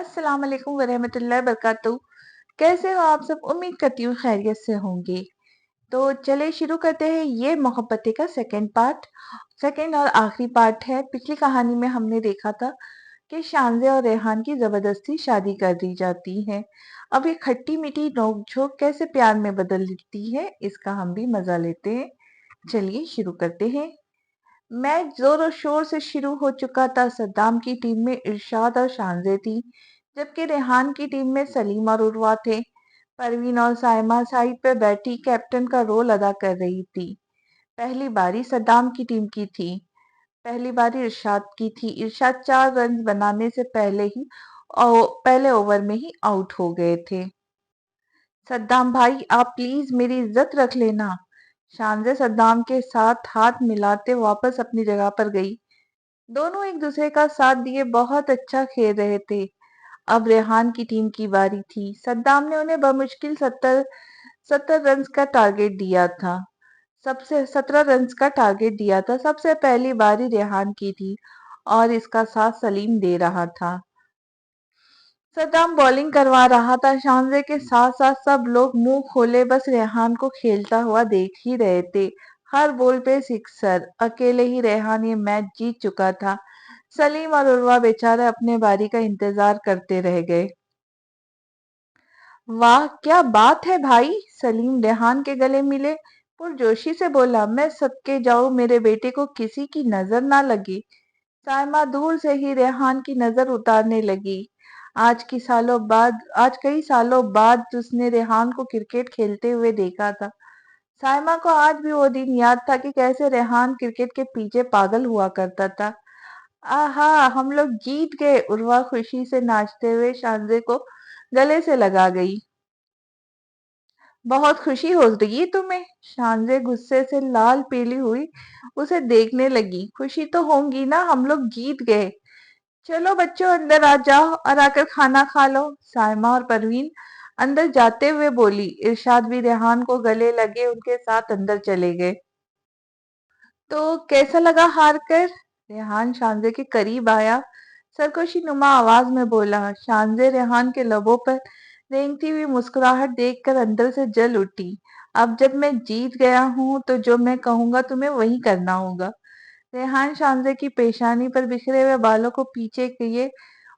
अस्सलाम वालेकुम वरहमतुल्लाहि वबरकातुहू। कैसे हो आप सब? उम्मीद करती हूँ खैरियत से होंगे। तो चले शुरू करते हैं। ये मोहब्बतें का सेकंड और आखिरी पार्ट है। पिछली कहानी में हमने देखा था कि शानज़े और रेहान की जबरदस्ती शादी कर दी जाती है। अब ये खट्टी मीठी नोक-झोंक कैसे प्यार में बदलती है, इसका हम भी मजा लेते हैं। चलिए शुरू करते हैं। मैच जोरों शोर से शुरू हो चुका था। सद्दाम की टीम में इरशाद और शानज़े थी, जबकि रेहान की टीम में सलीम और उर्वा थे। परवीन और साइमा साइड पे बैठी कैप्टन का रोल अदा कर रही थी। पहली बारी सद्दाम की टीम की थी। पहली बारी इरशाद की थी। इरशाद 4 रन बनाने से पहले ओवर में ही आउट हो गए थे। सद्दाम भाई, आप प्लीज मेरी इज्जत रख लेना। शानज़े सद्दाम के साथ हाथ मिलाते वापस अपनी जगह पर गई। दोनों एक दूसरे का साथ दिए बहुत अच्छा खेल रहे थे। अब रेहान की टीम की बारी थी। सद्दाम ने उन्हें बमुश्किल 70 रन का टारगेट दिया था। सबसे 17 रन का टारगेट दिया था। सबसे पहली बारी रेहान की थी और इसका साथ सलीम दे रहा था। सद्दाम बॉलिंग करवा रहा था। शानज़े के साथ साथ सब लोग मुंह खोले बस रेहान को खेलता हुआ देख ही रहे थे। हर बॉल पे सिक्सर। अकेले ही रेहान ये मैच जीत चुका था। सलीम और उर्वा बेचारे अपने बारी का इंतजार करते रह गए। वाह क्या बात है भाई! सलीम रेहान के गले मिले पुरजोशी से बोला। मैं सदके जाऊं मेरे बेटे को किसी की नजर ना लगी। साइमा दूर से ही रेहान की नजर उतारने लगी। आज कई सालों बाद उसने रेहान को क्रिकेट खेलते हुए देखा था। साइमा को आज भी वो दिन याद था कि कैसे रेहान क्रिकेट के पीछे पागल हुआ करता था। आहा, हम लोग जीत गए! उर्वा खुशी से नाचते हुए शानज़े को गले से लगा गई। बहुत खुशी हो रही है तुम्हें? शानज़े गुस्से से लाल पीली हुई उसे देखने लगी। खुशी तो होंगी ना, हम लोग जीत गए। चलो बच्चों अंदर आ जाओ और आकर खाना खा लो। साइमा और परवीन अंदर जाते हुए बोली। इरशाद भी रेहान को गले लगे उनके साथ अंदर चले गए। तो कैसा लगा हार कर? रेहान शानज़े के करीब आया, सरकशी नुमा आवाज में बोला। शानज़े रेहान के लबों पर रेंगती हुई मुस्कुराहट देखकर अंदर से जल उठी। अब जब मैं जीत गया हूं तो जो मैं कहूंगा तुम्हें वही करना होगा। रेहान शानज़े की पेशानी पर बिखरे हुए बालों को पीछे किए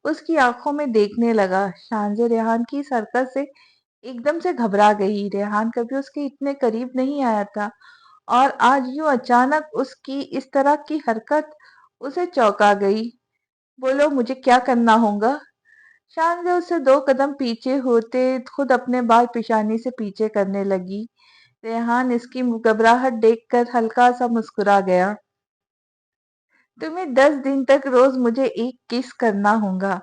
उसकी आंखों में देखने लगा। शानज़े रेहान की इस हरकत से एकदम से घबरा गई। रेहान कभी उसके इतने करीब नहीं आया था और आज यूं अचानक उसकी इस तरह की हरकत उसे चौंका गई। बोलो मुझे क्या करना होगा? शानज़े उससे 2 कदम पीछे होते खुद अपने बाल पेशानी से पीछे करने लगी। रेहान इसकी घबराहट देखकर हल्का सा मुस्कुरा गया। तुम्हें 10 दिन तक रोज मुझे एक किस करना होगा।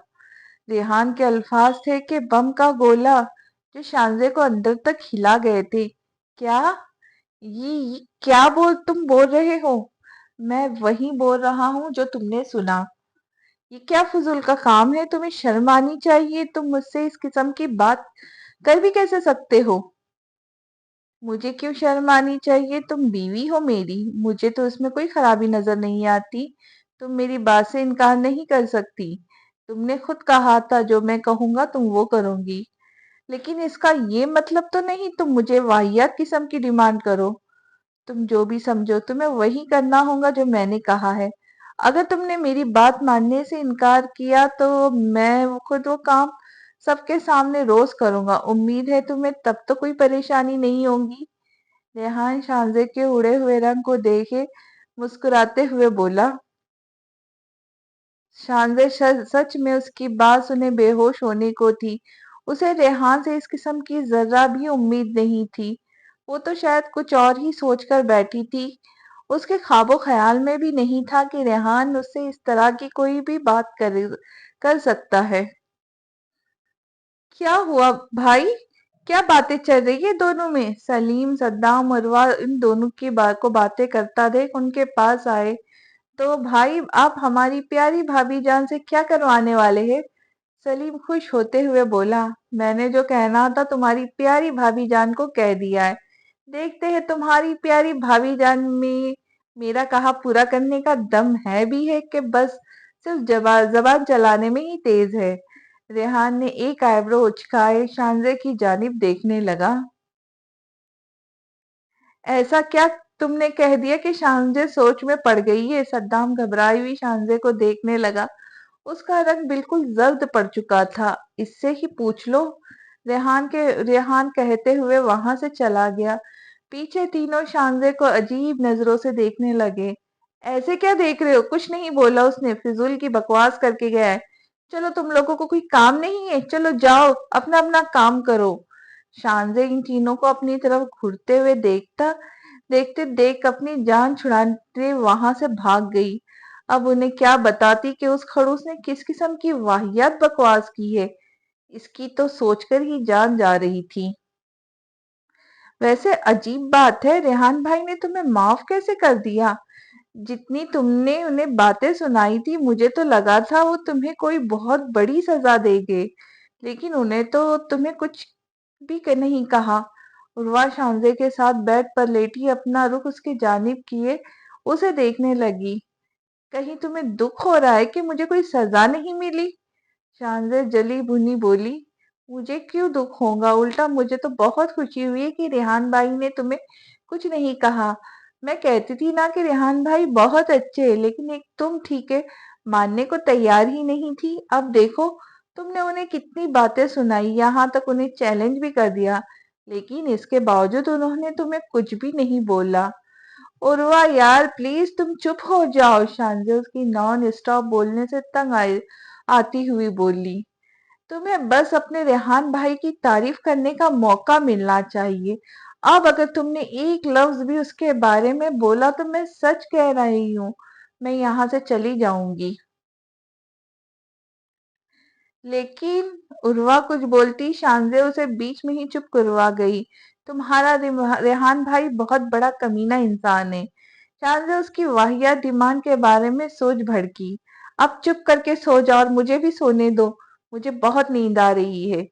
रेहान के अल्फाज थे कि बम का गोला जो शानज़े को अंदर तक हिला गए थे। क्या? ये क्या तुम बोल रहे हो? मैं वही बोल रहा हूँ जो तुमने सुना। ये क्या फजूल का काम है? तुम्हें शर्म आनी चाहिए। तुम मुझसे इस किस्म की बात कर भी कैसे सकते हो? मुझे क्यों शर्म आनी चाहिए? तुम बीवी हो मेरी। मुझे तो इसमें कोई खराबी नजर नहीं आती। तुम मेरी बात से इनकार नहीं कर सकती। तुमने खुद कहा था जो मैं कहूंगा तुम वो करोगी। लेकिन इसका ये मतलब तो नहीं तुम मुझे वाहियात किस्म की डिमांड करो। तुम जो भी समझो तुम्हें वही करना होगा जो मैंने कहा है। अगर तुमने मेरी बात मानने से इनकार किया तो मैं खुद वो काम सबके सामने रोज करूंगा। उम्मीद है तुम्हें तब तो कोई परेशानी नहीं होगी। रेहान शानज़े के उड़े हुए रंग को देखे मुस्कुराते हुए बोला। शानज़े सच में उसकी बात सुने बेहोश होने को थी। उसे रेहान से इस किस्म की जर्रा भी उम्मीद नहीं थी। वो तो शायद कुछ और ही सोचकर बैठी थी। उसके ख्वाबो ख्याल में भी नहीं था कि रेहान उससे इस तरह की कोई भी बात कर सकता है। क्या हुआ भाई? क्या बातें चल रही है दोनों में? सलीम सद्दाम मरवा इन दोनों की बात को बातें करता देख उनके पास आए। तो भाई आप हमारी प्यारी भाभी जान से क्या करवाने वाले हैं? सलीम खुश होते हुए बोला। मैंने जो कहना था तुम्हारी प्यारी भाभी जान को कह दिया है। देखते हैं तुम्हारी प्यारी भाभी जान में मेरा कहा पूरा करने का दम है भी है कि बस सिर्फ जबान जबान चलाने में ही तेज है। रेहान ने एक आईब्रो उचकाए शानजे की जानिब देखने लगा। ऐसा क्या तुमने कह दिया कि शानजे सोच में पड़ गई है? सद्दाम घबराई हुई शानजे को देखने लगा। उसका रंग बिल्कुल जर्द पड़ चुका था। इससे ही पूछ लो। रेहान कहते हुए वहां से चला गया। पीछे तीनों शानजे को अजीब नजरों से देखने लगे। ऐसे क्या देख रहे हो? कुछ नहीं बोला उसने, फिजूल की बकवास करके गया है। चलो, तुम लोगों को कोई काम नहीं है? चलो जाओ, अपना अपना काम करो। शानजे इन तीनों को अपनी तरफ घूरते हुए देखते देख अपनी जान छुड़ाते वहां से भाग गई। अब उन्हें क्या बताती कि उस खड़ूस ने किस किस्म की वाहियात बकवास की है। इसकी तो सोचकर ही जान जा रही थी। वैसे अजीब बात है, रेहान भाई ने तुम्हें माफ कैसे कर दिया? जितनी तुमने उन्हें बातें सुनाई थी, मुझे तो लगा था वो तुम्हें कोई बहुत बड़ी सजा देंगे, लेकिन उन्हें तो तुम्हें कुछ भी नहीं कहा। उर्वा शांजे के साथ बेड पर लेटी अपना रुख उसकी जानिब किए उसे देखने लगी। कहीं तुम्हें दुख हो रहा है कि मुझे कोई सजा नहीं मिली? शानजे जली भुनी बोली। मुझे क्यों दुख होगा, उल्टा मुझे तो बहुत खुशी हुई है कि रेहान भाई ने तुम्हें कुछ नहीं कहा। मैं कहती थी ना कि रेहान भाई बहुत अच्छे हैं, लेकिन एक तुम ठीक है मानने को तैयार ही नहीं थी। अब देखो, तुमने उन्हें कितनी बातें सुनाई, यहाँ तक उन्हें चैलेंज भी कर दिया, लेकिन इसके बावजूद उन्होंने तुम्हें कुछ भी नहीं बोला। उर्वा यार प्लीज तुम चुप हो जाओ, शांजे उसकी नॉन स्टॉप बोलने से तंग आई आती हुई बोली। तुम्हें बस अपने रेहान भाई की तारीफ करने का मौका मिलना चाहिए। अब अगर तुमने एक लफ्ज भी उसके बारे में बोला तो मैं सच कह रही हूँ, मैं यहाँ से चली जाऊंगी। लेकिन उर्वा कुछ बोलती, शांजे उसे बीच में ही चुप करवा गई। तुम्हारा रेहान भाई बहुत बड़ा कमीना इंसान है। शांजे उसकी वाहियात डिमांड के बारे में सोच भड़की। अब चुप करके सो जाओ और मुझे भी सोने दो, मुझे बहुत नींद आ रही है।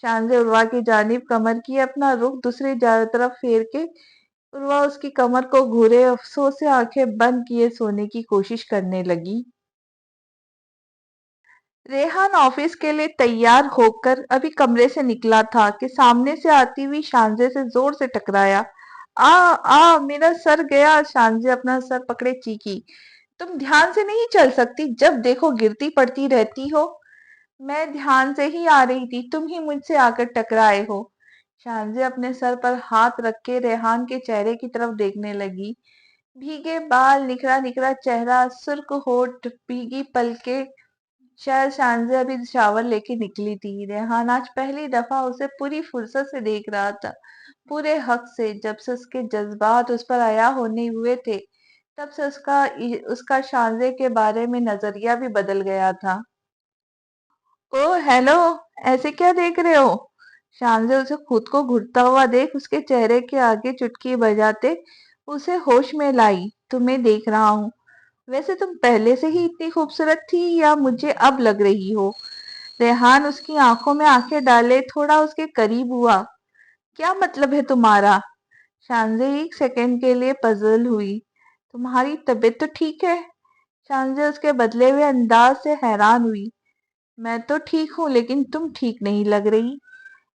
शांजे उर्वा की जानिब कमर की अपना रुख दूसरी तरफ फेर के उर्वा उसकी कमर को घूरे अफसोस से आंखें बंद किए सोने की कोशिश करने लगी। रेहान ऑफिस के लिए तैयार होकर अभी कमरे से निकला था कि सामने से आती हुई शांजे से जोर से टकराया। आ आ मेरा सर गया। शांजे अपना सर पकड़े चीखी। तुम ध्यान से नहीं चल सकती? जब देखो गिरती पड़ती रहती हो। मैं ध्यान से ही आ रही थी, तुम ही मुझसे आकर टकराए हो। शांजे अपने सर पर हाथ रख के रेहान के चेहरे की तरफ देखने लगी। भीगे बाल, निखरा निखरा चेहरा, सुर्ख होठ, भीगी पलके। शायद शांजे अभी शावर लेके निकली थी। रेहान आज पहली दफा उसे पूरी फुर्सत से देख रहा था, पूरे हक से। जब से उसके जज्बात उस पर आया होने हुए थे, तब से उसका शांजे के बारे में नजरिया भी बदल गया था। ओ हेलो, ऐसे क्या देख रहे हो? शांजे उसे खुद को घुटता हुआ देख उसके चेहरे के आगे चुटकी बजाते उसे होश में लाई। तुम्हें देख रहा हूँ। वैसे तुम पहले से ही इतनी खूबसूरत थी या मुझे अब लग रही हो? रेहान उसकी आंखों में आंखें डाले थोड़ा उसके करीब हुआ। क्या मतलब है तुम्हारा? शांजे एक सेकंड के लिए पजल हुई। तुम्हारी तबीयत तो ठीक है? शांजे उसके बदले हुए अंदाज से हैरान हुई। मैं तो ठीक हूँ, लेकिन तुम ठीक नहीं लग रही।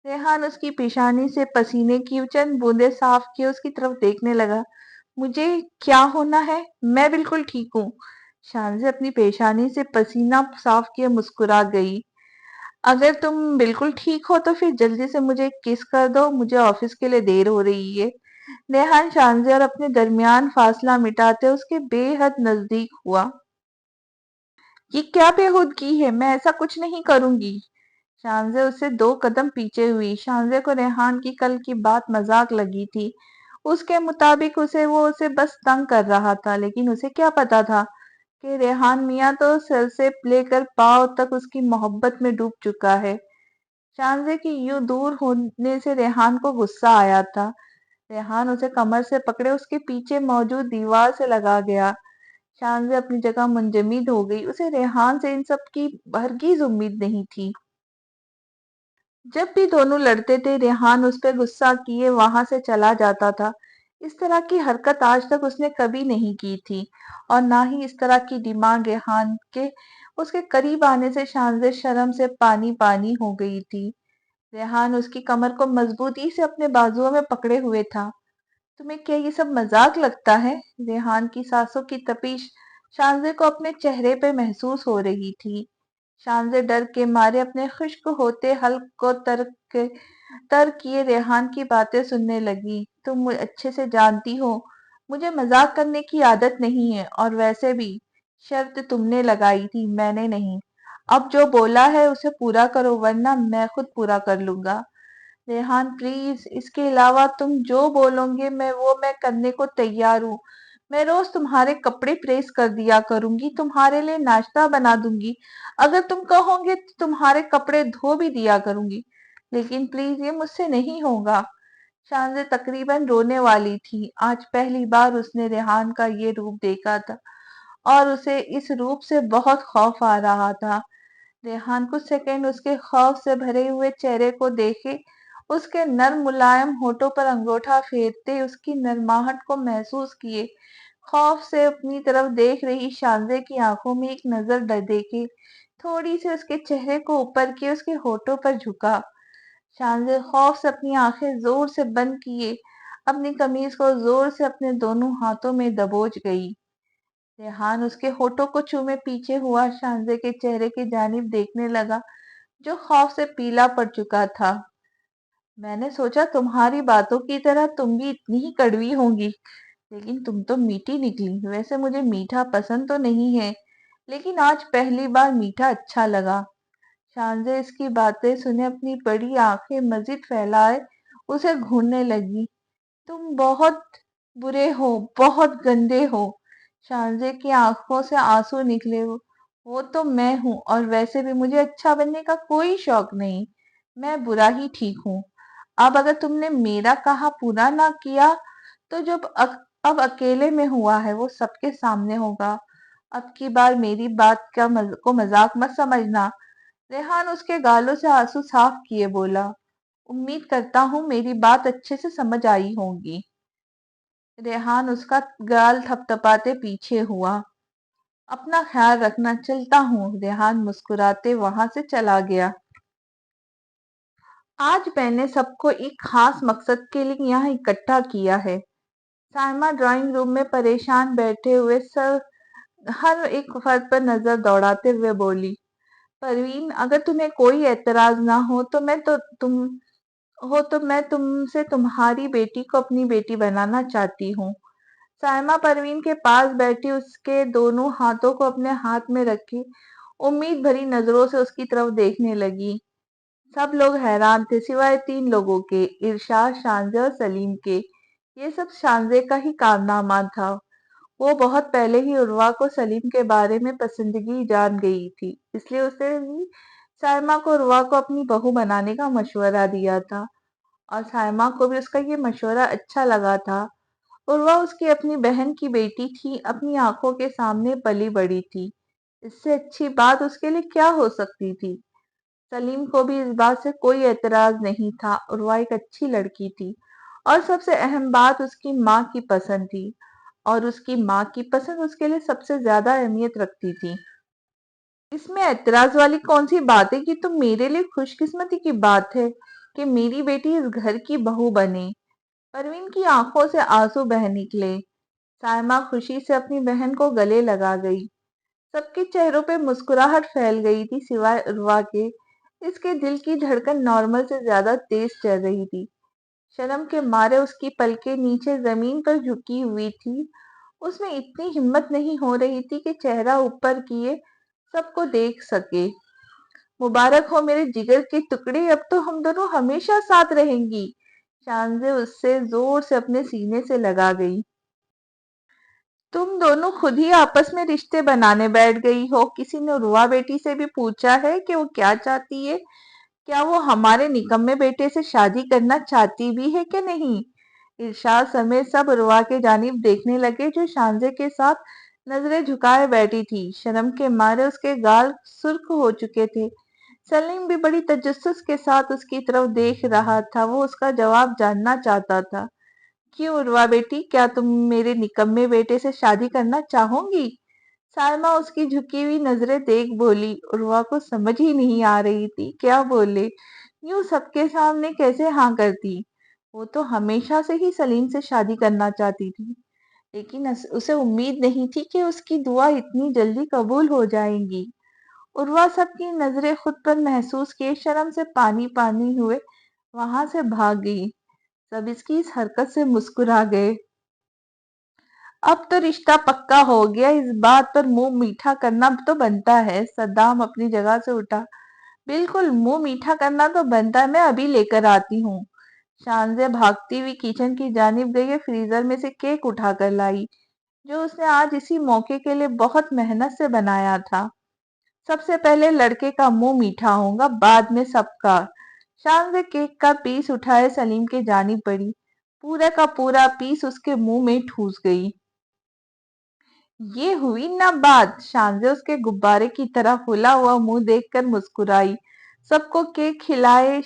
रेहान उसकी पेशानी से पसीने की चंद बूंदें साफ किए उसकी तरफ देखने लगा। मुझे क्या होना है? मैं बिल्कुल ठीक हूँ। शांजे अपनी पेशानी से पसीना साफ किए मुस्कुरा गई। अगर तुम बिल्कुल ठीक हो तो फिर जल्दी से मुझे एक किस कर दो, मुझे ऑफिस के लिए देर हो रही है। रेहान शांजे और अपने दरमियान फासला मिटाते उसके बेहद नजदीक हुआ। ये क्या बेहूदगी है? मैं ऐसा कुछ नहीं करूंगी। शांजे उससे दो कदम पीछे हुई। शांजे को रेहान की कल की बात मजाक लगी थी। उसके मुताबिक उसे बस तंग कर रहा था, लेकिन उसे क्या पता था कि रेहान मियाँ तो सर से लेकर पांव तक उसकी मोहब्बत में डूब चुका है। शांजे की यूं दूर होने से रेहान को गुस्सा आया था। रेहान उसे कमर से पकड़े उसके पीछे मौजूद दीवार से लगा गया। शांजे अपनी जगह मुंजमद हो गई। उसे रेहान से इन सब की हरगिज उम्मीद नहीं थी। जब भी दोनों लड़ते थे, रेहान उस पर गुस्सा किए वहां से चला जाता था। इस तरह की हरकत आज तक उसने कभी नहीं की थी, और ना ही इस तरह की डिमांड रेहान के اس کے قریب آنے سے شانزے شرم سے پانی پانی ہو گئی تھی۔ ریحان اس کی کمر کو مضبوطی سے اپنے بازوؤں میں پکڑے ہوئے تھا۔ تمہیں کیا یہ سب مذاق لگتا ہے؟ ریحان کی سانسوں کی تپش شانزے کو اپنے چہرے پہ محسوس ہو رہی تھی۔ شانزے ڈر کے مارے اپنے خشک ہوتے حلق کو ترک کیے ریحان کی باتیں سننے لگی۔ تم اچھے سے جانتی ہو مجھے مذاق کرنے کی عادت نہیں ہے، اور ویسے بھی شرط تم نے لگائی تھی، میں نے نہیں۔ اب جو بولا ہے اسے پورا کرو ورنہ میں خود پورا کر لوں گا۔ ریحان پلیز، اس کے علاوہ تم جو بولو گے میں کرنے کو تیار ہوں۔ میں روز تمہارے کپڑے پریس کر دیا کروں گی، تمہارے لیے ناشتہ بنا دوں گی، اگر تم کہو گے تو تمہارے کپڑے دھو بھی دیا کروں گی، لیکن پلیز یہ مجھ سے نہیں ہوگا۔ شانزے تقریباً رونے والی تھی۔ آج پہلی بار اس نے ریحان کا یہ روپ دیکھا تھا اور اسے اس روپ سے بہت خوف آ رہا تھا۔ ریحان کچھ سیکنڈ اس کے خوف سے بھرے ہوئے چہرے کو دیکھے، اس کے نرم ملائم ہونٹوں پر انگوٹھا پھیرتے اس کی نرماہٹ کو محسوس کیے، خوف سے اپنی طرف دیکھ رہی شانزے کی آنکھوں میں ایک نظر دیکھے، تھوڑی سی اس کے چہرے کو اوپر کیے اس کے ہونٹوں پر جھکا۔ شانزے خوف سے اپنی آنکھیں زور سے بند کیے اپنی قمیض کو زور سے اپنے دونوں ہاتھوں میں دبوچ گئی۔ ریحان اس کے ہونٹوں کو چومے پیچھے ہوا شانزے کے چہرے کی جانب دیکھنے لگا جو خوف سے پیلا پڑ چکا تھا۔ میں نے سوچا تمہاری باتوں کی طرح تم بھی اتنی ہی کڑوی ہوں گی، لیکن تم تو میٹھی نکلی۔ ویسے مجھے میٹھا پسند تو نہیں ہے، لیکن آج پہلی بار میٹھا اچھا لگا۔ شانزے اس کی باتیں سنے اپنی بڑی آنکھیں مزید پھیلائے اسے گھورنے لگی۔ تم بہت برے ہو، بہت گندے ہو۔ شانزے کی آنکھوں سے آنسو نکلے۔ وہ تو میں ہوں، اور ویسے بھی مجھے اچھا بننے کا کوئی شوق نہیں، میں برا ہی ٹھیک ہوں۔ اب اگر تم نے میرا کہا پورا نہ کیا تو اب اکیلے میں ہوا ہے وہ سب کے سامنے ہوگا۔ اب کی بار میری بات کو مذاق مت سمجھنا۔ ریحان اس کے گالوں سے آنسو صاف کیے بولا، امید کرتا ہوں میری بات اچھے سے سمجھ آئی ہوگی۔ ریحان اس کا گال تھپتپاتے پیچھے ہوا۔ اپنا خیال رکھنا، چلتا ہوں۔ ریحان مسکراتے وہاں سے چلا گیا۔ آج میں نے سب کو ایک خاص مقصد کے لیے یہاں اکٹھا کیا ہے۔ سائمہ ڈرائنگ روم میں پریشان بیٹھے ہوئے ہر ایک فرد پر نظر دوڑاتے ہوئے بولی، پروین، اگر تمہیں کوئی اعتراض نہ ہو تو میں تم سے تمہاری بیٹی کو اپنی بیٹی بنانا چاہتی ہوں۔ سائمہ پروین کے پاس بیٹھی اس کے دونوں ہاتھوں کو اپنے ہاتھ میں رکھے امید بھری نظروں سے اس کی طرف دیکھنے لگی۔ سب لوگ حیران تھے سوائے 3 لوگوں کے، ارشاد، شانزے اور سلیم کے۔ یہ سب شانزے کا ہی کارنامہ تھا۔ وہ بہت پہلے ہی عروہ کو سلیم کے بارے میں پسندگی جان گئی تھی، اس لیے اسے ہی سائمہ کو عروہ کو اپنی بہو بنانے کا مشورہ دیا تھا، اور سائمہ کو بھی اس کا یہ مشورہ اچھا لگا تھا۔ عروہ اس کی اپنی بہن کی بیٹی تھی، اپنی آنکھوں کے سامنے پلی بڑی تھی، اس سے اچھی بات اس کے لیے کیا ہو سکتی تھی؟ سلیم کو بھی اس بات سے کوئی اعتراض نہیں تھا، عروہ ایک اچھی لڑکی تھی، اور سب سے اہم بات اس کی ماں کی پسند تھی، اور اس کی ماں کی پسند اس کے لیے سب سے زیادہ اہمیت رکھتی تھی۔ اس میں اعتراض والی کون سی بات ہے؟ کہ تو میرے لیے خوش قسمتی کی بات ہے کہ میری بیٹی اس گھر کی بہو بنے۔ پروین کی آنکھوں سے آنسو بہہ نکلے۔ سائمہ خوشی سے اپنی بہن کو گلے لگا گئی۔ سب کے چہروں پہ مسکراہٹ پھیل گئی تھی سوائے عروہ کے۔ اس کے دل کی دھڑکن نارمل سے زیادہ تیز چل رہی تھی۔ شرم کے مارے اس کی پلکیں نیچے زمین پر جھکی ہوئی تھی۔ اس میں اتنی ہمت نہیں ہو رہی تھی کہ چہرہ اوپر کیے سب کو دیکھ سکے۔ مبارک ہو میرے جگر کے ٹکڑے، اب تو ہم دونوں ہمیشہ ساتھ رہیں گی۔ شانزے اس سے زور سے اپنے سینے سے لگا گئی۔ تم دونوں خود ہی آپس میں رشتے بنانے بیٹھ گئی ہو۔ کسی نے عروہ بیٹی سے بھی پوچھا ہے کہ وہ کیا چاہتی ہے؟ کیا وہ ہمارے نکمے بیٹے سے شادی کرنا چاہتی بھی ہے کہ نہیں؟ ارشاد سمیت سب عروہ کے جانب دیکھنے لگے جو شانزے کے ساتھ نظریں جھکائے بیٹھی تھی۔ شرم کے مارے اس کے گال سرخ ہو چکے تھے۔ سلیم بھی بڑی تجسس کے ساتھ اس کی طرف دیکھ رہا تھا، وہ اس کا جواب جاننا چاہتا تھا۔ کیوں عروہ بیٹی، کیا تم میرے نکمے بیٹے سے شادی کرنا چاہو گی؟ سائمہ اس کی جھکی ہوئی نظریں دیکھ بولی۔ عروہ کو سمجھ ہی نہیں آ رہی تھی کیا بولے، یوں سب کے سامنے کیسے ہاں کرتی۔ وہ تو ہمیشہ سے ہی سلیم سے شادی کرنا چاہتی تھی، لیکن اسے امید نہیں تھی کہ اس کی دعا اتنی جلدی قبول ہو جائیں گی۔ عروہ سب کی نظریں خود پر محسوس کیے شرم سے پانی پانی ہوئے وہاں سے بھاگ گئی۔ سب اس کی اس حرکت سے مسکرا گئے۔ اب تو رشتہ پکا ہو گیا، اس بات پر منہ میٹھا کرنا تو بنتا ہے۔ صدام اپنی جگہ سے اٹھا۔ بالکل منہ میٹھا کرنا تو بنتا ہے، میں ابھی لے کر آتی ہوں۔ شانزے بھاگتی ہوئی کچن کی جانب گئی، فریزر میں سے کیک اٹھا کر لائی جو اس نے آج اسی موقع کے لیے بہت محنت سے بنایا تھا۔ سب سے پہلے لڑکے کا منہ میٹھا ہوگا، بعد میں سب کا۔ شانزے کیک کا پیس اٹھائے سلیم کے جانب بڑھی، پورا کا پورا پیس اس کے منہ میں ٹھوس گئی۔ یہ ہوئی نہ بات، شانزے اس کے غبارے کی طرح پھولا ہوا منہ دیکھ کر مسکرائی۔ سب کو کیک کھلائے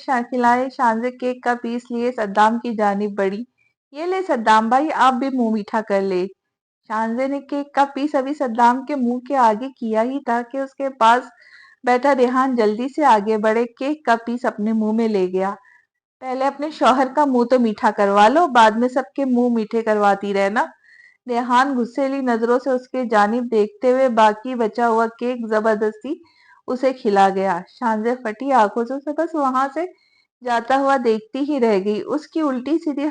شانزے کیک کا پیس لیے صدام کی جانب بڑھی۔ یہ لے صدام بھائی، آپ بھی منہ میٹھا کر لے۔ شانزے نے کیک کا پیس ابھی صدام کے منہ کے آگے کیا ہی تھا کہ اس کے پاس بیٹھا ریحان جلدی سے آگے بڑھے کیک کا پیس اپنے منہ میں لے گیا۔ پہلے اپنے شوہر کا منہ تو میٹھا کروا لو، بعد میں سب کے منہ میٹھے کرواتی رہنا۔ ریحان غصیلی نظروں سے اس کے جانب دیکھتے ہوئے باقی بچا ہوا کیک زبردستی اسے کھلا گیا۔ شانزے پھٹی آنکھوں سے اسے بس وہاں سے جاتا ہوا دیکھتی ہی رہ گئی۔ اس کی الٹی سیدھی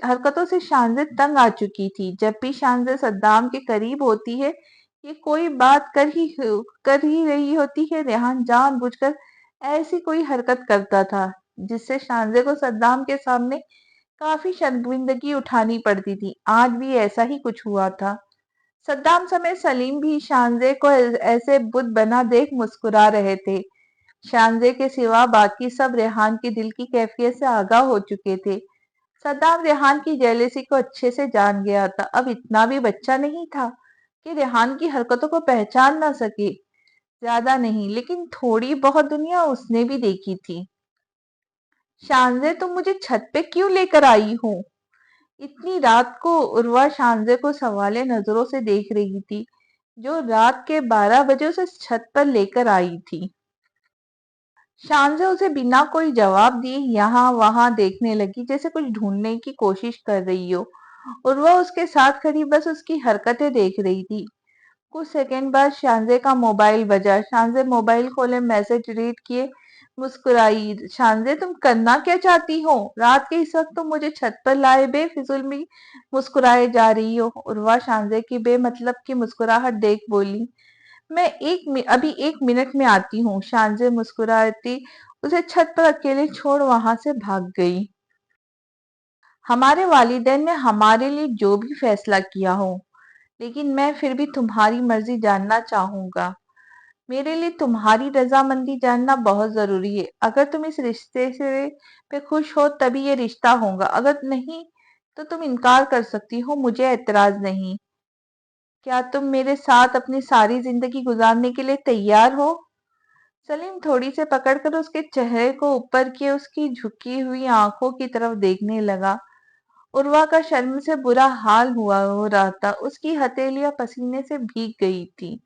حرکتوں سے شانزے تنگ آ چکی تھی۔ جب بھی شانزے صدام کے قریب ہوتی ہے، یہ کوئی بات کر ہی رہی ہوتی ہے، ریحان جان بوجھ کر ایسی کوئی حرکت کرتا تھا جس سے شانزے کو صدام کے سامنے کافی شرمندگی اٹھانی پڑتی تھی۔ آج بھی ایسا ہی کچھ ہوا تھا۔ صدام سمیت سلیم بھی شانزے کو ایسے بت بنا دیکھ مسکرا رہے تھے۔ شانزے کے سوا باقی سب ریحان کے دل کی کیفیت سے آگاہ ہو چکے تھے۔ صدام ریحان کی جیلسی کو اچھے سے جان گیا تھا۔ اب اتنا بھی بچہ نہیں تھا کہ ریحان کی حرکتوں کو پہچان نہ سکے۔ زیادہ نہیں، لیکن تھوڑی بہت دنیا اس نے بھی دیکھی تھی۔ شانزے تم مجھے چھت پہ کیوں لے کر آئی ہو؟ اتنی رات کو عروہ شانزے کو سوالے نظروں سے دیکھ رہی تھی جو رات کے 12 بجے اسے چھت پر لے کر آئی تھی۔ شانزے اسے بنا کوئی جواب دیے یہاں وہاں دیکھنے لگی جیسے کچھ ڈھونڈنے کی کوشش کر رہی ہو۔ عروہ اس کے ساتھ کھڑی بس اس کی حرکتیں دیکھ رہی تھی۔ کچھ سیکنڈ بعد شانزے کا موبائل بجا۔ شانزے موبائل کھولے، میسج ریڈ کیے، مسکرائی۔ شانزے تم کرنا کیا چاہتی ہو؟ رات کے اس وقت تم مجھے چھت پر لائے بے فضول میں مسکرائے جا رہی ہو۔ عروہ شانزے کی بے مطلب کی مسکراہٹ دیکھ بولی، میں ابھی 1 منٹ میں آتی ہوں۔ شانزے مسکراتی اسے چھت پر اکیلے چھوڑ وہاں سے بھاگ گئی۔ ہمارے والدین نے ہمارے لیے جو بھی فیصلہ کیا ہو، لیکن میں پھر بھی تمہاری مرضی جاننا چاہوں گا۔ میرے لیے تمہاری رضامندی جاننا بہت ضروری ہے۔ اگر تم اس رشتے پہ خوش ہو تبھی یہ رشتہ ہوگا، اگر نہیں تو تم انکار کر سکتی ہو، مجھے اعتراض نہیں۔ کیا تم میرے ساتھ اپنی ساری زندگی گزارنے کے لیے تیار ہو؟ سلیم تھوڑی سے پکڑ کر اس کے چہرے کو اوپر کیے اس کی جھکی ہوئی آنکھوں کی طرف دیکھنے لگا۔ عروہ کا شرم سے برا حال ہو رہا تھا، اس کی ہتھیلیاں پسینے سے بھیگ گئی تھی۔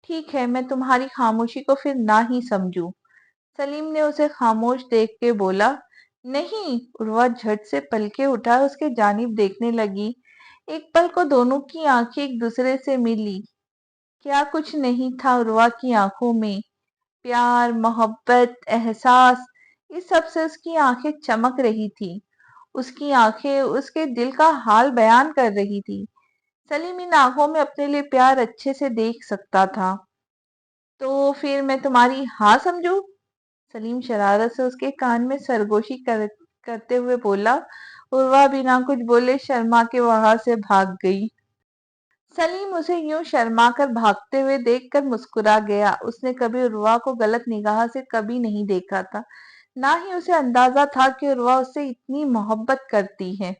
ٹھیک ہے، میں تمہاری خاموشی کو پھر نہ ہی سمجھوں۔ سلیم نے اسے خاموش دیکھ کے بولا۔ نہیں، عروہ جھٹ سے پلکیں اٹھائے اس کے جانب دیکھنے لگی۔ ایک پل کو دونوں کی آنکھیں ایک دوسرے سے ملی۔ کیا کچھ نہیں تھا عروہ کی آنکھوں میں؟ پیار، محبت، احساس، اس سب سے اس کی آنکھیں چمک رہی تھی۔ اس کی آنکھیں اس کے دل کا حال بیان کر رہی تھی۔ سلیم ان آنکھوں میں اپنے لیے پیار اچھے سے دیکھ سکتا تھا۔ تو پھر میں تمہاری ہاں سمجھوں؟ سلیم شرارت سے اس کے کان میں سرگوشی کرتے ہوئے بولا۔ عروہ بنا کچھ بولے شرما کے وہاں سے بھاگ گئی۔ سلیم اسے یوں شرما کر بھاگتے ہوئے دیکھ کر مسکرا گیا۔ اس نے کبھی عروہ کو غلط نگاہ سے کبھی نہیں دیکھا تھا، نہ ہی اسے اندازہ تھا کہ عروہ اس سے اتنی محبت کرتی ہے۔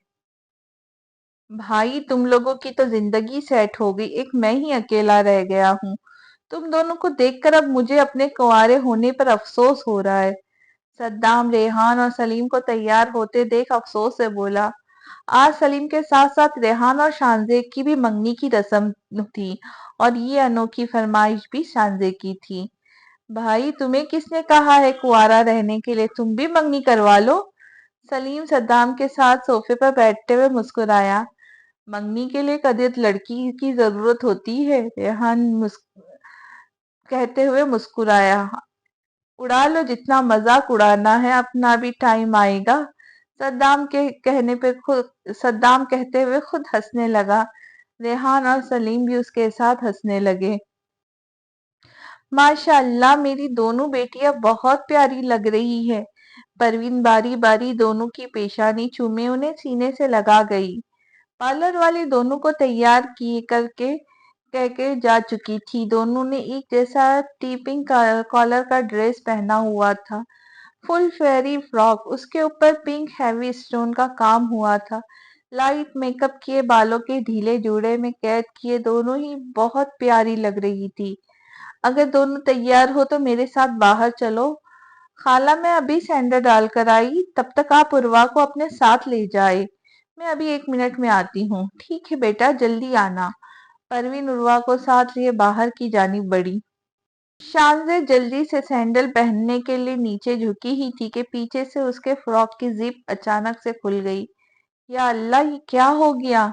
بھائی تم لوگوں کی تو زندگی سیٹ ہو گئی، ایک میں ہی اکیلا رہ گیا ہوں۔ تم دونوں کو دیکھ کر اب مجھے اپنے کنوارے ہونے پر افسوس ہو رہا ہے۔ صدام ریحان اور سلیم کو تیار ہوتے دیکھ افسوس سے بولا۔ آج سلیم کے ساتھ ساتھ ریحان اور شانزے کی بھی منگنی کی رسم تھی، اور یہ انوکھی فرمائش بھی شانزے کی تھی۔ بھائی تمہیں کس نے کہا ہے کنوارا رہنے کے لیے؟ تم بھی منگنی کروا لو۔ سلیم صدام کے ساتھ صوفے پر بیٹھتے ہوئے مسکرایا۔ منگنی کے لیے کدیت لڑکی کی ضرورت ہوتی ہے؟ ریحان کہتے ہوئے مسکرایا۔ اڑا لو جتنا مذاق اڑانا ہے، اپنا بھی ٹائم آئے گا۔ صدام کہتے ہوئے خود ہنسنے لگا۔ ریحان اور سلیم بھی اس کے ساتھ ہنسنے لگے۔ ماشاء اللہ میری دونوں بیٹیاں بہت پیاری لگ رہی ہے۔ پروین باری باری دونوں کی پیشانی چومے انہیں سینے سے لگا گئی۔ پارلر والی دونوں کو تیار کہہ کے جا چکی تھی۔ دونوں نے ایک جیسا ٹی پنک کالر کا ڈریس پہنا ہوا تھا، فل فیری فراک، اس کے اوپر پنک ہیوی اسٹون کا کام ہوا تھا۔ لائٹ میک اپ کیے، بالوں کے ڈھیلے جوڑے میں قید کیے، دونوں ہی بہت پیاری لگ رہی تھی۔ اگر دونوں تیار ہو تو میرے ساتھ باہر چلو۔ خالہ میں ابھی سینڈل ڈال کر آئی، تب تک آپ عروا کو اپنے ساتھ لے جائے۔ میں ابھی 1 منٹ میں آتی ہوں۔ ٹھیک ہے بیٹا، جلدی آنا۔ پروین عروا کو ساتھ لیے باہر کی جانب بڑھی۔ شانزے جلدی سے سینڈل پہننے کے لیے نیچے جھکی ہی تھی کہ پیچھے سے اس کے فراک کی زپ اچانک سے کھل گئی۔ یا اللہ، یہ کیا ہو گیا؟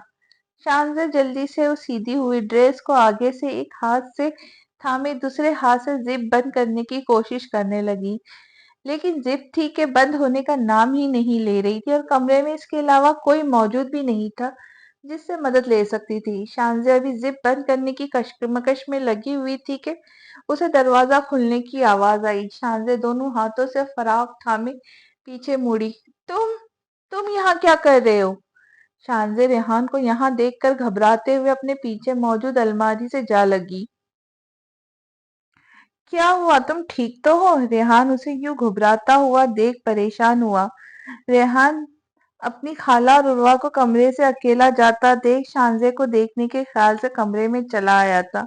شانزے جلدی سے اس سیدھی ہوئی ڈریس کو آگے سے ایک ہاتھ سے تھامے دوسرے ہاتھ سے زپ بند کرنے کی کوشش کرنے لگی، لیکن زپ تھی کہ بند ہونے کا نام ہی نہیں لے رہی تھی، اور کمرے میں اس کے علاوہ کوئی موجود بھی نہیں تھا جس سے مدد لے سکتی تھی۔ شانزے ابھی زپ بند کرنے کی کشمکش میں لگی ہوئی تھی کہ اسے دروازہ کھلنے کی آواز آئی۔ شانزے دونوں ہاتھوں سے فراق تھامے پیچھے مڑی۔ تم یہاں کیا کر رہے ہو؟ شانزے ریحان کو یہاں دیکھ کر گھبراتے ہوئے اپنے پیچھے موجود الماری سے جا لگی۔ کیا ہوا؟ تم ٹھیک تو ہو؟ ریحان اسے یوں گھبراتا ہوا دیکھ پریشان ہوا۔ ریحان اپنی خالہ اور عروا کو کمرے سے اکیلا جاتا دیکھ شانزے کو دیکھنے کے خیال سے کمرے میں چلا آیا تھا۔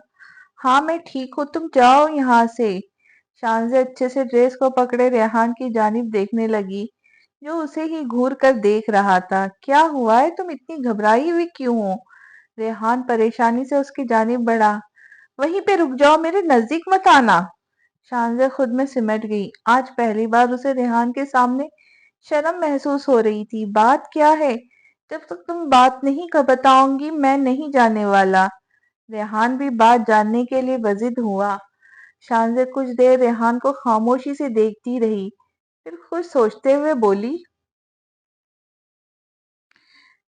ہاں میں ٹھیک ہوں، تم جاؤ یہاں سے۔ شانزے اچھے سے ڈریس کو پکڑے ریحان کی جانب دیکھنے لگی، جو اسے ہی گھور کر دیکھ رہا تھا۔ کیا ہوا ہے؟ تم اتنی گھبرائی ہوئی کیوں ہو؟ ریحان پریشانی سے اس کی جانب بڑھا۔ وہیں پہ رک جاؤ، میرے نزدیک مت آنا۔ شانزے خود میں سمٹ گئی۔ آج پہلی بار اسے ریحان کے سامنے شرم محسوس ہو رہی تھی۔ بات کیا ہے؟ جب تک تم بات نہیں بتاؤں گی میں نہیں جانے والا۔ ریحان بھی بات جاننے کے لیے بضد ہوا۔ شانزے کچھ دیر ریحان کو خاموشی سے دیکھتی رہی، پھر خود سوچتے ہوئے بولی،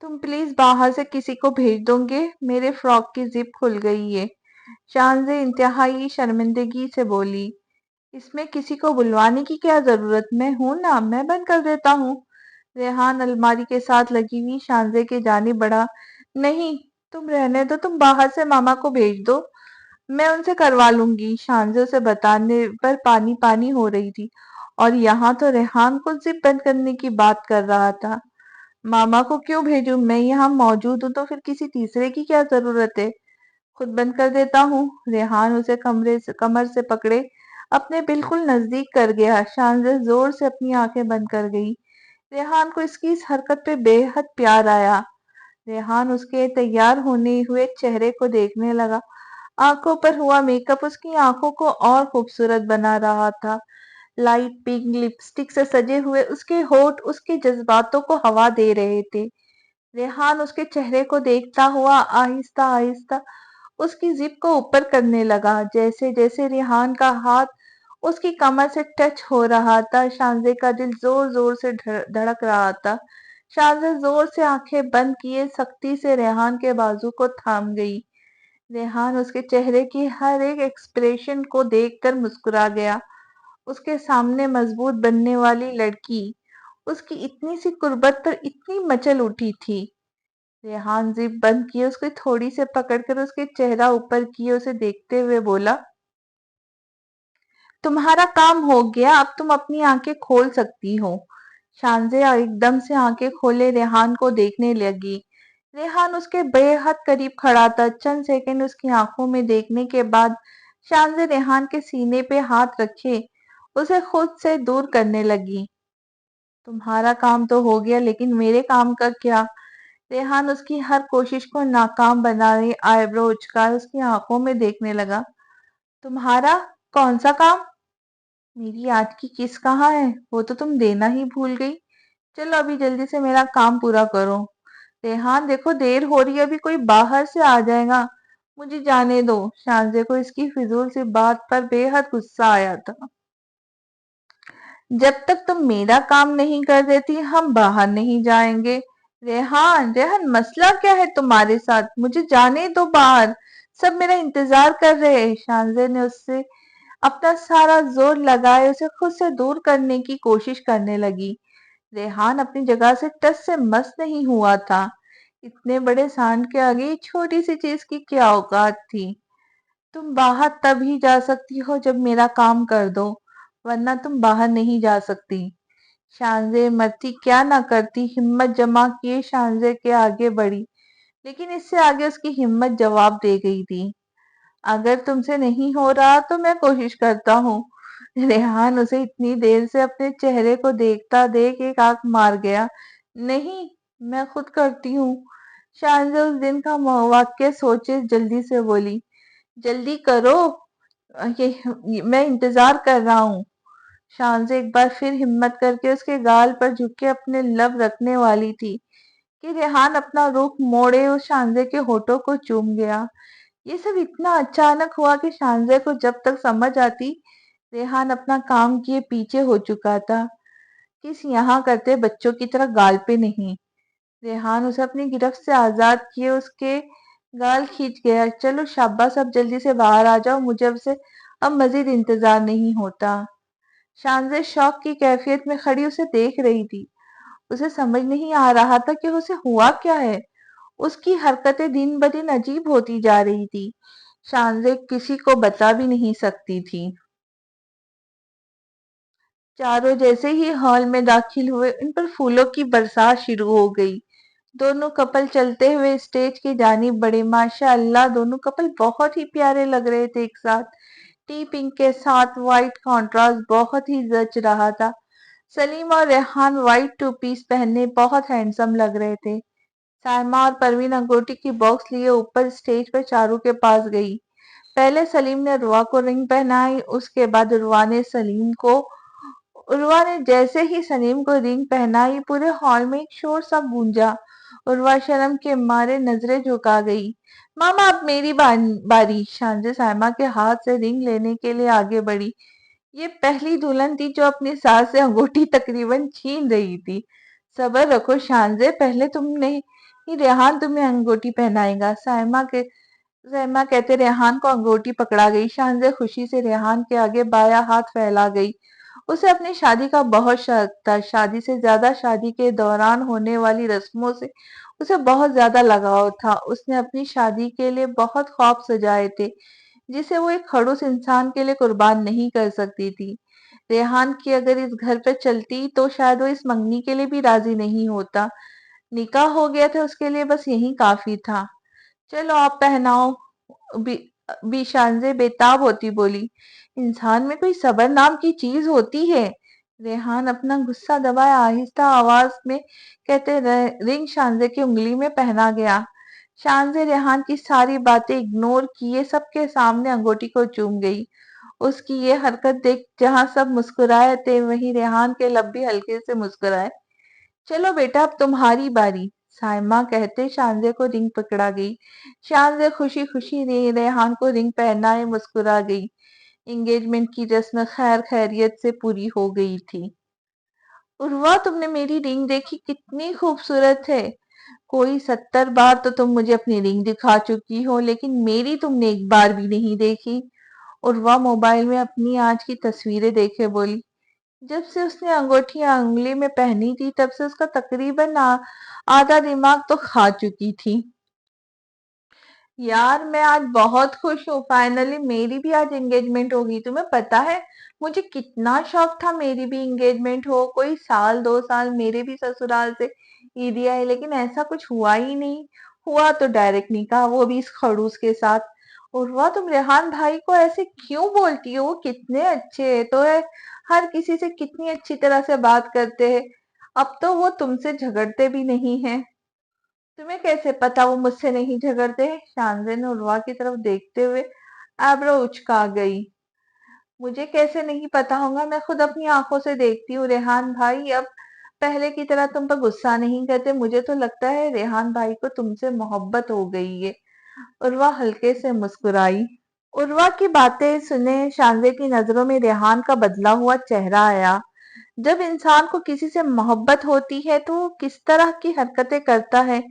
تم پلیز باہر سے کسی کو بھیج دو گے؟ میرے فراک کی زپ کھل گئی ہے۔ شانزے انتہائی شرمندگی سے بولی، اس میں کسی کو بلوانے کی کیا ضرورت؟ میں ہوں نا، میں بند کر دیتا ہوں۔ ریحان الماری کے ساتھ لگی ہوئی شانزے کی جانب بڑھا۔ نہیں، تم رہنے دو، تم باہر سے ماما کو بھیج دو، میں ان سے کروا لوں گی۔ شانزے سے بتانے پر پانی پانی ہو رہی تھی، اور یہاں تو ریحان کو زپ بند کرنے کی بات کر رہا تھا۔ ماما کو کیوں بھیجوں؟ میں یہاں موجود ہوں تو پھر کسی تیسرے کی کیا ضرورت ہے؟ خود بند کر دیتا ہوں۔ ریحان اسے کمر سے پکڑے اپنے بالکل نزدیک کر گیا۔ شانزے زور سے اپنی آنکھیں بند کر گئی۔ ریحان کو اس کی اس حرکت پہ بے حد پیار آیا۔ ریحان اس کے تیار ہونے ہوئے چہرے کو دیکھنے لگا۔ آنکھوں پر ہوا میک اپ اس کی آنکھوں کو اور خوبصورت بنا رہا تھا۔ لائٹ پنک لپسٹک سے سجے ہوئے اس کے ہونٹ اس کے جذباتوں کو ہوا دے رہے تھے۔ ریحان اس کے چہرے کو دیکھتا ہوا آہستہ آہستہ اس کی زپ کو اوپر کرنے لگا۔ جیسے جیسے ریحان کا ہاتھ اس کی کمر سے ٹچ ہو رہا تھا، شانزے کا دل زور زور سے دھڑک رہا تھا۔ شانزے زور سے آنکھیں بند کیے سختی سے ریحان کے بازو کو تھام گئی۔ ریحان اس کے چہرے کی ہر ایک ایکسپریشن کو دیکھ کر مسکرا گیا۔ اس کے سامنے مضبوط بننے والی لڑکی، اس کی اتنی سی قربت پر اتنی مچل اٹھی تھی۔ ریحان زپ بند کیے اس کی تھوڑی سے پکڑ کر اس کے چہرہ اوپر کیے اسے دیکھتے ہوئے بولا، تمہارا کام ہو گیا، اب تم اپنی آنکھیں کھول سکتی ہو۔ شانزے ایک دم سے آنکھیں کھولے ریحان کو دیکھنے لگی۔ ریحان اس کے بے حد قریب کھڑا تھا۔ چند سیکنڈ اس کی آنکھوں میں دیکھنے کے بعد شانزے ریحان کے سینے پہ ہاتھ رکھے اسے خود سے دور کرنے لگی۔ تمہارا کام تو ہو گیا، لیکن میرے کام کا کیا؟ रेहान उसकी हर कोशिश को नाकाम बना रही आईब्रो उचकार उसकी आंखों में देखने लगा। तुम्हारा कौन सा काम? मेरी आज की किस कहाँ है? वो तो तुम देना ही भूल गई। चलो अभी जल्दी से मेरा काम पूरा करो। रेहान देखो देर हो रही है, अभी कोई बाहर से आ जाएगा। मुझे जाने दो। शांजे को इसकी फिजूल सी बात पर बेहद गुस्सा आया था। जब तक तुम मेरा काम नहीं कर देती हम बाहर नहीं जाएंगे। रेहान रेहान मसला क्या है तुम्हारे साथ? मुझे जाने दो बाहर। सब मेरा इंतजार कर रहे हैं। शांजे ने उससे अपना सारा जोर लगाए उसे खुद से दूर करने की कोशिश करने लगी। रेहान अपनी जगह से टस से मस नहीं हुआ था। इतने बड़े सांड के आगे ये छोटी सी चीज की क्या औकात थी। तुम बाहर तभी जा सकती हो जब मेरा काम कर दो, वरना तुम बाहर नहीं जा सकती। शांजे मरती क्या ना करती, हिम्मत जमा किए शांजे के आगे बढ़ी, लेकिन इससे आगे उसकी हिम्मत जवाब दे गई थी। अगर तुमसे नहीं हो रहा तो मैं कोशिश करता हूँ। रेहान उसे इतनी देर से अपने चेहरे को देखता देख एक आंख मार गया। नहीं, मैं खुद करती हूँ। शांजा उस दिन का वाक्य सोचे जल्दी से बोली। जल्दी करो, मैं इंतजार कर रहा हूँ। शांजा एक बार फिर हिम्मत करके उसके गाल पर झुक के अपने लब रखने वाली थी कि रेहान अपना रुख मोड़े उस शांजे के होठों को चूम गया। ये सब इतना अचानक हुआ कि शांजे को जब तक समझ आती रेहान अपना काम किए पीछे हो चुका था। किस यहाँ करते बच्चों की तरह गाल पे नहीं। रेहान उसे अपनी गिरफ्त से आजाद किए उसके गाल खींच गया। चलो शाबाश, अब जल्दी से बाहर आ जाओ, मुझे अब मजीद इंतजार नहीं होता। शांजे शौक की कैफियत में खड़ी उसे देख रही थी। उसे समझ नहीं आ रहा था कि उसे हुआ क्या है। उसकी हरकतें दिन ब दिन अजीब होती जा रही थी। शांजे किसी को बता भी नहीं सकती थी। चारों जैसे ही हॉल में दाखिल हुए उन पर फूलों की बरसात शुरू हो गई। दोनों कपल चलते हुए स्टेज की जानिब बढ़े। माशाअल्लाह दोनों कपल बहुत ही प्यारे लग रहे थे एक साथ। टी पिंक के साथ व्हाइट कॉन्ट्रास्ट बहुत ही जच रहा था। सलीम और रेहान व्हाइट टू पीस पहने बहुत हैंडसम लग रहे थे। सायमा और परवीन अंगूठी की बॉक्स लिए ऊपर स्टेज पर चारू के पास गई। पहले सलीम ने रुआ को रिंग पहनाई, उसके बाद उर्वा ने जैसे ही सलीम को रिंग पहनाई पूरे हॉल में एक शोर सा गूंजा। उर्वा शर्म के मारे नजरें झुका गई। मामा अब मेरी बारी। शांजे सायमा के हाथ से रिंग लेने के लिए आगे बढ़ी। ये पहली दुल्हन थी जो अपनी सास से अंगूठी तकरीबन छीन रही थी। सब्र रखो शांजे, पहले तुमने ही रेहान तुम्हें अंगूठी पहनाएगा। सायमा कहते रेहान को अंगूठी पकड़ा गई। शांजे खुशी से रेहान के आगे बाया हाथ फैला गई। उसे अपनी शादी का बहुत शौक था। शादी से ज्यादा शादी के दौरान होने वाली रस्मों से उसे बहुत ज्यादा लगाव था। उसने अपनी शादी के लिए बहुत ख्वाब सजाए थे जिसे वो एक खड़ूस इंसान के लिए कुर्बान नहीं कर सकती थी। रेहान की अगर इस घर पर चलती तो शायद वो इस मंगनी के लिए भी राजी नहीं होता। निकाह हो गया था उसके लिए, बस यही काफी था। चलो आप पहनाओ। बी, बीशांजे बेताब होती बोली। इंसान में कोई सब्र नाम की चीज होती है। रेहान अपना गुस्सा दबाए आहिस्ता आवाज में कहते रहे। रिंग शांजे की उंगली में पहना गया। शांजे रेहान की सारी बातें इग्नोर किए सबके सामने अंगूठी को चूम गई। उसकी ये हरकत देख जहां सब मुस्कुराए थे वहीं रेहान के लब भी हल्के से मुस्कुराए। चलो बेटा अब तुम्हारी बारी। सायमा कहते शांजे को रिंग पकड़ा गई। शांजे खुशी खुशी रेहान को रिंग पहनाए मुस्कुरा गई। एंगेजमेंट की रस्म खैर खैरियत से पूरी हो गई थी। उर्वा तुमने मेरी रिंग देखी, कितनी खूबसूरत है। कोई 70 बार तो तुम मुझे अपनी रिंग दिखा चुकी हो लेकिन मेरी तुमने एक बार भी नहीं देखी। उर्वा मोबाइल में अपनी आज की तस्वीरें देखे बोली। जब से उसने अंगूठियां उंगली में पहनी थी तब से उसका तकरीबन आधा दिमाग तो खा चुकी थी। यार मैं आज बहुत खुश हूँ, फाइनली मेरी भी आज एंगेजमेंट होगी। तुम्हें पता है मुझे कितना शौक था मेरी भी एंगेजमेंट हो। कोई साल 2 साल मेरे भी ससुराल से ईदी आई लेकिन ऐसा कुछ हुआ ही नहीं। हुआ तो डायरेक्ट निकाह, वो भी इस खड़ूस के साथ। उर्वा तुम रेहान भाई को ऐसे क्यों बोलती हो? वो कितने अच्छे है तो है, हर किसी से कितनी अच्छी तरह से बात करते हैं। अब तो वो तुमसे झगड़ते भी नहीं है। तुम्हें कैसे पता वो मुझसे नहीं झगड़ते? शानजे ने उर्वा की तरफ देखते हुए आईब्रो उचका गई। मुझे कैसे नहीं पता होगा, मैं खुद अपनी आंखों से देखती हूँ। रेहान भाई अब पहले की तरह तुम पर गुस्सा नहीं करते। मुझे तो लगता है रेहान भाई को तुमसे मोहब्बत हो गई है। उर्वा हल्के से मुस्कुराई। उर्वा की बातें सुने शानवे की नजरों में रेहान का बदला हुआ चेहरा आया। जब इंसान को किसी से मोहब्बत होती है तो वो किस तरह की हरकतें करता है,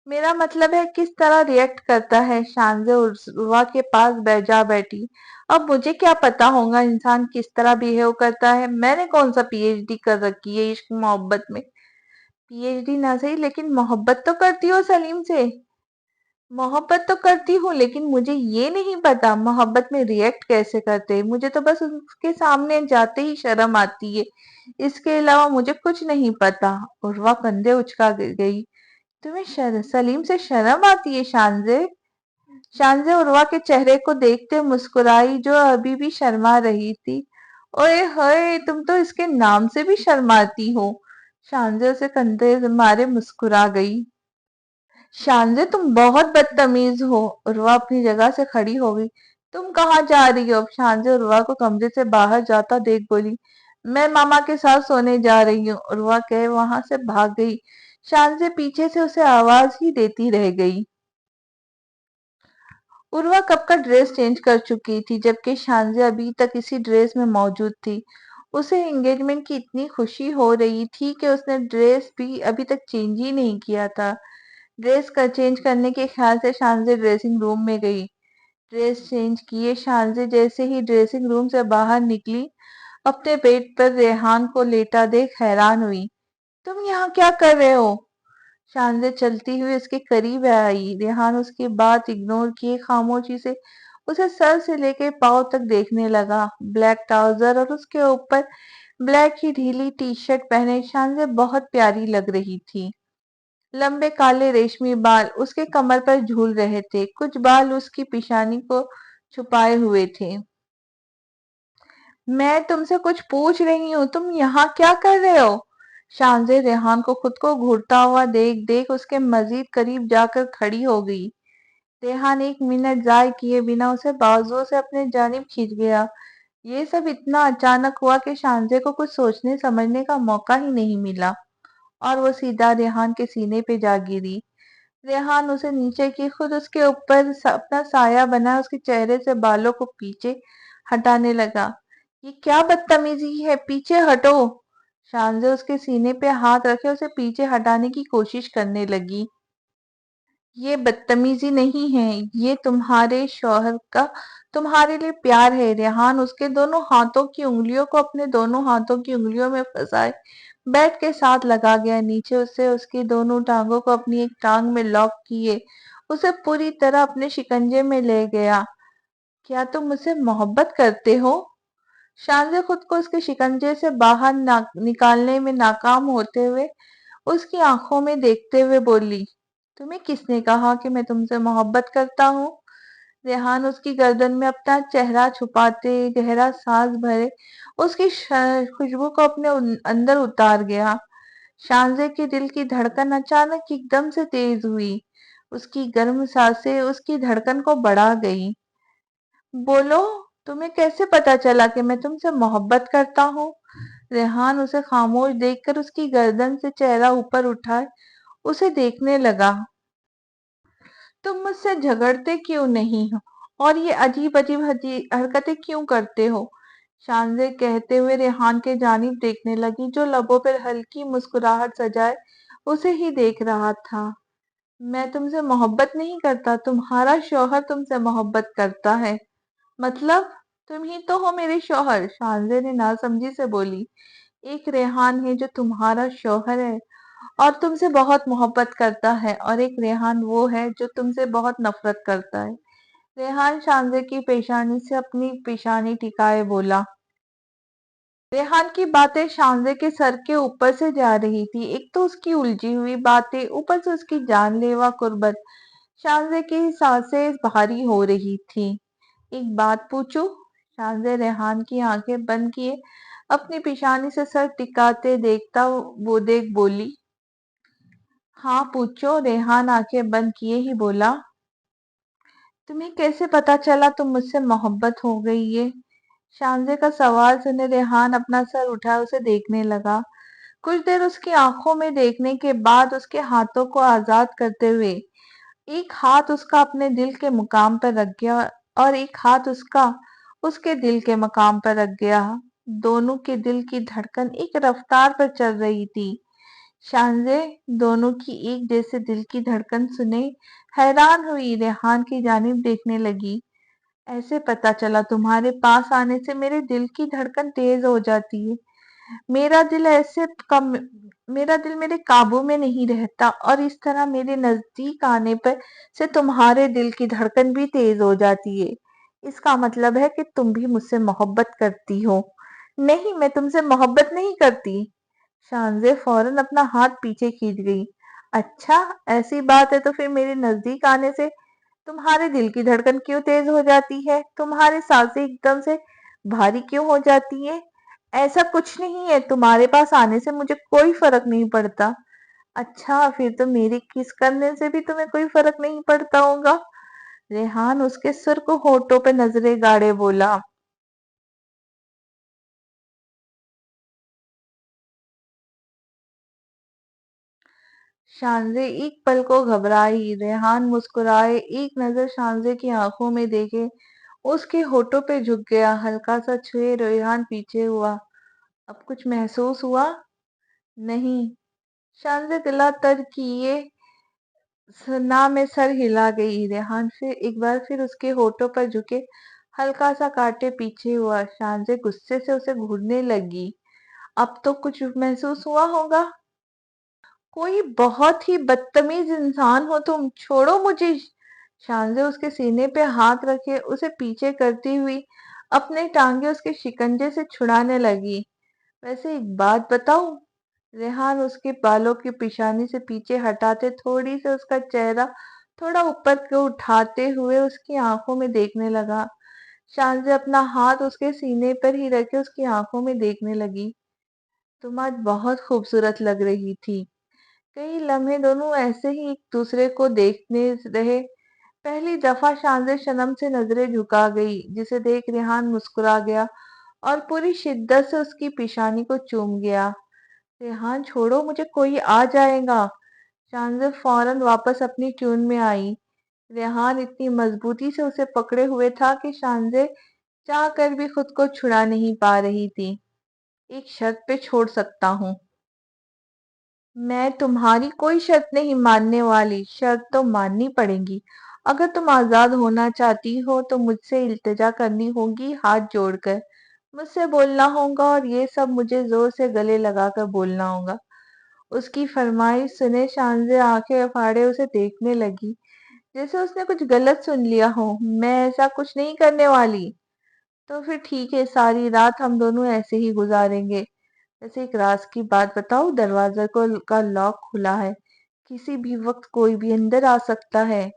मेरा मतलब है किस तरह रिएक्ट करता है। शानजे उर्वा के पास जा बैठी। अब मुझे क्या पता होगा इंसान किस तरह बिहेव करता है। मैंने कौन सा पीएचडी कर रखी है इश्क मोहब्बत में। पीएचडी ना सही लेकिन मोहब्बत तो करती हो सलीम से। मोहब्बत तो करती हूँ लेकिन मुझे ये नहीं पता मोहब्बत में रिएक्ट कैसे करते हैं। मुझे तो बस उसके सामने जाते ही शर्म आती है, इसके अलावा मुझे कुछ नहीं पता। उर्वा कंधे उचका गई। तुम्हें सलीम से शर्म आती है शानजे? शानजे उर्वा के चेहरे को देखते मुस्कुराई जो अभी भी शर्मा रही थी। ओए होए, तुम तो इसके नाम से भी शर्माती हो। शानजे उसे कंधे मारे मुस्कुरा गई। शानजे तुम बहुत बदतमीज हो। उर्वा अपनी जगह से खड़ी हो गई। तुम कहाँ जा रही हो? शानजे उर्वा को कमरे से बाहर जाता देख बोली। मैं मामा के साथ सोने जा रही हूँ। उर्वा कहे वहां से भाग गई। शानजे पीछे से उसे आवाज ही देती रह गई। उर्वा कब का ड्रेस चेंज कर चुकी थी जबकि शानजे अभी तक इसी ड्रेस में मौजूद थी। उसे एंगेजमेंट की इतनी खुशी हो रही थी कि उसने ड्रेस भी अभी तक चेंज ही नहीं किया था। ड्रेस का चेंज करने के ख्याल से शानजे ड्रेसिंग रूम में गई। ड्रेस चेंज किए शानजे जैसे ही ड्रेसिंग रूम से बाहर निकली, अपने बेड पर रेहान को लेटा देख हैरान हुई। तुम यहाँ क्या कर रहे हो? शानजे चलती हुई उसके करीब आई। रेहान उसकी बात इग्नोर किए खामोशी से उसे सर से लेकर पांव तक देखने लगा। ब्लैक ट्राउजर और उसके ऊपर ब्लैक ही ढीली टी शर्ट पहने शानजे बहुत प्यारी लग रही थी। लंबे काले रेशमी बाल उसके कमर पर झूल रहे थे, कुछ बाल उसकी पेशानी को छुपाए हुए थे। मैं तुमसे कुछ पूछ रही हूँ, तुम यहाँ क्या कर रहे हो? शानजे रेहान को खुद को घूरता हुआ देख देख उसके मजीद करीब जाकर खड़ी हो गई। रेहान एक मिनट जाय किए बिना उसे बाजुओं से अपने जानिब खींच गया। ये सब इतना अचानक हुआ कि शानजे को कुछ सोचने समझने का मौका ही नहीं मिला और वो सीधा रेहान के सीने पे जा गिरी। रेहान उसे नीचे की खुद उसके ऊपर अपना साया बना उसके चेहरे से बालों को पीछे हटाने लगा। ये क्या बदतमीजी है, पीछे हटो। शानजे उसके सीने पे हाथ रखे उसे पीछे हटाने की कोशिश करने लगी। ये बदतमीजी नहीं है, ये तुम्हारे शौहर का तुम्हारे लिए प्यार है। रेहान उसके दोनों हाथों की उंगलियों को अपने दोनों हाथों की उंगलियों में फंसाए बेड के साथ लगा गया। नीचे उसे उसकी दोनों टांगों को अपनी एक टांग में लॉक किए उसे पूरी तरह अपने शिकंजे में ले गया। क्या तुम मुझसे मोहब्बत करते हो? शानजे खुद को उसके शिकंजे से बाहर निकालने में नाकाम होते हुए उसकी आंखों में देखते हुए बोली। तुम्हें किसने कहा कि मैं तुमसे मोहब्बत करता हूँ? रेहान उसकी गर्दन में अपना चेहरा छुपाते गहरा सांस भरे उसकी खुशबू को अपने अंदर उतार गया। शानजे के दिल की धड़कन अचानक एकदम से तेज हुई। उसकी गर्म सांसें उसकी धड़कन को बढ़ा गई। बोलो, तुम्हें कैसे पता चला कि मैं तुमसे मोहब्बत करता हूँ? रेहान उसे खामोश देखकर उसकी गर्दन से चेहरा ऊपर उठाए उसे देखने लगा। तुम मुझसे झगड़ते क्यों नहीं हो और ये अजीब अजीब हरकतें क्यों करते हो? शानजे कहते हुए रेहान के जानिब देखने लगी जो लबों पर हल्की मुस्कुराहट सजाए उसे ही देख रहा था। मैं तुमसे मोहब्बत नहीं करता, तुम्हारा शौहर तुमसे मोहब्बत करता है। मतलब तुम ही तो हो मेरे शौहर। शानजे ने नासमझी से बोली। एक रेहान है जो तुम्हारा शौहर है और तुमसे बहुत मोहब्बत करता है और एक रेहान वो है जो तुमसे बहुत नफरत करता है। रेहान शानजे की पेशानी से अपनी पेशानी टिकाए बोला। रेहान की बातें शानजे के सर के ऊपर से जा रही थी। एक तो उसकी उलझी हुई बातें, ऊपर से उसकी जानलेवा कुर्बत। शानजे की सांसें भारी हो रही थी। एक बात पूछूं? शानजे रेहान की आंखें बंद किए अपनी पेशानी से सर टिकाते देखता वो देख बोली। हाँ पूछो। रेहान आंखें बंद किए ही बोला। तुम्हें कैसे पता चला तुम मुझसे मोहब्बत हो गई है? शांजे का सवाल सुने रेहान अपना सर उठा उसे देखने लगा। कुछ देर उसकी आंखों में देखने के बाद उसके हाथों को आजाद करते हुए एक हाथ उसका अपने दिल के मुकाम पर रख गया और एक हाथ उसका उसके दिल के मकाम पर रख गया। दोनों के दिल की धड़कन एक रफ्तार पर चल रही थी। शांजे दोनों की एक जैसे दिल की धड़कन सुने हैरान हुई रेहान की जानिब देखने लगी। ऐसे पता चला तुम्हारे पास आने से मेरे दिल की धड़कन तेज हो जाती है। मेरा दिल ऐसे कम मेरा दिल मेरे काबू में नहीं रहता और इस तरह मेरे नजदीक आने पर से तुम्हारे दिल की धड़कन भी तेज हो जाती है। इसका मतलब है कि तुम भी मुझसे मोहब्बत करती हो। नहीं, मैं तुमसे मोहब्बत नहीं करती। शांजे फौरन अपना हाथ पीछे खींच गई। अच्छा, ऐसी बात है तो फिर मेरे नजदीक आने से तुम्हारे दिल की धड़कन क्यों तेज हो जाती है? तुम्हारी सांसें एकदम से भारी क्यों हो जाती है? ऐसा कुछ नहीं है, तुम्हारे पास आने से मुझे कोई फर्क नहीं पड़ता। अच्छा, फिर तो मेरी किस करने से भी तुम्हें कोई फर्क नहीं पड़ता होगा। रेहान उसके सुर को होठों पे नजरें गाड़े बोला। शांजे एक पल को घबराई। रेहान मुस्कुराए, एक नजर शांजे की आंखों में देखे उसके होठों पे झुक गया। हल्का सा छुए रेहान पीछे हुआ। अब कुछ महसूस हुआ? नहीं। शांजे गला तर किए ना में सर हिला गई। रेहान फिर एक बार फिर उसके होठों पर झुके हल्का सा काटे पीछे हुआ। शांजे गुस्से से उसे घूरने लगी। अब तो कुछ महसूस हुआ होगा। कोई बहुत ही बदतमीज इंसान हो तुम, छोड़ो मुझे। शांजे उसके सीने पे हाथ रखे उसे पीछे करती हुई अपने टांगे उसके शिकंजे से छुड़ाने लगी। वैसे एक बात बताऊं? रेहान उसके बालों की पेशानी से पीछे हटाते थोड़ी से उसका चेहरा थोड़ा ऊपर को उठाते हुए उसकी आंखों में देखने लगा। शांजे अपना हाथ उसके सीने पर ही रखे उसकी आंखों में देखने लगी। तुम आज बहुत खूबसूरत लग रही थी। कई लम्हे दोनों ऐसे ही एक दूसरे को देखने रहे। पहली दफा शांजे शर्म से नजरें झुका गई, जिसे देख रेहान मुस्कुरा गया और पूरी शिद्दत से उसकी पेशानी को चूम गया। रेहान छोड़ो मुझे, कोई आ जाएगा। शांजे फौरन वापस अपनी ट्यून में आई। रेहान इतनी मजबूती से उसे पकड़े हुए था कि शांजे चाह कर भी खुद को छुड़ा नहीं पा रही थी। एक शर्त पे छोड़ सकता हूँ। मैं तुम्हारी कोई शर्त नहीं मानने वाली। शर्त तो माननी पड़ेगी। अगर तुम आजाद होना चाहती हो तो मुझसे इल्तिजा करनी होगी, हाथ जोड़कर मुझसे बोलना होगा और ये सब मुझे जोर से गले लगाकर बोलना होगा। उसकी फरमाइश सुने शांजे आंखें फाड़े उसे देखने लगी, जैसे उसने कुछ गलत सुन लिया हो। मैं ऐसा कुछ नहीं करने वाली। तो फिर ठीक है, सारी रात हम दोनों ऐसे ही गुजारेंगे। वैसे एक राज की बात बताओ, दरवाजा को का लॉक खुला है, किसी भी वक्त कोई भी अंदर आ सकता है।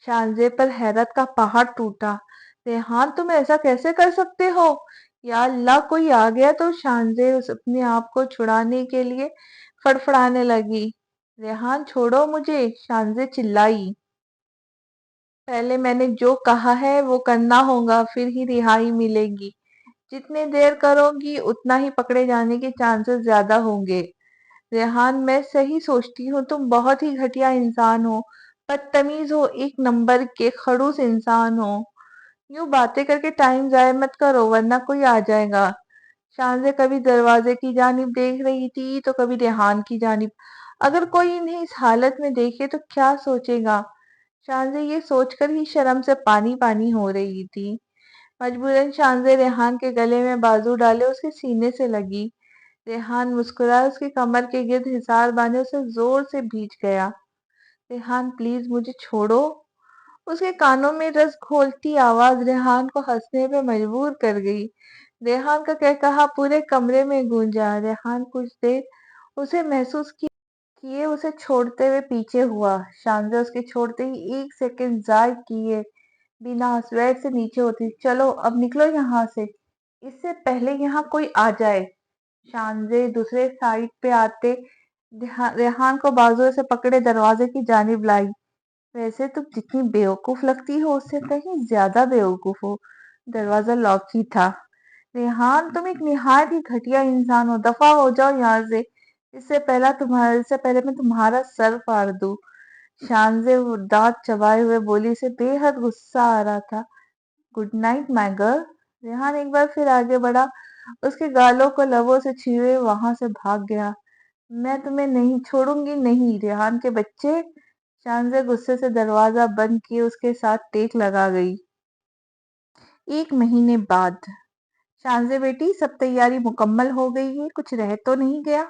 शांजे पर हैरत का पहाड़ टूटा। रेहान तुम ऐसा कैसे कर सकते हो? या अल्लाह, कोई आ गया तो? शांजे उस अपने आप को छुड़ाने के लिए फड़फड़ाने लगी। रेहान छोड़ो मुझे, शांजे चिल्लाई। पहले मैंने जो कहा है वो करना होगा, फिर ही रिहाई मिलेगी। जितनी देर करोगी उतना ही पकड़े जाने के चांसेस ज्यादा होंगे। रेहान मैं सही सोचती हूँ तुम बहुत ही घटिया इंसान हो, बदतमीज हो, एक नंबर के खड़ूस इंसान हो। यूं बातें करके टाइम जाया मत करो वरना कोई आ जाएगा। शांजे कभी दरवाजे की जानिब देख रही थी तो कभी रेहान की जानिब। अगर कोई इन्हें इस हालत में देखे तो क्या सोचेगा? शांजे ये सोचकर ही शर्म से पानी पानी हो रही थी। मजबूरन शांजे रेहान के गले में बाजू डाले उसके सीने से लगी। रेहान मुस्कुराए उसकी कमर के गिर्द हिसार बांधे उसे जोर से भींच गया। रेहान प्लीज मुझे छोड़ो। उसके कानों में रस घोलती आवाज रेहान को हंसने पे मजबूर कर गई। रेहान का कहकहा पूरे कमरे में गूंजा। रेहान कुछ देर उसे महसूस किए उसे छोड़ते हुए पीछे हुआ। शांजा उसके छोड़ते ही एक सेकंड जाय किए बिना स्वेट से नीचे होती। चलो अब निकलो यहाँ से, इससे पहले यहाँ कोई आ जाए। शांजे दूसरे साइड पे आते रेहान को बाजुओं से पकड़े दरवाजे की जानिब लाई। वैसे तुम जितनी बेवकूफ लगती हो उससे कहीं ज्यादा बेवकूफ हो। दरवाजा लॉक ही था। रेहान तुम एक निहायत ही घटिया इंसान हो, दफा हो जाओ यहाँ से। इससे पहले मैं तुम्हारा सर फाड़ दूं। शानजे वो दांत चबाए हुए बोली, से बेहद गुस्सा आ रहा था। Good night my girl. Rehan एक बार फिर आगे बढ़ा, उसके गालों को लबों से छुए वहां से भाग गया। मैं तुम्हें नहीं छोड़ूंगी, नहीं रेहान के बच्चे। शानजे गुस्से से दरवाजा बंद किए उसके साथ टेक लगा गई। 1 महीने बाद। शानजे बेटी, सब तैयारी मुकम्मल हो गई है, कुछ रह तो नहीं गया?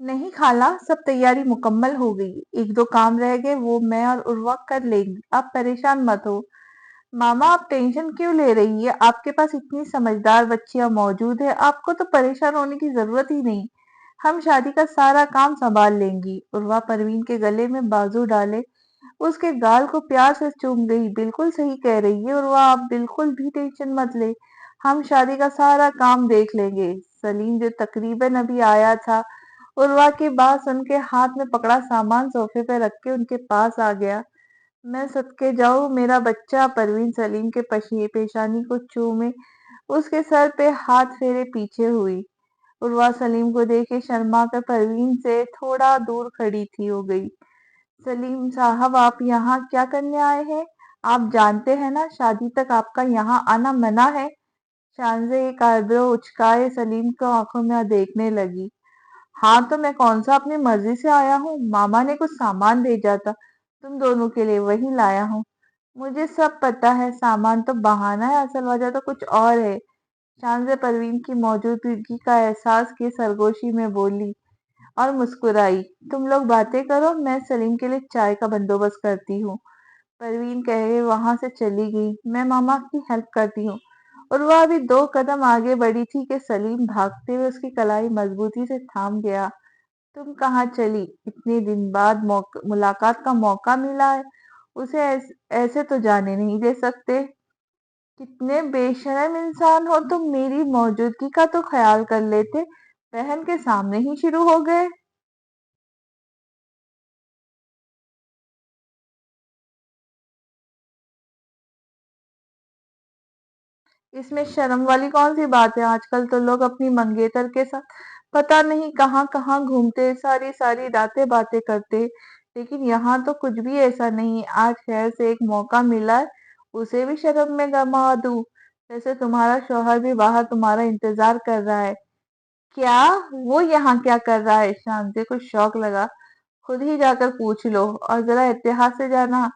नहीं खाला, सब तैयारी मुकम्मल हो गई, एक दो काम रह गए, वो मैं और उर्वा कर लेंगी, आप परेशान मत हो। मामा आप टेंशन क्यों ले रही है, आपके पास इतनी समझदार बच्चियां मौजूद है, आपको तो परेशान होने की जरूरत ही नहीं। हम शादी का सारा काम संभाल लेंगी। उर्वा परवीन के गले में बाजू डाले उसके गाल को प्यार से चूम गई। बिल्कुल सही कह रही है उर्वा, आप बिल्कुल भी टेंशन मत ले, हम शादी का सारा काम देख लेंगे। सलीम जो तकरीबन अभी आया था, उर्वा की बात सुन के हाथ में पकड़ा सामान सोफे पे रख के उनके पास आ गया। मैं सदके जाऊं मेरा बच्चा। परवीन सलीम के पेशानी को चूमे उसके सर पे हाथ फेरे पीछे हुई। उर्वा सलीम को देखे शर्मा कर परवीन से थोड़ा दूर खड़ी थी हो गई। सलीम साहब आप यहाँ क्या करने आए हैं? आप जानते हैं ना शादी तक आपका यहाँ आना मना है। शानजे एक आईब्रो उचकाए सलीम को आंखों में देखने लगी। हाँ तो मैं कौन सा अपनी मर्जी से आया हूँ, मामा ने कुछ सामान भेजा था तुम दोनों के लिए, वही लाया हूँ। मुझे सब पता है, सामान तो बहाना है, असल वजह तो कुछ और है। शानजे परवीन की मौजूदगी का एहसास किए सरगोशी में बोली और मुस्कुराई। तुम लोग बातें करो, मैं सलीम के लिए चाय का बंदोबस्त करती हूँ। परवीन कहे वहां से चली गई। मैं मामा की हेल्प करती हूँ। और वह अभी 2 कदम आगे बढ़ी थी कि सलीम भागते हुए उसकी कलाई मजबूती से थाम गया। तुम कहाँ चली? इतने दिन बाद मुलाकात का मौका मिला है, उसे ऐसे तो जाने नहीं दे सकते। कितने बेशर्म इंसान हो तुम, मेरी मौजूदगी का तो ख्याल कर लेते, बहन के सामने ही शुरू हो गए। इसमें शर्म वाली कौन सी बात है, आजकल तो लोग अपनी मंगेतर के साथ पता नहीं कहाँ कहाँ घूमते, सारी सारी रातें बातें करते। लेकिन यहाँ तो कुछ भी ऐसा नहीं है, आज खैर से एक मौका मिला है, उसे भी शर्म में गमा दूं। वैसे तुम्हारा शौहर भी बाहर तुम्हारा इंतजार कर रहा है। क्या? वो यहाँ क्या कर रहा है? शांति को शौक लगा। खुद ही जाकर पूछ लो, और जरा एहतियात से जाना,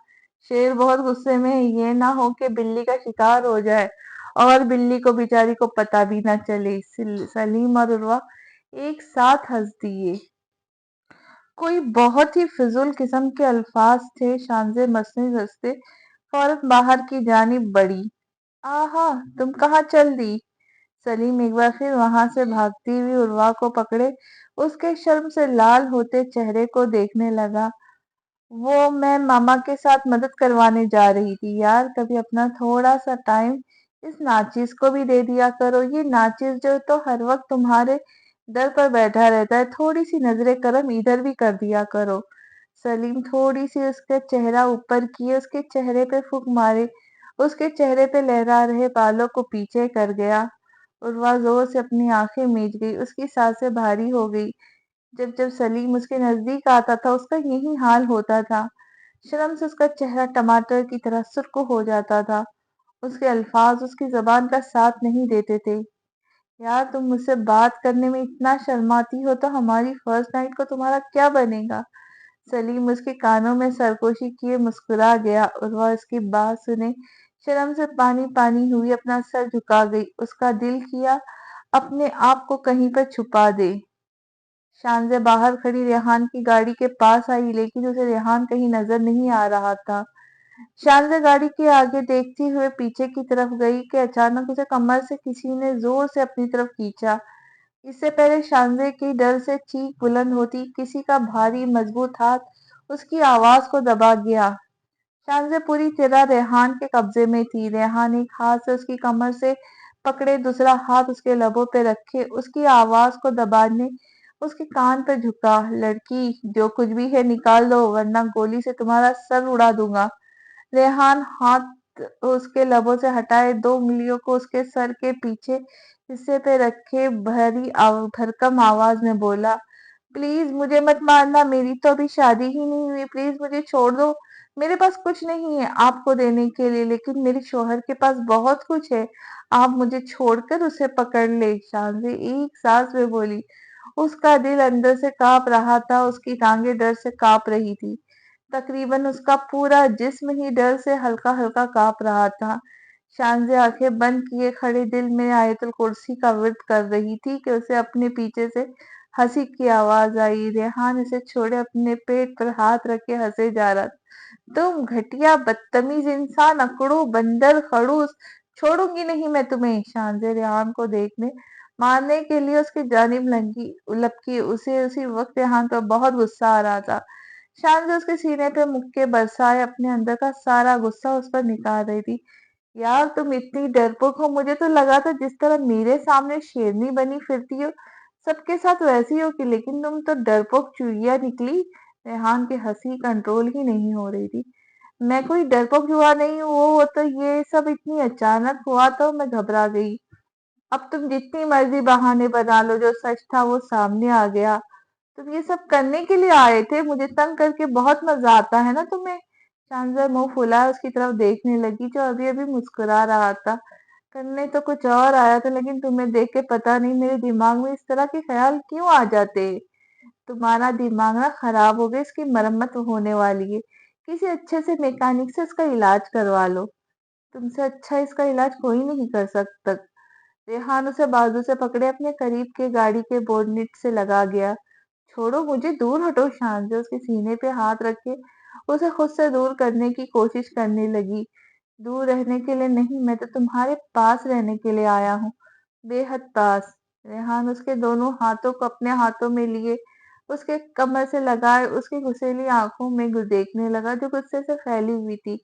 शेर बहुत गुस्से में है, ये ना हो कि बिल्ली का शिकार हो जाए और बिल्ली को बेचारी को पता भी ना चले। सलीम और उर्वा एक साथ हंस दिए। कोई बहुत ही फिजूल किस्म के अल्फाज थे। शानजे मसनद हंसते फौरन बाहर की जानिब बढ़ी। आहा, तुम कहाँ चल दी? सलीम एक बार फिर वहां से भागती हुई उर्वा को पकड़े उसके शर्म से लाल होते चेहरे को देखने लगा। वो मैं मामा के साथ मदद करवाने जा रही थी यार, कभी अपना थोड़ा सा टाइम इस नाचिस को भी दे दिया करो। ये नाचिस जो तो हर वक्त तुम्हारे दर पर बैठा रहता है, थोड़ी सी नजरे करम इधर भी कर दिया करो। सलीम थोड़ी सी उसका चेहरा ऊपर किए उसके चेहरे पे फूंक मारे, उसके चेहरे पे लहरा रहे बालों को पीछे कर गया। उर्वा जोर से अपनी आंखें मीच गई, उसकी सांसें भारी हो गई। जब जब सलीम उसके नजदीक आता था उसका यही हाल होता था। शर्म से उसका चेहरा टमाटर की तरह सुर्ख हो जाता था। उसके अल्फाज उसकी जबान का साथ नहीं देते थे। यार तुम मुझसे बात करने में इतना शर्माती हो तो हमारी फर्स्ट नाइट को तुम्हारा क्या बनेगा? सलीम उसके कानों में सरगोशी किए मुस्कुरा गया। उर्वा उसकी बात सुने शर्म से पानी पानी हुई अपना सर झुका गई। उसका दिल किया अपने आप को कहीं पर छुपा दे। शानजे बाहर खड़ी रेहान की गाड़ी के पास आई, लेकिन उसे रेहान कहीं नजर नहीं आ रहा था। शानजे गाड़ी के आगे देखती हुए पीछे की तरफ गई कि अचानक उसे कमर से किसी ने जोर से अपनी तरफ खींचा। इससे पहले शानजे की डर से चीख बुलंद होती, किसी का भारी मजबूत हाथ उसकी आवाज को दबा गया। शानजे पूरी तरह रेहान के कब्जे में थी। रेहान एक हाथ से उसकी कमर से पकड़े, दूसरा हाथ उसके लबों पे रखे उसकी आवाज को दबाने اس کے کان پر جھکا، لڑکی جو کچھ بھی ہے نکال دو ورنہ گولی سے تمہارا سر اڑا دوں گا۔ ریحان ہاتھ اس کے لبوں سے ہٹائے 2 انگلیوں کو اس کے سر کے پیچھے حصے پہ رکھے بھرکم آواز میں بولا، پلیز مجھے مت مارنا، میری تو ابھی شادی ہی نہیں ہوئی، پلیز مجھے چھوڑ دو، میرے پاس کچھ نہیں ہے آپ کو دینے کے لیے، لیکن میرے شوہر کے پاس بہت کچھ ہے، آپ مجھے چھوڑ کر اسے پکڑ لے۔ شانزی ایک سانس میں بولی۔ اس کا دل اندر سے کانپ رہا تھا، اس کی ٹانگیں ڈر سے کانپ رہی تھی، تقریباً اس کا پورا جسم ہی ڈر سے ہلکا ہلکا کانپ رہا تھا۔ شانزی آنکھیں بند کیے کھڑی دل میں آیت الکرسی کا ورد کر رہی تھی کہ اسے اپنے پیچھے سے ہنسی کی آواز آئی۔ ریحان اسے چھوڑے اپنے پیٹ پر ہاتھ رکھ کے ہنسے جا رہا تھا۔ تم گھٹیا بدتمیز انسان، اکڑو بندر خڑوس، چھوڑوں گی نہیں میں تمہیں۔ شانزی ریحان کو دیکھنے مارنے کے لیے اس کی جانب لپکی، اسے اسی وقت ریحان پر بہت غصہ آ رہا تھا۔ شانزی اس کے سینے پہ مکے برسائے اپنے اندر کا سارا غصہ اس پر نکال رہی تھی۔ یار تم اتنی ڈرپوک ہو، مجھے تو لگا تھا جس طرح میرے سامنے شیرنی بنی پھرتی ہو سب کے ساتھ ویسی ہوگی، لیکن تم تو ڈرپوک چڑیا نکلی۔ ریحان کی ہنسی کنٹرول ہی نہیں ہو رہی تھی۔ میں کوئی ڈرپوک چوہا نہیں ہوں، وہ تو یہ سب اتنی اچانک ہوا تو میں گھبرا گئی۔ اب تم جتنی مرضی بہانے بنا لو، جو سچ تھا وہ سامنے آ گیا۔ تم یہ سب کرنے کے لیے آئے تھے، مجھے تنگ کر کے بہت مزہ آتا ہے نا تمہیں۔ شانزی منہ پھولائے اس کی طرف دیکھنے لگی جو ابھی ابھی مسکرا رہا تھا۔ کرنے تو کچھ اور آیا تھا، لیکن تمہیں دیکھ کے پتا نہیں میرے دماغ میں اس طرح کے خیال کیوں آ جاتے۔ تمہارا دماغ نہ خراب ہو گیا، اس کی مرمت ہونے والی ہے، کسی اچھے سے میکینک سے اس کا علاج کروا لو، تم سے اچھا اس کا علاج کوئی نہیں کر سکتا۔ ریحان اسے بازو سے پکڑے اپنے قریب کے گاڑی کے بونٹ سے لگا گیا۔ چھوڑو مجھے، دور ہٹو۔ شانزی اس کے سینے پہ ہاتھ رکھے اسے خود سے دور کرنے کی کوشش کرنے لگی۔ دور رہنے کے لیے نہیں، میں تو تمہارے پاس رہنے کے لیے آیا ہوں، بے حد پاس۔ ریحان اس کے دونوں ہاتھوں کو اپنے ہاتھوں میں لیے اس کے کمر سے لگائے اس کی غصیلی آنکھوں میں دیکھنے لگا جو غصے سے پھیلی ہوئی تھی۔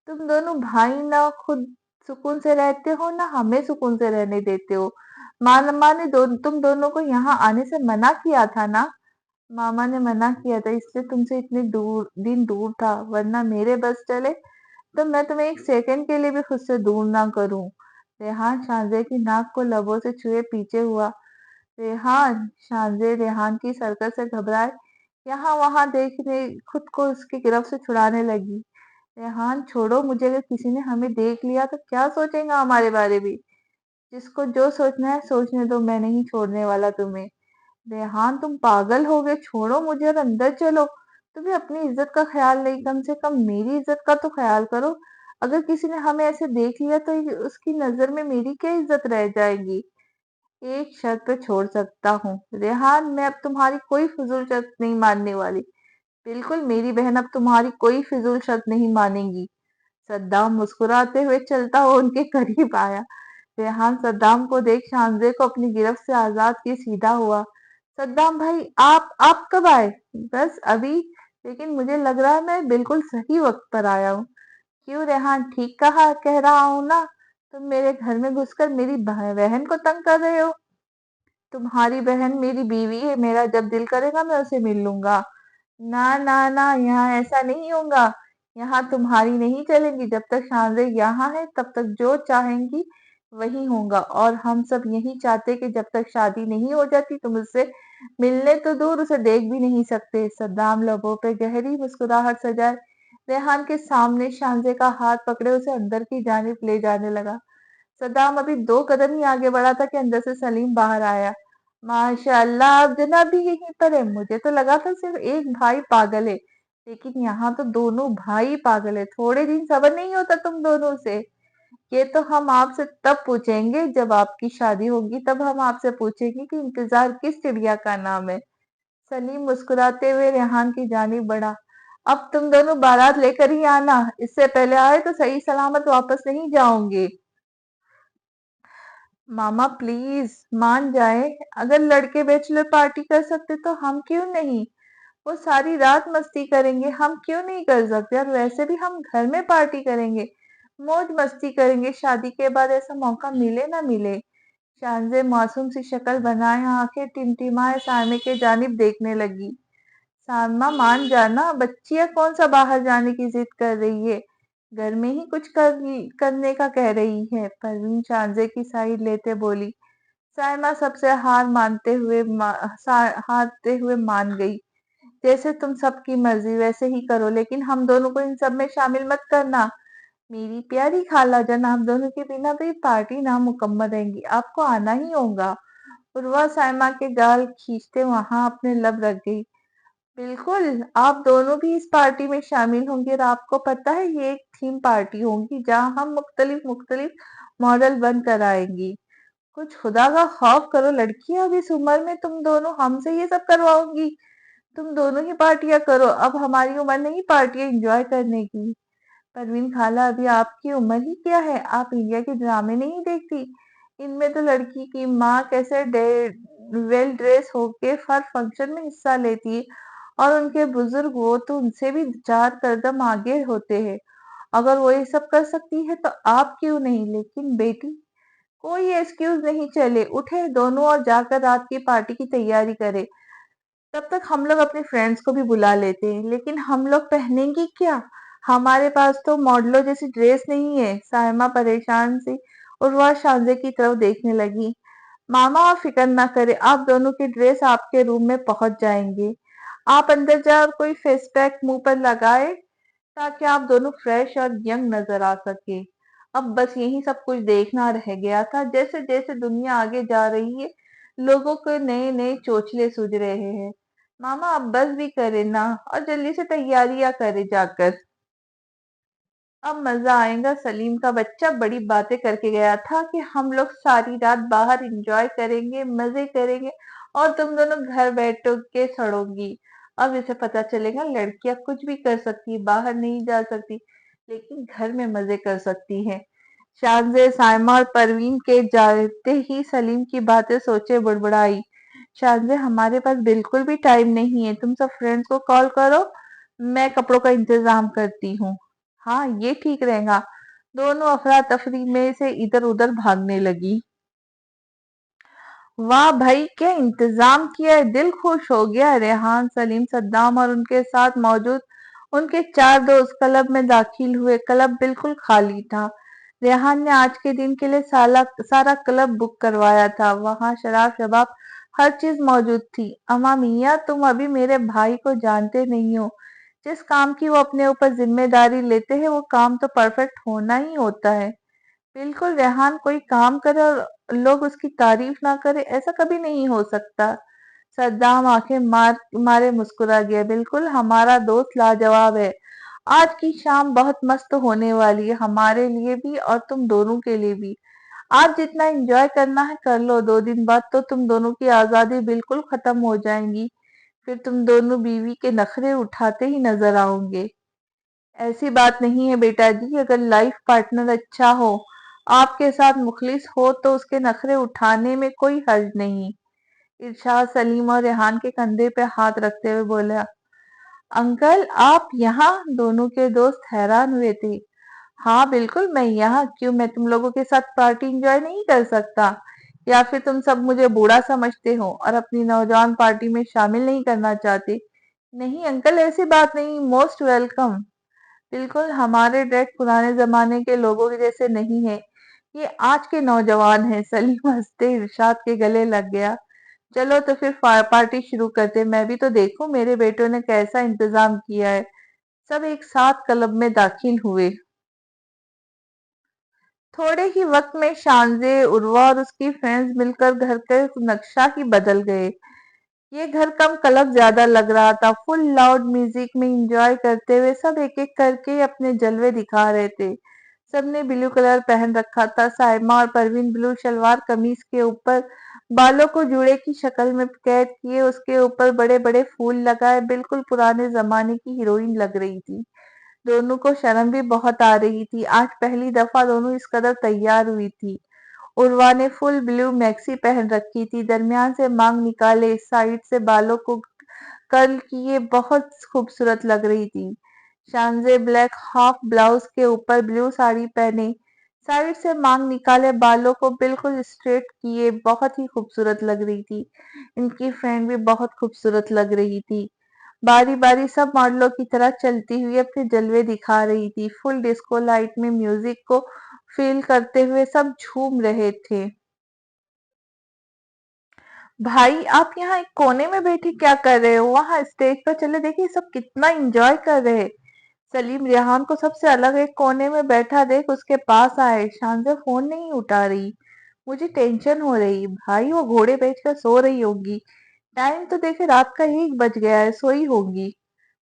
تم دونوں بھائی نہ خود سکون سے رہتے ہو، نہ ہمیں سکون سے رہنے دیتے ہو۔ ماما نے تم دونوں کو یہاں آنے سے منع کیا تھا نا؟ ماما نے منع کیا تھا، اس لیے تم سے اتنے دن دور تھا، ورنہ میرے بس چلے تو میں تمہیں ایک سیکنڈ کے لیے بھی خود سے دور نہ کروں۔ ریحان شانزی کی ناک کو لبوں سے چھوئے پیچھے ہوا۔ ریحان! شانزی ریحان کی حرکت سے گھبرائے یہاں وہاں دیکھنے خود کو اس کی گرفت سے چھڑانے لگی۔ ریحان چھوڑو مجھے، اگر کسی نے ہمیں دیکھ لیا تو کیا سوچے گا ہمارے بارے میں؟ جس کو جو سوچنا ہے سوچنے دو، میں نہیں چھوڑنے والا تمہیں۔ ریحان تم پاگل ہو گئے، چھوڑو مجھے اور اندر چلو۔ تمہیں اپنی عزت کا خیال نہیں، کم سے کم میری عزت کا تو خیال کرو۔ اگر کسی نے ہمیں ایسے دیکھ لیا تو اس کی نظر میں میری کیا عزت رہ جائے گی؟ ایک شرط پہ چھوڑ سکتا ہوں ریحان، میں اب تمہاری کوئی فضول شرط نہیں ماننے والی۔ بالکل، میری بہن اب تمہاری کوئی فضول شرط نہیں مانے گی۔ صدام مسکراتے ہوئے چلتا ہوا ان کے قریب آیا۔ ریحان صدام کو دیکھ شانزی کو اپنی گرفت سے آزاد کیے سیدھا ہوا۔ صدام بھائی، آپ کب آئے؟ بس ابھی، لیکن مجھے لگ رہا ہے میں بالکل صحیح وقت پر آیا ہوں۔ کیوں ریحان، ٹھیک کہہ رہا ہوں نا؟ تم میرے گھر میں گھس کر میری بہن کو تنگ کر رہے ہو۔ تمہاری بہن میری بیوی ہے، میرا جب دل کرے گا میں اسے مل لوں گا۔ نہ نہ نہ، یہاں ایسا نہیں ہوگا، یہاں تمہاری نہیں چلے گی، جب تک شانزی یہاں ہے تب تک جو چاہیں گی وہی ہوگا، اور ہم سب یہی چاہتے کہ جب تک شادی نہیں ہو جاتی تم اس سے ملنے تو دور اسے دیکھ بھی نہیں سکتے۔ صدام لبوں پہ گہری مسکراہٹ سجائے ریحان کے سامنے شانزی کا ہاتھ پکڑے اسے اندر کی جانب لے جانے لگا۔ صدام ابھی 2 قدم ہی آگے بڑھا تھا کہ اندر سے سلیم باہر آیا۔ ماشاء اللہ، آپ جناب بھی یہیں پر ہے، مجھے تو لگا تھا صرف ایک بھائی پاگل ہے، لیکن یہاں تو دونوں بھائی پاگل ہے، تھوڑے دن صبر نہیں ہوتا تم دونوں سے؟ یہ تو ہم آپ سے تب پوچھیں گے جب آپ کی شادی ہوگی، تب ہم آپ سے پوچھیں گے کہ انتظار کس چڑیا کا نام ہے۔ سلیم مسکراتے ہوئے ریحان کی جانب بڑھا۔ اب تم دونوں بارات لے کر ہی آنا، اس سے پہلے آئے تو صحیح سلامت واپس نہیں جاؤں گے۔ ماما پلیز مان جائیں، اگر لڑکے بیچلر پارٹی کر سکتے تو ہم کیوں نہیں؟ وہ ساری رات مستی کریں گے، ہم کیوں نہیں کر سکتے؟ اور ویسے بھی ہم گھر میں پارٹی کریں گے، موج مستی کریں گے، شادی کے بعد ایسا موقع ملے نہ ملے۔ शानज़े मासूम सी शक्ल बनाए आंखें टिमटिमाए साइमा के जानिब देखने लगी। साइमा मान जाना, बच्चियां कौन सा बाहर जाने की जिद कर रही है, घर में ही कुछ करने का कह रही है। परवीन शानज़े की साइड लेते बोली। साइमा सबसे हारते हुए मान गई। जैसे तुम सबकी मर्जी वैसे ही करो, लेकिन हम दोनों को इन सब में शामिल मत करना। मेरी प्यारी खाला जान, आप दोनों के बिना तो ये पार्टी नामुकम्मल रहेगी, आपको आना ही होगा। उर्वा साइमा के गाल खींचते वहां अपने लब रख गई। बिल्कुल, आप दोनों भी इस पार्टी में शामिल होंगे और आपको पता है ये एक थीम पार्टी होगी जहां हम मुख्तलिफ मुख्तलिफ मॉडल बनकर आएंगी। कुछ खुदा का खौफ करो लड़कियां, अब इस उम्र में तुम दोनों हमसे ये सब करवाओगी। तुम दोनों ही पार्टियां करो, अब हमारी उम्र नहीं पार्टियां एंजॉय करने की। परवीन खाला, अभी आपकी उम्र ही क्या है, आप इंडिया के ड्रामे नहीं देखती, इनमें तो लड़की की माँ कैसे वेल ड्रेस होके हर फंक्शन में हिस्सा लेती है, और उनके बुजुर्ग वो तो उनसे भी 4 कदम आगे होते हैं। अगर वो ये सब कर सकती है तो आप क्यों नहीं। लेकिन बेटी, कोई एक्सक्यूज नहीं, चले उठे दोनों और जाकर रात की पार्टी की तैयारी करें। तब तक हम लोग अपने फ्रेंड्स को भी बुला लेते हैं। लेकिन हम लोग पहनेंगे क्या, हमारे पास तो मॉडलों जैसी ड्रेस नहीं है। सायमा परेशान सी उर्वा शांजे की तरफ देखने लगी। मामा आप फिक्र ना करें, आप दोनों की ड्रेस आपके रूम में पहुंच जाएंगे। आप अंदर जाए और कोई फेस पैक मुंह पर लगाए ताकि आप दोनों फ्रेश और यंग नजर आ सके। अब बस यही सब कुछ देखना रह गया था। जैसे जैसे दुनिया आगे जा रही है, लोगों को नए नए चोचले सूझ रहे हैं। मामा अब बस भी करे ना, और जल्दी से तैयारियां करे जाकर। अब मजा आएगा। सलीम का बच्चा बड़ी बातें करके गया था कि हम लोग सारी रात बाहर एंजॉय करेंगे, मजे करेंगे, और तुम दोनों घर बैठो के सड़ोगी। अब इसे पता चलेगा लड़कियां कुछ भी कर सकती है, बाहर नहीं जा सकती, लेकिन घर में मजे कर सकती है। शानजे, साइमा और परवीन के जाते ही सलीम की बातें सोचे बुड़बुड़ाई। शानजे, हमारे पास बिल्कुल भी टाइम नहीं है, तुम सब फ्रेंड्स को कॉल करो, मैं कपड़ों का इंतजाम करती हूँ। हाँ, ये ठीक रहेगा। दोनों अफरा तफरी में से इधर उधर भागने लगी। वाह भाई, क्या इंतजाम किया है, दिल खुश हो गया। रेहान, सलीम, सद्दाम और उनके साथ मौजूद उनके 4 दोस्त क्लब में दाखिल हुए। क्लब बिल्कुल खाली था। रेहान ने आज के दिन के लिए सारा क्लब बुक करवाया था। वहां शराब शबाब हर चीज मौजूद थी। अमा मियाँ, तुम अभी मेरे भाई को जानते नहीं हो। जिस काम की वो अपने ऊपर जिम्मेदारी लेते हैं वो काम तो परफेक्ट होना ही होता है। बिल्कुल रेहान, कोई काम करे और लोग उसकी तारीफ ना करे, ऐसा कभी नहीं हो सकता। सद्दाम आंखें मारे मुस्कुरा गया। बिल्कुल, हमारा दोस्त लाजवाब है। आज की शाम बहुत मस्त होने वाली है, हमारे लिए भी और तुम दोनों के लिए भी। आज जितना एंजॉय करना है कर लो, 2 दिन बाद तो तुम दोनों की आजादी बिल्कुल खत्म हो जाएंगी। फिर तुम दोनों बीवी के नखरे उठाते ही नजर आओगे। ऐसी बात नहीं है बेटा जी, अगर लाइफ पार्टनर अच्छा हो, आपके साथ मुखलिस हो, तो उसके नखरे उठाने में कोई हर्ज नहीं। इरशाद सलीम और रेहान के कंधे पे हाथ रखते हुए बोला। अंकल, आप यहाँ? दोनों के दोस्त हैरान हुए थे। हाँ बिल्कुल, मैं यहाँ क्यों, मैं तुम लोगों के साथ पार्टी एंजॉय नहीं कर सकता, या फिर तुम सब मुझे बूढ़ा समझते हो और अपनी नौजवान पार्टी में शामिल नहीं करना चाहते? नहीं अंकल, ऐसी बात नहीं, मोस्ट वेलकम। बिल्कुल, हमारे डैड पुराने जमाने के लोगों के जैसे नहीं है, ये आज के नौजवान हैं। सलीम हंसते इरशाद के गले लग गया। चलो तो फिर पार्टी शुरू करते, मैं भी तो देखूं मेरे बेटों ने कैसा इंतजाम किया है। सब एक साथ क्लब में दाखिल हुए। थोड़े ही वक्त में शानजे, उर्वा और उसकी फ्रेंड्स मिलकर घर का नक्शा ही बदल गए। ये घर कम क्लब ज्यादा लग रहा था। फुल लाउड म्यूजिक में एंजॉय करते हुए सब एक एक करके अपने जलवे दिखा रहे थे। सबने ब्लू कलर पहन रखा था। साइमा और परवीन ब्लू शलवार कमीज के ऊपर बालों को जूड़े की शक्ल में कैद किए, उसके ऊपर बड़े बड़े फूल लगाए, बिल्कुल पुराने जमाने की हीरोइन लग रही थी। दोनों को शर्म भी बहुत आ रही थी, आज पहली दफा दोनों इस कदर तैयार हुई थी। उर्वा ने फुल ब्लू मैक्सी पहन रखी थी, दरमियान से मांग निकाले, साइड से बालों को कर्ल किए बहुत खूबसूरत लग रही थी। शानजे ब्लैक हाफ ब्लाउज के ऊपर ब्लू साड़ी पहने साइड से मांग निकाले, बालों को बिल्कुल स्ट्रेट किए, बहुत ही खूबसूरत लग रही थी। इनकी फ्रेंड भी बहुत खूबसूरत लग रही थी। बारी बारी सब मॉडलों की तरह चलती हुई अपने जलवे दिखा रही थी। फुल डिस्को लाइट में म्यूजिक को फील करते हुए सब झूम रहे थे। भाई आप यहाँ एक कोने में बैठे क्या कर रहे हो? वहां स्टेज पर चले, देखिए सब कितना एंजॉय कर रहे हैं। सलीम रेहान को सबसे अलग एक कोने में बैठा देख उसके पास आए। शानज़ फोन नहीं उठा रही। मुझे टेंशन हो रही। भाई वो घोड़े बेचकर सो रही होगी। टाइम तो देखे, रात का 1 बज गया है, सोई होगी।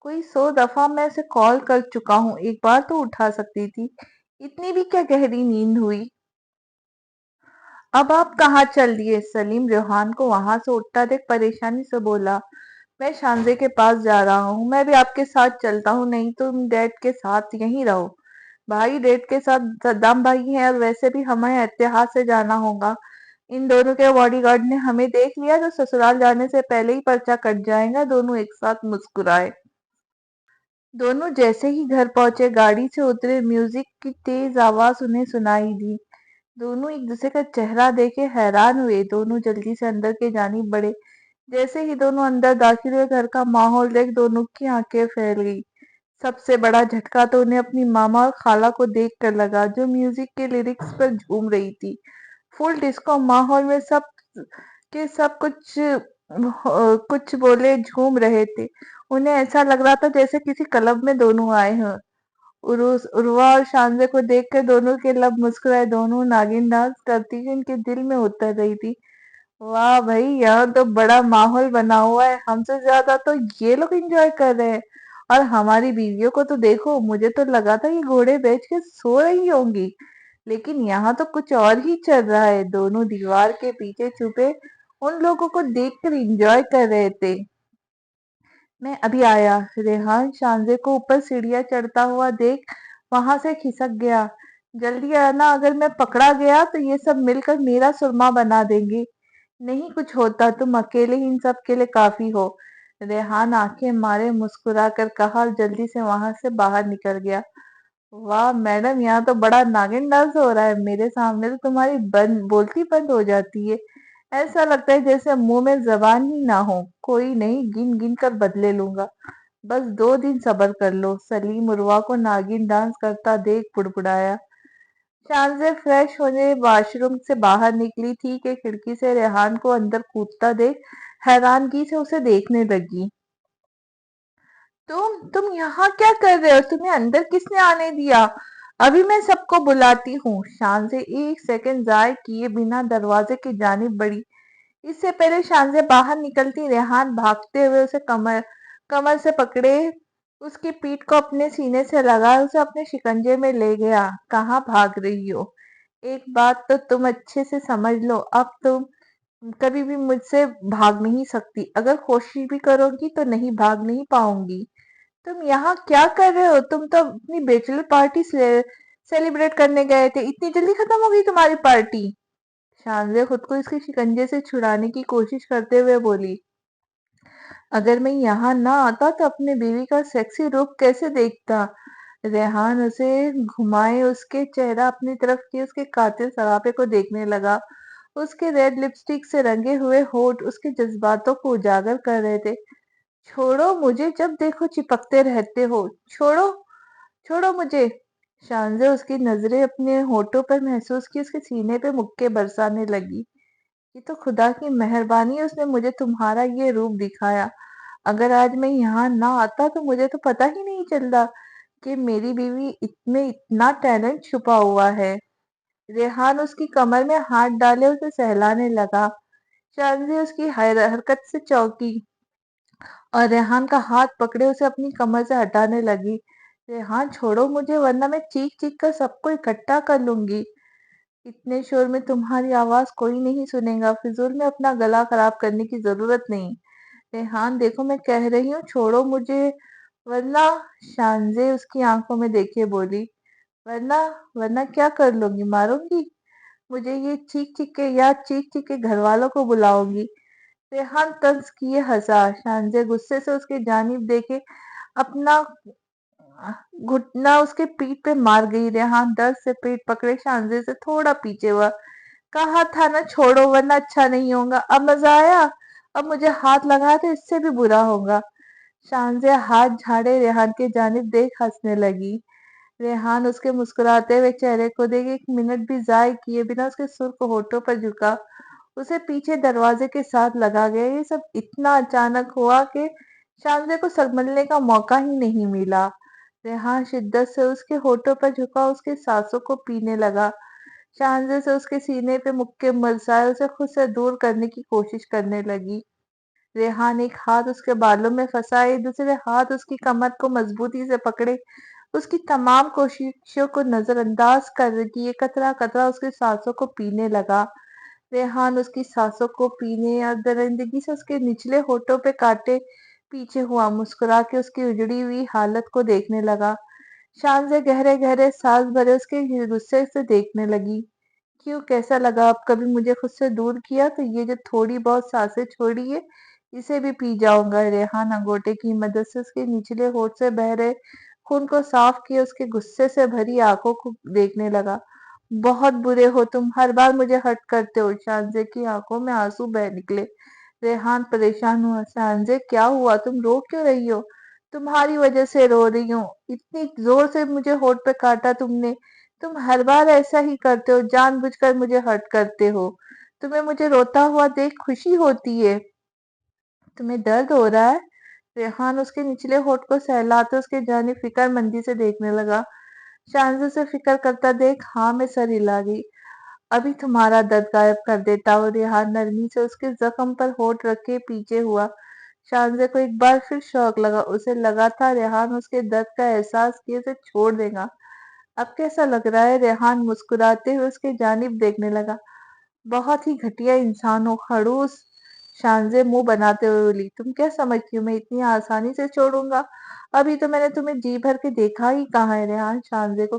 कोई 100 दफा मैं उसे कॉल कर चुका हूँ, एक बार तो उठा सकती थी। इतनी भी क्या गहरी नींद हुई? अब आप कहाँ चल दिए? सलीम रेहान को वहां से उठता देख परेशानी से बोला। मैं शानजे के पास जा रहा हूँ। मैं भी आपके साथ चलता हूँ, नहीं तो तुम डैड के साथ यहीं रहो। भाई डैड के साथ सद्दाम भाई हैं, और वैसे भी हमें एहतियात से जाना होगा। इन दोनों के बॉडीगार्ड ने हमें देख लिया तो ससुराल जाने से पहले ही पर्चा कट जाएगा। दोनों एक साथ मुस्कुराए। दोनों जैसे ही घर पहुंचे, गाड़ी से उतरे, म्यूजिक की तेज आवाज उन्हें सुनाई दी। दोनों एक दूसरे का चेहरा देखे हैरान हुए। दोनों जल्दी से अंदर के जानिब बढ़े। जैसे ही दोनों अंदर दाखिल हुए, घर का माहौल देख दोनों की आंखें फैल गई। सबसे बड़ा झटका तो उन्हें अपनी मामा और खाला को देख कर लगा, जो म्यूजिक के लिरिक्स पर झूम रही थी। फुल डिस्को माहौल में सब के सब कुछ बोले झूम रहे थे। उन्हें ऐसा लग रहा था जैसे किसी क्लब में दोनों आए हों। उर्वा और शानजे को देखकर दोनों के लब मुस्कुराए। दोनों नागिन डांस करती हुई उनके दिल में उतर रही थी। वाह भाई, यहाँ तो बड़ा माहौल बना हुआ है। हमसे ज्यादा तो ये लोग एंजॉय कर रहे हैं। और हमारी बीवियों को तो देखो, मुझे तो लगा था ये घोड़े बेच के सो रही होंगी, लेकिन यहाँ तो कुछ और ही चल रहा है। दोनों दीवार के पीछे छुपे उन लोगों को देखकर एंजॉय कर रहे थे। मैं अभी आया। रेहान शानजे को ऊपर सीढ़ियां चढ़ता हुआ देख वहां से खिसक गया। जल्दी आना, अगर मैं पकड़ा गया तो ये सब मिलकर मेरा सुरमा बना देंगे। नहीं कुछ होता, तुम अकेले ही इन सब के लिए काफी हो। रेहान आंखें मारे मुस्कुरा कर कहा, और जल्दी से वहां से बाहर निकल गया। वाह मैडम, यहाँ तो बड़ा नागिन डांस हो रहा है। मेरे सामने तो तुम्हारी बोलती बंद हो जाती है। ऐसा लगता है जैसे मुंह में जबान ही ना हो। कोई नहीं, गिन गिन कर बदले लूंगा। बस 2 दिन सब्र कर लो। सलीम उर्वा को नागिन डांस करता देख बुड़बुड़ाया। शान से फ्रेश होने वॉशरूम से बाहर निकली थी कि खिड़की से रेहान को अंदर कूदता देख हैरानगी से उसे देखने लगी। तुम यहाँ क्या कर रहे हो? तुम्हें अंदर किसने आने दिया? अभी मैं सबको बुलाती हूँ। शान से 1 सेकंड जाए किए बिना दरवाजे की जानिब बढ़ी। इससे पहले शान से बाहर निकलती, रेहान भागते हुए उसे कमर कमर से पकड़े, उसकी पीठ को अपने सीने से लगा, उसे अपने शिकंजे में ले गया। कहाँ भाग रही हो? एक बात तो तुम अच्छे से समझ लो, अब तुम कभी भी मुझसे भाग नहीं सकती। अगर कोशिश भी करोगी तो नहीं भाग नहीं पाऊंगी। तुम यहाँ क्या कर रहे हो? तुम तो अपनी बैचलर पार्टी सेलिब्रेट करने गए थे, इतनी जल्दी खत्म हो गई तुम्हारी पार्टी? शानजे खुद को इसके शिकंजे से छुड़ाने की कोशिश करते हुए बोली। अगर मैं यहाँ ना आता तो अपने बीवी का सेक्सी रूप कैसे देखता? रेहान उसे घुमाए, उसके चेहरा अपनी तरफ किए, उसके कातिल सरापे को देखने लगा। उसके रेड लिपस्टिक से रंगे हुए होठ उसके जज्बातों को उजागर कर रहे थे। छोड़ो मुझे, जब देखो चिपकते रहते हो। छोड़ो, छोड़ो मुझे। शानजे उसकी नजरें अपने होठों पर महसूस की, उसके सीने पे मुक्के बरसाने लगी। ये तो खुदा की मेहरबानी है, उसने मुझे तुम्हारा ये रूप दिखाया। अगर आज मैं यहाँ ना आता तो मुझे तो पता ही नहीं चलता कि मेरी बीवी में इतना टैलेंट छुपा हुआ है। रेहान उसकी कमर में हाथ डाले उसे सहलाने लगा। शानजी उसकी हरकत से चौंकी और रेहान का हाथ पकड़े उसे अपनी कमर से हटाने लगी। रेहान छोड़ो मुझे, वरना मैं चीख चीख कर सबको इकट्ठा कर लूंगी। इतने शोर में तुम्हारी आवाज कोई नहीं सुनेगा। फिजूल में अपना गला खराब करने की जरूरत नहीं। रेहान देखो, मैं कह रही हूँ छोड़ो मुझे, वरना। शानजे उसकी आंखों में देखे बोली। वरना? वरना क्या कर लोगी? मारूंगी? मुझे ये चीख चीख के, या चीख चीख के घर वालों को बुलाओगी? रेहान तंज किए हंसा। शानजे गुस्से से उसकी जानिब देखे, अपना घुटना उसके पीठ पे मार गई। रेहान दर्द से पेट पकड़े शांजे से थोड़ा पीछे हुआ। कहा था ना छोड़ो वरना अच्छा नहीं होगा। अब मजा आया? अब मुझे हाथ लगा तो इससे भी बुरा होगा। शांजे हाथ झाड़े रेहान के जानिब देख हंसने लगी। रेहान उसके मुस्कुराते हुए चेहरे को देख एक मिनट भी जाय किए बिना उसके सुर्ख होठों पर झुका। उसे पीछे दरवाजे के साथ लगा गया। ये सब इतना अचानक हुआ कि शांजे को संभलने का मौका ही नहीं मिला। रेहान शिद्दत से उसके होठों पर झुका, उसके सांसों को पीने लगा। शांजे से उसके सीने पे मुक्के बरसाए उसे खुद से दूर करने की कोशिश करने लगी। रेहान एक हाथ उसके बालों में फंसाए, दूसरे हाथ उसकी कमर को मजबूती से पकड़े, उसकी तमाम कोशिशों को नजरअंदाज कर दिए। कतरा कतरा उसकी सांसों को पीने लगा। रेहान उसकी सांसों को पीने और दरिंदगी से उसके निचले होठों पे काटे पीछे हुआ, मुस्कुरा के उसकी उजड़ी हुई हालत को देखने लगा। शान से गहरे गहरे सांस भरे उसके गुस्से से देखने लगी। क्यों, कैसा लगा? अब कभी मुझे खुद से दूर किया तो ये जो थोड़ी बहुत सांसें छोड़ी है इसे भी पी जाऊंगा। रेहान अंगूठे की मदद से उसके निचले होठ से बह रहे खून को साफ किए उसके गुस्से से भरी आंखों को देखने लगा। बहुत बुरे हो तुम, हर बार मुझे हर्ट करते हो। शानजे की आंखों में आंसू बह निकले। रेहान परेशान हुआ। शानजे क्या हुआ, तुम रो क्यों रही हो? तुम्हारी वजह से रो रही हूँ। इतनी जोर से मुझे होठ पे काटा तुमने। तुम हर बार ऐसा ही करते हो, जानबूझकर मुझे हर्ट करते हो। तुम्हें मुझे रोता हुआ देख खुशी होती है? तुम्हें दर्द हो रहा है? रेहान उसके निचले होठ को सहलाते उसके जाने फिक्रमंदी से देखने लगा। शांति से फिक्र करता देख हाँ में सर हिला गई। अभी तुम्हारा दर्द गायब कर देता हूँ। रेहान नरमी से उसके जख्म पर होठ रखे पीछे हुआ। शांजे को एक बार फिर शौक लगा। उसे लगा था रेहान उसके दर्द का एहसास किए से छोड़ देगा। अब कैसा लग रहा है? रेहान मुस्कुराते हुए उसके जानिब देखने लगा। बहुत ही घटिया इंसान हो, खड़ूस। शांजे मुंह बनाते हुए बोली। तुम क्या समझती हो मैं इतनी आसानी से छोड़ूंगा? अभी तो मैंने तुम्हें जी भर के देखा ही कहाँ है। रेहान शांजे को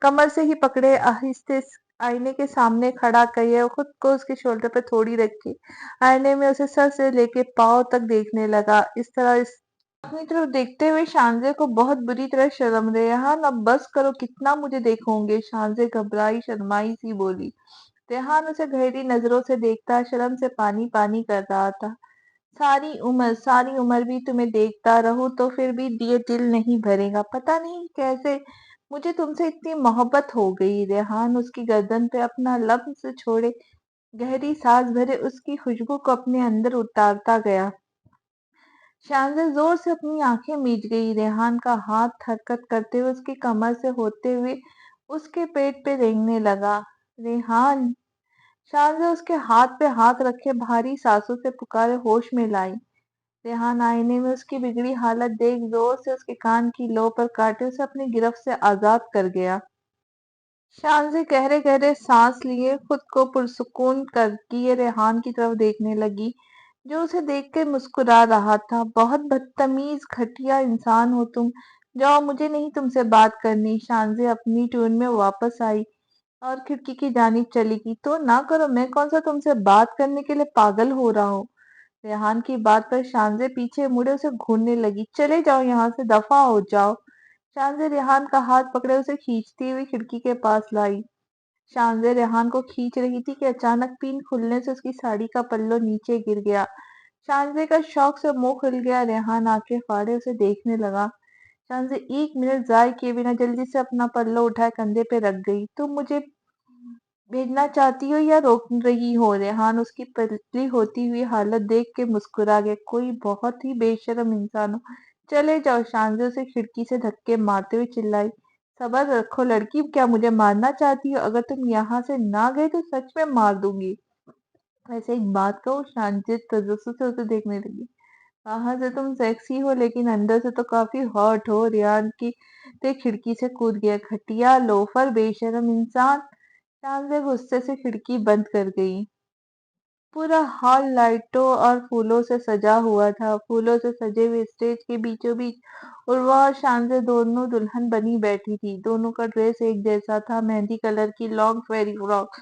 कमर से ही पकड़े आहिस्ते आईने के सामने खड़ा किए और खुद को उसके शोल्डर पर थोड़ी रखी। आईने में उसे सर से लेके पाँव तक देखने लगा। इस तरह अपनी तरफ देखते हुए शांजे को बहुत बुरी तरह शर्म। रेहान अब बस करो, कितना मुझे देखोगे? शांजे घबराई शर्माई सी बोली। रेहान उसे गहरी नजरों से देखता शर्म से पानी पानी कर रहा था। सारी उम्र भी तुम्हें देखता रहूं तो फिर भी ये दिल नहीं भरेगा। पता नहीं कैसे मुझे तुमसे इतनी मोहब्बत हो गई। रेहान उसकी गर्दन पे अपना लब से छोड़े गहरी सांस भरे उसकी खुशबू को अपने अंदर उतारता गया। शांजा जोर से अपनी आंखें मीच गई। रेहान का हाथ हरकत करते हुए उसकी कमर से होते हुए उसके पेट पे रेंगने लगा। रेहान! शांजा उसके हाथ पे हाथ रखे भारी सांसों से पुकारे होश में लाई। रेहान आईने में उसकी बिगड़ी हालत देख जोर से उसके कान की लो पर काटे उसे अपनी गिरफ्त से आजाद कर गया। शांति गहरे गहरे सांस लिए खुद को पुरसुकून कर किए रेहान की तरफ देखने लगी, जो उसे देख के मुस्कुरा रहा था। बहुत बदतमीज घटिया इंसान हो तुम। जाओ, मुझे नहीं तुमसे बात करनी। शांति अपनी ट्यून में वापस आई और खिड़की की जानिब चली गई। तो ना करो, मैं कौन सा तुमसे बात करने के लिए पागल हो रहा हूँ? रेहान की बात पर शांजे पीछे मुड़े उसे घूरने लगी। चले जाओ यहाँ से, दफा हो जाओ। शांजे रेहान का हाथ पकड़े उसे खींचती हुई खिड़की के पास लाई। शांजे रेहान को खींच रही थी कि अचानक पिन खुलने से उसकी साड़ी का पल्लो नीचे गिर गया। शांजे का शौक से मुंह खुल गया। रेहान आंखें फाड़े उसे देखने लगा। शांजे एक मिनट जाय किए बिना जल्दी से अपना पल्लो उठाए कंधे पे रख गई। तुम मुझे भेजना चाहती हो या रोक रही हो? रेहान उसकी पतली होती हुई हालत देख के मुस्कुरा गया। कोई बहुत ही बेशर्म इंसान हो। चले जाओ। शांजे उसे खिड़की से धक्के मारते हुए चिल्लाई। सबर रखो लड़की, क्या मुझे मारना चाहती हो? अगर तुम यहाँ से ना गए तो सच में मार दूंगी। वैसे एक बात कहूँ, शांति तजस्सुस से उसे देखने लगी। बाहर से तुम सेक्सी हो लेकिन अंदर से तो काफी हॉट हो। रेहान की ते खिड़की से कूद गया। घटिया, लोफर, बेशरम इंसान। शांति गुस्से से खिड़की बंद कर गई। पूरा हॉल लाइटों और फूलों से सजा हुआ था। फूलों से सजे हुए स्टेज के बीचों बीच उर्वा और शांति दोनों दुल्हन बनी बैठी थी। दोनों का ड्रेस एक जैसा था, मेहंदी कलर की लॉन्ग फेरी फ्रॉक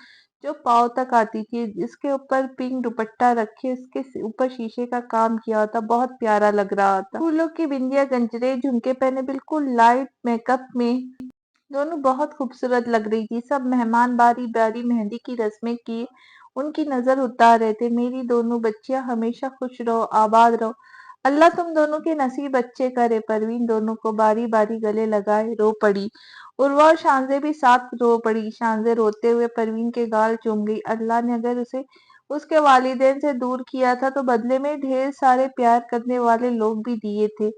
जो पाँव तक आती थी, इसके ऊपर पिंक दुपट्टा रखे, उसके ऊपर शीशे का काम किया होता, बहुत प्यारा लग रहा था। फूलों की बिंदिया, गंजरे, झुमके पहने, बिल्कुल लाइट मेकअप में दोनों बहुत खूबसूरत लग रही थी। सब मेहमान बारी बारी मेहंदी की रस्में किए उनकी नजर उतार रहे थे। मेरी दोनों बच्चियां हमेशा खुश रहो, आबाद रहो, अल्लाह तुम दोनों के नसीब अच्छे करे। परवीन दोनों को बारी बारी गले लगाए रो पड़ी। उर्वा और शांजे भी साथ रो पड़ी। शांजे रोते हुए परवीन के गाल चूम गई। अल्लाह ने अगर उसे उसके वालिदैन से दूर किया था तो बदले में ढेर सारे प्यार करने वाले लोग भी दिए थे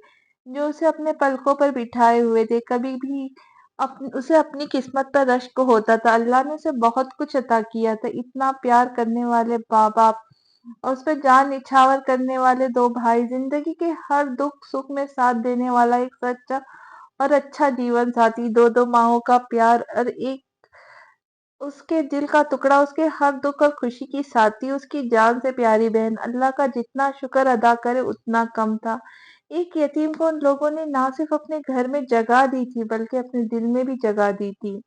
जो उसे अपने पलकों पर बिठाए हुए थे। कभी भी उसे अपनी किस्मत पर रश्क होता था। अल्लाह ने उसे बहुत कुछ अता किया था, इतना प्यार करने वाले माँ बाप और उस पर जान निछावर करने वाले दो भाई, जिंदगी के हर दुख सुख में साथ देने वाला एक सच्चा और अच्छा जीवन साथी, दो दो माओं का प्यार और एक उसके दिल का टुकड़ा, उसके हर दुख और खुशी की साथी, उसकी जान से प्यारी बहन। अल्लाह का जितना शुक्र अदा करे उतना कम था। एक यतीम को उन लोगों ने ना सिर्फ अपने घर में जगह दी थी बल्कि अपने दिल में भी जगह दी थी।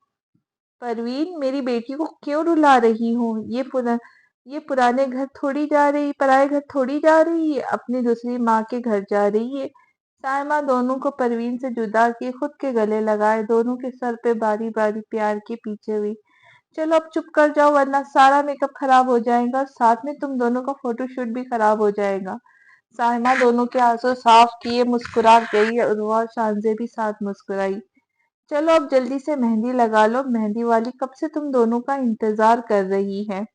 परवीन, मेरी बेटी को क्यों रुला रही हो? ये पुराने घर थोड़ी जा रही, पराए घर थोड़ी जा रही है, अपनी दूसरी माँ के घर जा रही है। सायमा दोनों को परवीन से जुदा किए खुद के गले लगाए, दोनों के सर पे बारी बारी प्यार के पीछे हुई। चलो अब चुप कर जाओ वरना सारा मेकअप खराब हो जाएगा, साथ में तुम दोनों का फोटोशूट भी खराब हो जाएगा। साइमा दोनों के आंसू साफ किए मुस्कुरा गई। उर्वा और शांजे भी साथ मुस्कुराई। चलो अब जल्दी से मेहंदी लगा लो, मेहंदी वाली कब से तुम दोनों का इंतजार कर रही है।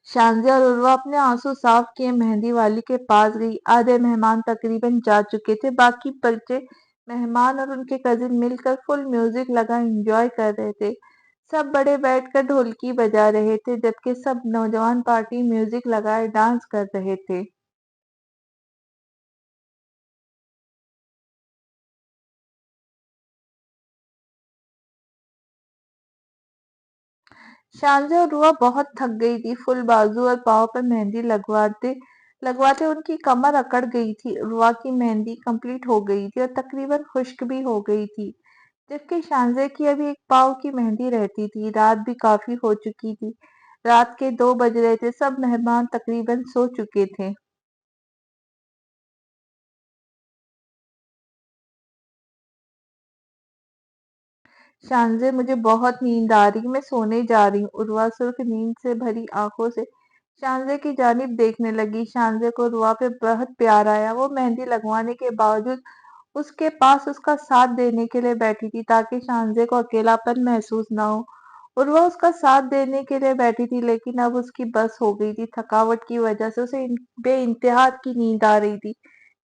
शांजा और उर्वा अपने आंसू साफ किए मेहंदी वाली के पास गई। आधे मेहमान तकरीबन जा चुके थे, बाकी बचे मेहमान और उनके कजिन मिलकर फुल म्यूजिक लगा एंजॉय कर रहे थे। सब बड़े बैठकर ढोलकी बजा रहे थे जबकि सब नौजवान पार्टी म्यूजिक लगाए डांस कर रहे थे। शांजा और रुआ बहुत थक गई थी। फुल बाजू और पाँव पर मेहंदी लगवाते लगवाते उनकी कमर अकड़ गई थी। रुआ की मेहंदी कंप्लीट हो गई थी और तकरीबन खुश्क भी हो गई थी, जबकि शांजे की अभी एक पाँव की मेहंदी रहती थी। रात भी काफी हो चुकी थी, रात के 2 बज रहे थे। सब मेहमान तकरीबन सो चुके थे। शांजे, मुझे बहुत नींद आ रही, मैं सोने जा रही हूँ। उर्वा सुर्ख नींद से भरी आंखों से शांजे की जानिब देखने लगी। शांजे को रुआ पे बहुत प्यार आया। वो मेहंदी लगवाने के बावजूद उसके पास उसका साथ देने के लिए बैठी थी ताकि शांजे को अकेलापन महसूस ना हो। और वो उसका साथ देने के लिए बैठी थी लेकिन अब उसकी बस हो गई थी। थकावट की वजह से उसे बेइंतहा की नींद आ रही थी।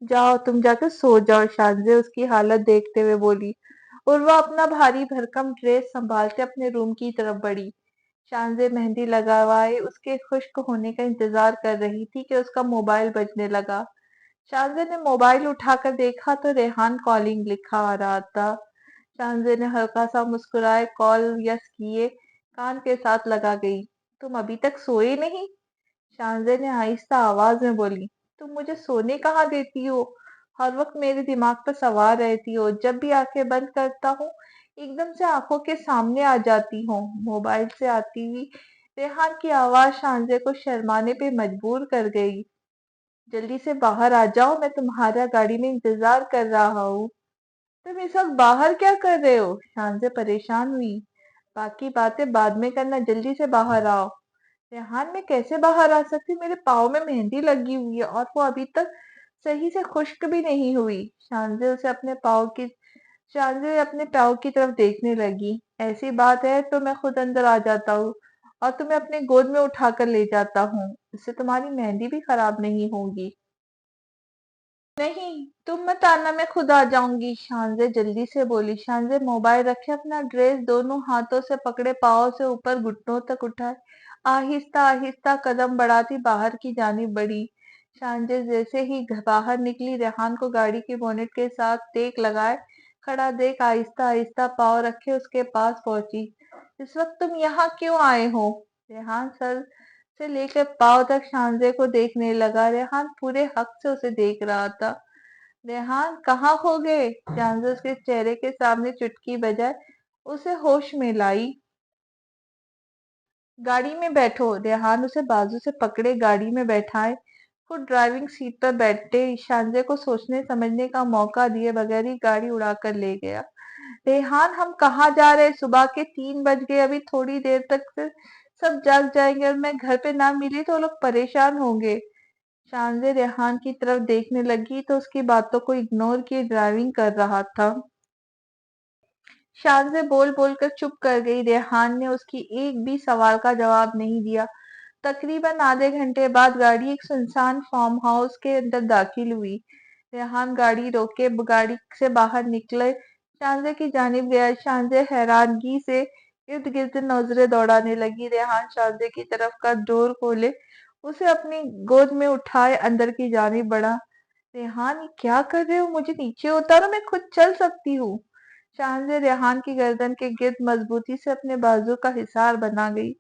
जाओ तुम जाकर सो जाओ, शांजे उसकी हालत देखते हुए बोली। और वह अपना भारी भरकम ड्रेस संभालते अपने रूम की तरफ बढ़ी। शांजे मेहंदी लगवाए उसके खुश्क होने का इंतजार कर रही थी कि उसका मोबाइल बजने लगा। शांजे ने मोबाइल उठाकर देखा तो रेहान कॉलिंग लिखा आ रहा था। शांजे ने हल्का सा मुस्कुराए कॉल यस किए कान के साथ लगा गई। तुम अभी तक सोए नहीं? शांजे ने आहिस्ता आवाज में बोली। तुम मुझे सोने कहाँ देती हो? हर वक्त मेरे दिमाग पर सवार रहती हो। जब भी आंखें बंद करता हूँ एकदम से आंखों के सामने आ जाती हो। मोबाइल से आती हुई रेहान की आवाज शांजे को शर्माने पे मजबूर कर गई। जल्दी से बाहर आ जाओ, मैं तुम्हारा गाड़ी में इंतजार कर रहा हूँ। तुम इस वक्त बाहर क्या कर रहे हो? शांजे परेशान हुई। बाकी बातें बाद में करना, जल्दी से बाहर आओ। रेहान, मैं कैसे बाहर आ सकती? मेरे पाँव में मेहंदी लगी हुई है और वो अभी तक सही से खुश्क भी नहीं हुई। शांजे अपने पाँव की तरफ देखने लगी। ऐसी बात है तो मैं खुद अंदर आ जाता हूँ और तुम्हें अपने गोद में उठाकर ले जाता हूँ, इससे तुम्हारी मेहंदी भी खराब नहीं होगी। नहीं, तुम मत आना, मैं खुद आ जाऊंगी, शांजे जल्दी से बोली। शांजे मोबाइल रखे अपना ड्रेस दोनों हाथों से पकड़े पाँव से ऊपर घुटनों तक उठाए आहिस्ता आहिस्ता कदम बढ़ाती बाहर की जानिब बढ़ी। शांजे जैसे ही बाहर निकली रेहान को गाड़ी के बोनेट के साथ टेक लगाए खड़ा देख आहिस्ता आहिस्ता पाँव रखे उसके पास पहुंची। इस वक्त तुम यहाँ क्यों आए हो? रेहान सर से लेकर पाँव तक शांजे को देखने लगा। रेहान पूरे हक से उसे देख रहा था। रेहान, कहाँ खो गए? शांजा उसके चेहरे के सामने चुटकी बजाए उसे होश में लाई। गाड़ी में बैठो। रेहान उसे बाजू से पकड़े गाड़ी में बैठाए, खुद ड्राइविंग सीट पर बैठे शांजे को सोचने समझने का मौका दिए बगैर ही गाड़ी उड़ाकर ले गया। रेहान, हम कहाँ जा रहे हैं? सुबह के 3 बज गए, अभी थोड़ी देर तक से सब जाग जाएंगे और मैं घर पे ना मिली तो वो लोग परेशान होंगे। शांजे रेहान की तरफ देखने लगी तो उसकी बातों को इग्नोर किए ड्राइविंग कर रहा था। शांजे बोल बोल कर चुप कर गई। रेहान ने उसकी एक भी सवाल का जवाब नहीं दिया। तकरीबन आधे घंटे बाद गाड़ी एक सुनसान फार्म हाउस के अंदर दाखिल हुई। रेहान गाड़ी रोके गाड़ी से बाहर निकले, शांजे की जानिब गया। शांजे हैरानगी से इर्द गिर्द नजरें दौड़ाने लगी। रेहान शांजे की तरफ का डोर खोले, उसे अपनी गोद में उठाए अंदर की जानिब बढ़ा। रेहान, ये क्या कर रहे हो? मुझे नीचे उतारो, मैं खुद चल सकती हूँ। शांजे रेहान की गर्दन के गिर्द मजबूती से अपने बाजू का हिसार बना गई।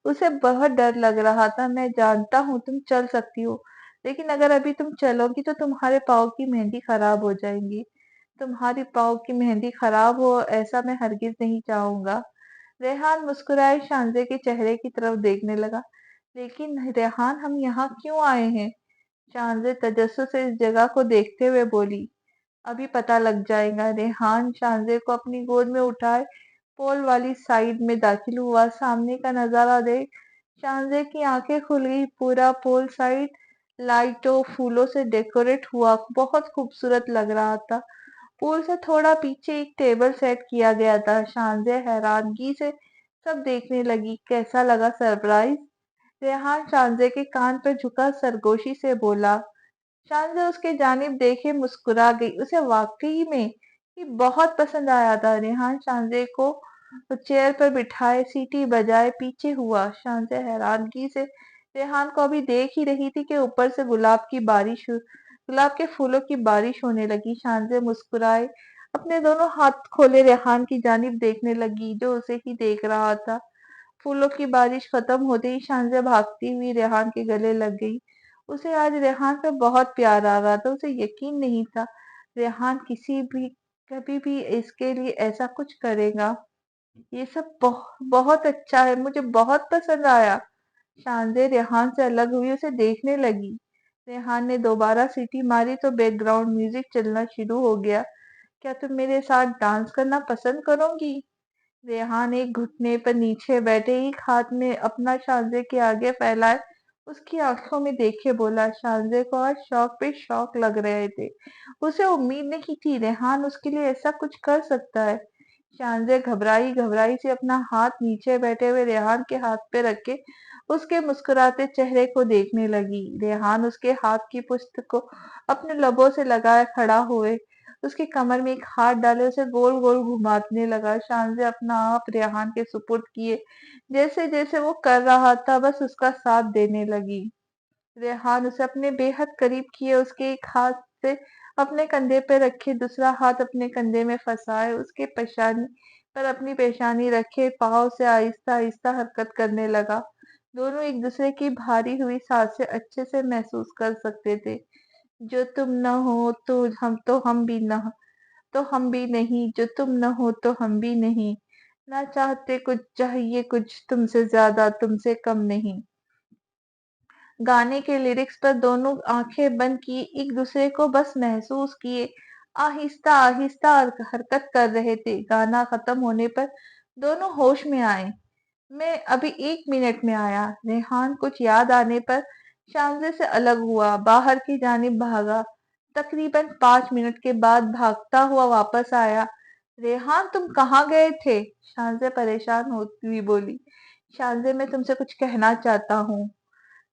उसे बहुत डर लग रहा था। मैं जानता हूँ तुम चल सकती हो, लेकिन अगर अभी तुम चलोगी तो तुम्हारे पाँव की मेहंदी खराब हो जाएंगी। तुम्हारी पाँव की मेहंदी खराब हो ऐसा मैं हरगिज नहीं चाहूंगा। रेहान मुस्कुराए शांजे के चेहरे की तरफ देखने लगा। लेकिन रेहान, हम यहाँ क्यों आए हैं? शांजे तजस्सुस से इस जगह को देखते हुए बोली। अभी पता लग जाएगा। रेहान शांजे को अपनी गोद में उठाए पोल वाली साइड में दाखिल हुआ। सामने का नजारा देख शांजे की आंखें खुल गई। पूरा पोल साइड लाइटों फूलों से डेकोरेट हुआ बहुत खूबसूरत लग रहा था। पूल से थोड़ा पीछे एक टेबल सेट किया गया था। शांजे हैरानगी से सब देखने लगी। कैसा लगा सरप्राइज? रेहान शांजे के कान पर झुका सरगोशी से बोला। शांजा उसके जानिब देखे मुस्कुरा गई। उसे वाकई में ये बहुत पसंद आया था। रेहान शांजे को चेयर पर बिठाए सीटी बजाए पीछे हुआ। शांजा हैरानगी से रेहान को अभी देख ही रही थी कि ऊपर से गुलाब के फूलों की बारिश होने लगी। शांजा मुस्कुराए अपने दोनों हाथ खोले रेहान की जानिब देखने लगी जो उसे ही देख रहा था। फूलों की बारिश खत्म होते ही शांजा भागती हुई रेहान के गले लग गई। उसे आज रेहान पे बहुत प्यार आ रहा था। उसे यकीन नहीं था रेहान किसी भी कभी भी इसके लिए ऐसा कुछ करेगा। ये सब बहुत अच्छा है, मुझे बहुत पसंद आया। शांजे रेहान से अलग हुई उसे देखने लगी। रेहान ने दोबारा सीटी मारी तो बैकग्राउंड म्यूजिक चलना शुरू हो गया। क्या तुम मेरे साथ डांस करना पसंद करोगी? रेहान एक घुटने पर नीचे बैठे एक हाथ में अपना शांजे के आगे फैलाए उसकी आंखों में देखे बोला। शांजे को आज शौक पे शौक लग रहे थे। उसे उम्मीद नहीं थी रेहान उसके लिए ऐसा कुछ कर सकता है। शांजे घबराई घबराई से अपना हाथ नीचे बैठे हुए रेहान के हाथ पे रख के उसके मुस्कुराते चेहरे को देखने लगी। रेहान उसके हाथ की पुष्ट को अपने लबों से लगाए खड़ा हुए उसकी कमर में एक हाथ डाले उसे गोल गोल घुमाने लगा। शांजे अपना आप रेहान के सुपुर्द किए। जैसे जैसे वो कर रहा था बस उसका साथ देने लगी। रेहान उसे अपने बेहद करीब किए, उसके एक हाथ से अपने कंधे पे रखे दूसरा हाथ अपने कंधे में फंसाए उसके पेशानी पर अपनी पेशानी रखे पाँव से आहिस्ता आहिस्ता हरकत करने लगा। दोनों एक दूसरे की भारी हुई सांसें अच्छे से महसूस कर सकते थे। जो तुम न हो तो हम भी न तो हम भी नहीं, जो तुम न हो तो हम भी नहीं, ना चाहते कुछ चाहिए कुछ तुमसे ज्यादा तुमसे कम नहीं। गाने के लिरिक्स पर दोनों आंखें बंद किए एक दूसरे को बस महसूस किए आहिस्ता आहिस्ता हरकत कर रहे थे। गाना खत्म होने पर दोनों होश में आए। मैं अभी 1 मिनट में आया। रेहान कुछ याद आने पर शांजे से अलग हुआ, बाहर की जानिब भागा। तकरीबन 5 मिनट के बाद भागता हुआ वापस आया। रेहान, तुम कहाँ गए थे? शांजे परेशान होती हुई बोली। शांजे, मैं तुमसे कुछ कहना चाहता हूँ।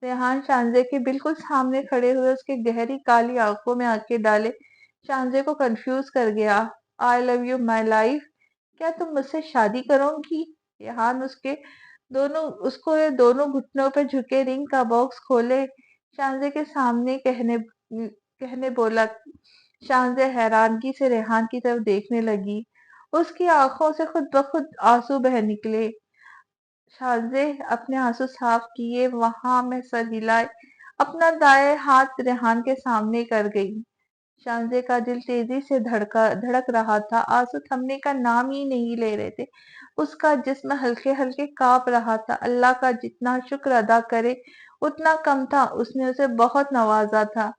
रेहान शांजे के बिल्कुल सामने खड़े हुए उसके गहरी काली आंखों में आंखें डाले शांजे को कंफ्यूज कर गया। I love you my life, क्या तुम मुझसे शादी करोगी? रेहान उसको ये दोनों घुटनों पर झुके रिंग का बॉक्स खोले शांजे के सामने कहने कहने बोला। शांजे हैरानगी से रेहान की तरफ देखने लगी। उसकी आंखों से खुद ब खुद आंसू बह निकले। शांजे अपने आंसू साफ किए वहां में सर हिलाए अपना दाएं हाथ रेहान के सामने कर गई। शांजे का दिल तेजी से धड़क रहा था। आंसू थमने का नाम ही नहीं ले रहे थे। उसका जिस्म हल्के हल्के कांप रहा था। अल्लाह का जितना शुक्र अदा करे उतना कम था। उसने उसे बहुत नवाजा था।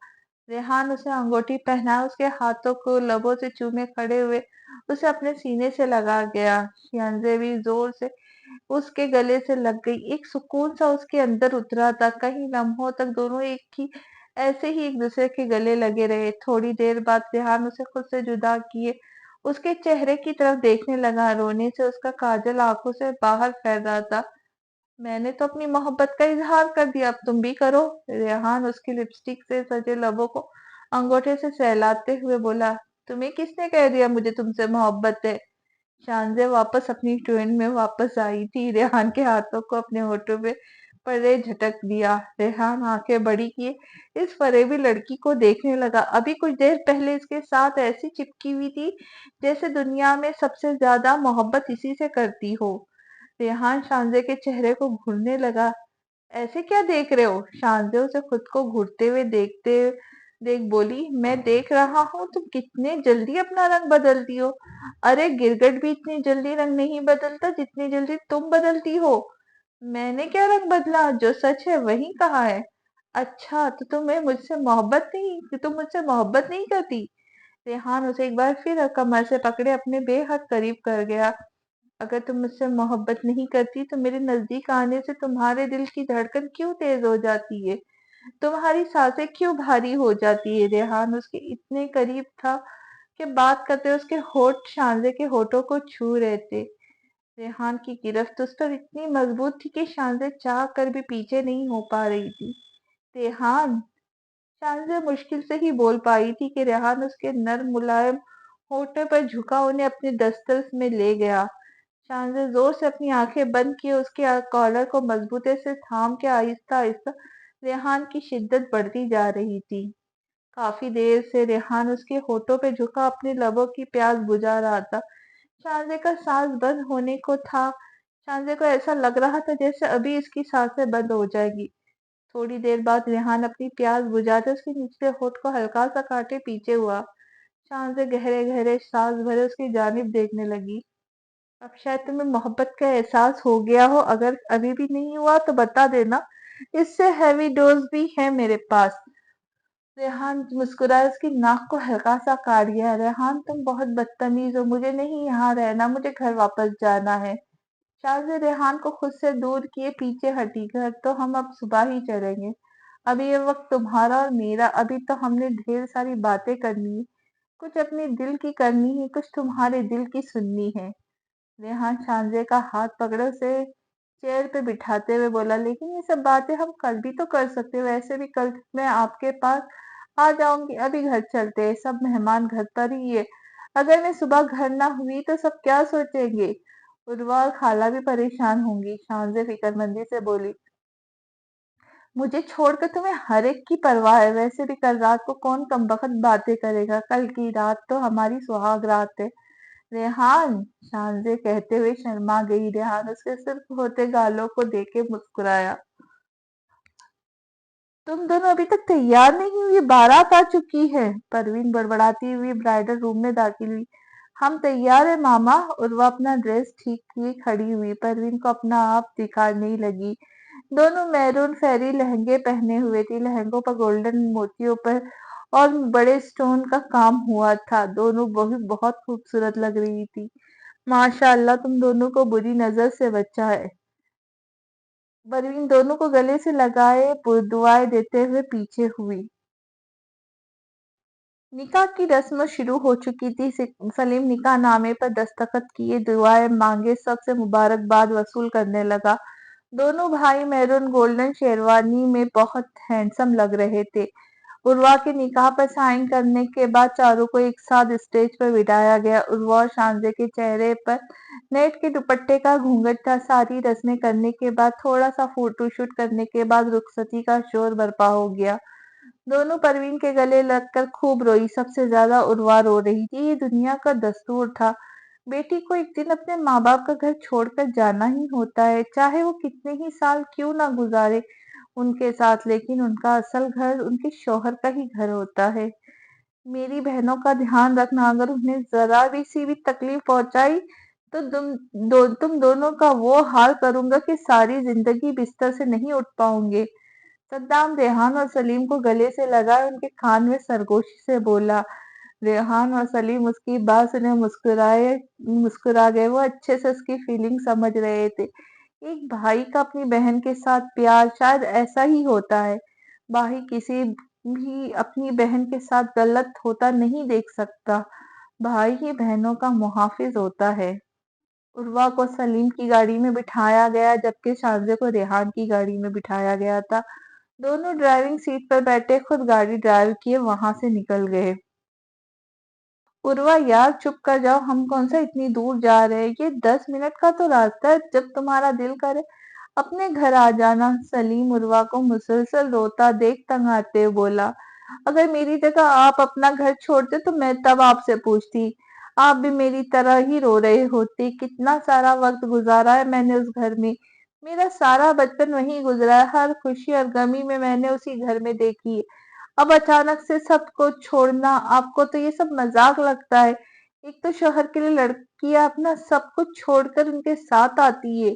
रेहान उसे अंगूठी पहना, उसके हाथों को लबों से चूमे खड़े हुए उसे अपने सीने से लगा गया। शियांजे भी जोर से उसके गले से लग गई। एक सुकून सा उसके अंदर उतरा था। कई लम्हों तक दोनों एक ही ऐसे ही एक दूसरे के गले लगे रहे। थोड़ी देर बाद रेहान उसे खुद से जुदा किए उसके चेहरे की तरफ देखने लगा। रोने से उसका काजल आंखों से बाहर फैल रहा था। मैंने तो अपनी मोहब्बत का इजहार कर दिया, अब तुम भी करो। रेहान उसकी लिपस्टिक से सजे लबों को अंगूठे से सहलाते हुए बोला, तुम्हें किसने कह दिया मुझे तुमसे मोहब्बत है? शांजे वापस अपनी ट्रेन में वापस आई थी। रेहान के हाथों को अपने होठों पे परे झटक दिया। रेहान आंखें बड़ी किए इस फरेबी लड़की को देखने लगा। अभी कुछ देर पहले इसके साथ ऐसी चिपकी हुई थी जैसे दुनिया में सबसे ज्यादा मोहब्बत इसी से करती हो। रेहान शांजे के चेहरे को घूरने लगा। ऐसे क्या देख रहे हो? शांजे उसे खुद को घूरते हुए देखते देख बोली, मैं देख रहा हूँ तुम कितने जल्दी अपना रंग बदलती हो। अरे गिरगिट भी इतनी जल्दी रंग नहीं बदलता जितनी जल्दी तुम बदलती हो। मैंने क्या रंग बदला? जो सच है वही कहा है। अच्छा तो तुम मुझसे मोहब्बत नहीं करती? रेहान उसे एक बार फिर कमर से पकड़े अपने बेहद करीब कर गया। अगर तुम मुझसे मोहब्बत नहीं करती तो मेरे नजदीक आने से तुम्हारे दिल की धड़कन क्यों तेज हो जाती है? तुम्हारी सांसें क्यों भारी हो जाती है? रेहान उसके इतने करीब था कि बात करते उसके होठ शांजे के होठों को छू रहे थे। रेहान की गिरफ्त उस पर इतनी मजबूत थी कि शांजे चाह कर भी पीछे नहीं हो पा रही थी। रेहान, शांजा मुश्किल से ही बोल पाई थी कि रेहान उसके नर्म मुलायम होठों पर झुका उन्हें अपने दस्तरस में ले गया। शांजा जोर से अपनी आंखें बंद किए उसके कॉलर को मजबूती से थाम के आहिस्ता आहिस्ता रेहान की शिद्दत बढ़ती जा रही थी। काफी देर से रेहान उसके होठों पे झुका अपने लबों की प्यास बुझा रहा था। शांजे का सांस बंद होने को था। शांजे को ऐसा लग रहा था जैसे अभी इसकी सांसें बंद हो जाएगी। थोड़ी देर बाद रेहान अपनी प्यास बुझाते उसके निचले होठ को हल्का सा काटे पीछे हुआ। शान से गहरे गहरे सांस भरे उसकी जानिब देखने लगी। अब शायद तुम्हें मोहब्बत का एहसास हो गया हो। अगर अभी भी नहीं हुआ तो बता देना, इससे हैवी डोज भी है मेरे पास। रेहान मुस्कुराए उसकी नाक को हल्का सा काट गया। रेहान तुम बहुत बदतमीज हो, मुझे नहीं यहाँ रहना, मुझे घर वापस जाना है। शाज़ रेहान को खुद से दूर किए पीछे हटी। घर तो हम अब सुबह ही चलेंगे। अभी ये वक्त तुम्हारा और मेरा। अभी तो हमने ढेर सारी बातें करनी है। कुछ अपने दिल की करनी है, कुछ तुम्हारे दिल की सुननी है। रेहान शांजे का हाथ पकड़े उसे चेयर पे बिठाते हुए बोला, लेकिन ये सब बातें हम कल भी तो कर सकते हैं। वैसे भी कल मैं आपके पास आ जाऊंगी। अभी घर चलते हैं, सब मेहमान घर पर ही है। अगर मैं सुबह घर ना हुई तो सब क्या सोचेंगे? उर्वा और खाला भी परेशान होंगी। शांजे फिक्रमंदी से बोली, मुझे छोड़कर तुम्हें हर एक की परवाह है। वैसे भी कल रात को कौन कमबख्त बातें करेगा? कल की रात तो हमारी सुहाग रात है। रेहान, शांजे कहते हुए शर्मा गई। रेहान उसके सिर्फ होते गालों को देखे मुस्कुराया। तुम दोनों अभी तक तैयार नहीं हुई, बारात आ चुकी है। परवीन बड़बड़ाती हुई ब्राइडल रूम में दाखिल हुई। हम तैयार है मामा। उर्वा अपना ड्रेस ठीक किए खड़ी हुई परवीन को अपना आप दिखाने लगी। दोनों मैरून फेरी लहंगे पहने हुए थी। लहंगों पर गोल्डन मोतियों पर और बड़े स्टोन का काम हुआ था। दोनों बहुत खूबसूरत लग रही थी। माशाअल्लाह, तुम दोनों को बुरी नजर से बचा है। परवीन दोनों को गले से लगाए दुआएं देते हुए पीछे हुई। निकाह की रस्म शुरू हो चुकी थी। सलीम निकाह नामे पर दस्तखत किए, दुआएं मांगे, सबसे मुबारकबाद वसूल करने लगा। दोनों भाई मैरून गोल्डन शेरवानी में बहुत हैंडसम लग रहे थे। उर्वा के निकाह पर साइन करने के बाद चारों को एक साथ स्टेज पर बिठाया गया। उर्वा और शांजे के चेहरे पर नेट के दुपट्टे का घूंघट था। सारी रस्में करने के बाद थोड़ा सा फोटोशूट करने के बाद रुखसती का शोर बर्पा हो गया। दोनों परवीन के गले लगकर खूब रोई। सबसे ज्यादा उर्वा रो रही थी। ये दुनिया का दस्तूर था। बेटी को एक दिन अपने माँ बाप का घर छोड़कर जाना ही होता है, चाहे वो कितने ही साल क्यों ना गुजारे उनके साथ। लेकिन उनका असल घर उनके शौहर का ही घर होता है। میری بہنوں کا دھیان رکھنا، اگر انہیں ذرا بھی سی بھی تکلیف پہنچائی تو تم دونوں کا وہ حال کروں گا کہ ساری زندگی بستر سے نہیں اٹھ پاؤں گے۔ صدام ریحان اور سلیم کو گلے سے لگائے ان کے کان میں سرگوشی سے بولا۔ ریحان اور سلیم اس کی بات سنے مسکرا گئے، وہ اچھے سے اس کی فیلنگ سمجھ رہے تھے۔ ایک بھائی کا اپنی بہن کے ساتھ پیار شاید ایسا ہی ہوتا ہے، بھائی کسی بھی اپنی بہن کے ساتھ غلط ہوتا نہیں دیکھ سکتا، بھائی ہی بہنوں کا محافظ ہوتا ہے۔ عروہ کو سلیم کی گاڑی میں بٹھایا گیا جبکہ شانزے کو ریحان کی گاڑی میں بٹھایا گیا تھا۔ دونوں ڈرائیونگ سیٹ پر بیٹھے خود گاڑی ڈرائیو کیے وہاں سے نکل گئے۔ عروہ یار چپ کر جاؤ، ہم کون سا اتنی دور جا رہے ہیں، یہ 10 منٹ کا تو راستہ ہے، جب تمہارا دل کرے اپنے گھر آ جانا۔ سلیم عروہ کو مسلسل روتا دیکھ تنگ آتے ہوئے بولا، اگر میری جگہ آپ اپنا گھر چھوڑتے تو میں تب آپ سے پوچھتی، آپ بھی میری طرح ہی رو رہے ہوتے۔ کتنا سارا وقت گزارا ہے میں نے اس گھر میں، میرا سارا بچپن وہیں گزرا ہے، ہر خوشی اور غمی میں نے اسی گھر میں دیکھی ہے۔ اب اچانک سے سب کو چھوڑنا، آپ کو تو یہ سب مذاق لگتا ہے؟ ایک تو شوہر کے لیے لڑکیاں اپنا سب کچھ چھوڑ کر ان کے ساتھ آتی ہے،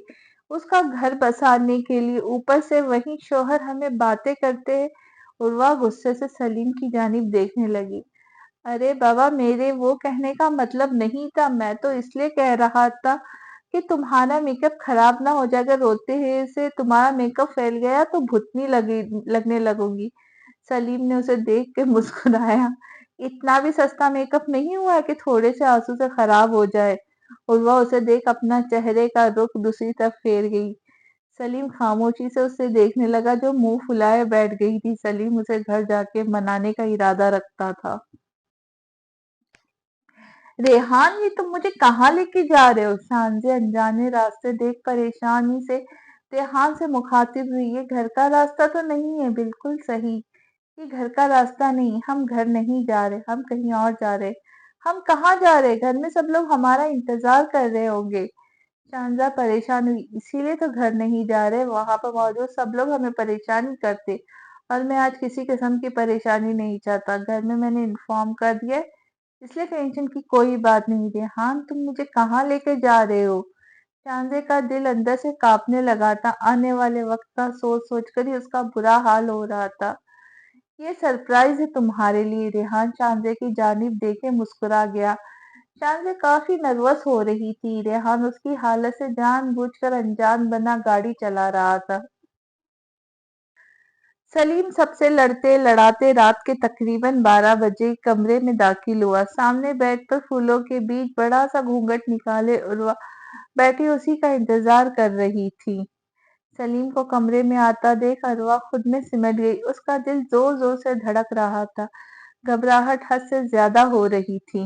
اس کا گھر بسانے کے لیے، اوپر سے وہی شوہر ہمیں باتیں کرتے ہیں۔ عروہ غصے سے سلیم کی جانب دیکھنے لگی۔ ارے بابا، میرے وہ کہنے کا مطلب نہیں تھا، میں تو اس لیے کہہ رہا تھا کہ تمہارا میک اپ خراب نہ ہو جائے، اگر روتے ہیں سے تمہارا میک اپ پھیل گیا تو بھوتنی لگنے لگوں گی۔ سلیم نے اسے دیکھ کے مسکرایا، اتنا بھی سستا میک اپ نہیں ہوا ہے کہ تھوڑے سے آنسو سے خراب ہو جائے۔ عروہ اسے دیکھ اپنا چہرے کا رخ دوسری طرف پھیر گئی۔ سلیم خاموشی سے اسے دیکھنے لگا جو منہ پھلائے بیٹھ گئی تھی۔ سلیم اسے گھر جا کے منانے کا ارادہ رکھتا تھا۔ ریحان، یہ تم مجھے کہاں لے کے جا رہے ہو؟ شانزے انجانے راستے دیکھ پریشانی سے ریحان سے مخاطب ہوئی، یہ گھر کا راستہ تو نہیں ہے؟ بالکل صحیح، یہ گھر کا راستہ نہیں، ہم گھر نہیں جا رہے، ہم کہیں اور جا رہے۔ ہم کہاں جا رہے؟ گھر میں سب لوگ ہمارا انتظار کر رہے ہوں گے۔ شانزہ پریشان ہوئی، اسی لیے تو گھر نہیں جا رہے، وہاں پر موجود سب لوگ ہمیں پریشانی کرتے اور میں آج کسی قسم کی پریشانی نہیں چاہتا، گھر میں نے انفارم کر دیا ہے، اس لیے ٹینشن کی کوئی بات نہیں۔ ریحان، تم مجھے کہاں لے کے جا رہے ہو؟ شانزے کا دل اندر سے کانپنے لگا تھا، آنے والے وقت کا سوچ سوچ کر ہی اس کا برا حال ہو رہا تھا۔ یہ سرپرائز ہے تمہارے لیے۔ ریحان شانزے کی جانب دیکھے مسکرا گیا۔ شانزے کافی نروس ہو رہی تھی، ریحان اس کی حالت سے جان بوجھ کر انجان بنا گاڑی چلا رہا تھا۔ سلیم سب سے لڑتے لڑاتے رات کے تقریباً 12 بجے کمرے میں داخل ہوا۔ سامنے بیڈ پر پھولوں کے بیچ بڑا سا گھونگھٹ نکالے عروہ بیٹھی اسی کا انتظار کر رہی تھی۔ سلیم کو کمرے میں آتا دیکھ عروہ خود میں سمٹ گئی، اس کا دل زور زور سے دھڑک رہا تھا، گھبراہٹ حد سے زیادہ ہو رہی تھی۔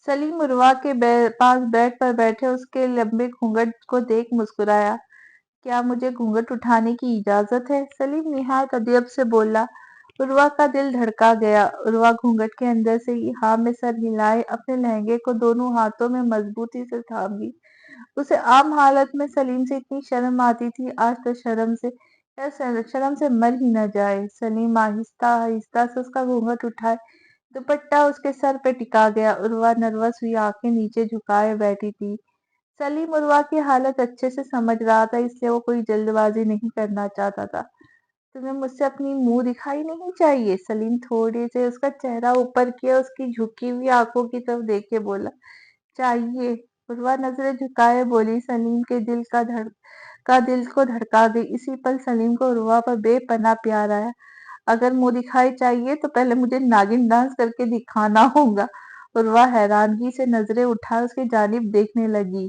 سلیم عروہ کے پاس بیڈ پر بیٹھے اس کے لمبے گھونگھٹ کو دیکھ مسکرایا۔ کیا مجھے گھونگھٹ اٹھانے کی اجازت ہے؟ سلیم نہایت ادب سے بولا۔ عروہ کا دل دھڑکا گیا۔ عروہ گھونگھٹ کے اندر سے ہاں میں سر ہلائے، اپنے لہنگے کو دونوں ہاتھوں میں مضبوطی سے تھام لی۔ اسے عام حالت میں سلیم سے اتنی شرم آتی تھی، آج تو شرم سے مر ہی نہ جائے۔ سلیم آہستہ آہستہ سے اس کا گھونگھٹ اٹھائے، دوپٹہ اس کے سر پہ ٹکا گیا۔ عروہ نروس ہوئی آنکھیں نیچے جھکائے بیٹھی تھی۔ سلیم عروہ کی حالت اچھے سے سمجھ رہا تھا، اس لیے وہ کوئی جلد بازی نہیں کرنا چاہتا تھا۔ تمہیں مجھ سے اپنی منہ دکھائی نہیں چاہیے؟ سلیم تھوڑے سے اس کا چہرہ اوپر کیا، اس کی جھکی ہوئی آنکھوں کی طرف دیکھے بولا، چاہیے؟ عروہ نظریں جھکائے بولی۔ سلیم کے دل کو دھڑکا گئی۔ اسی پل سلیم کو عروہ پر بے پناہ پیار آیا۔ اگر منہ دکھائی چاہیے تو پہلے مجھے ناگن ڈانس کر کے دکھانا ہوگا۔ عروہ حیرانگی سے نظریں اٹھائے اس کی جانب دیکھنے لگی۔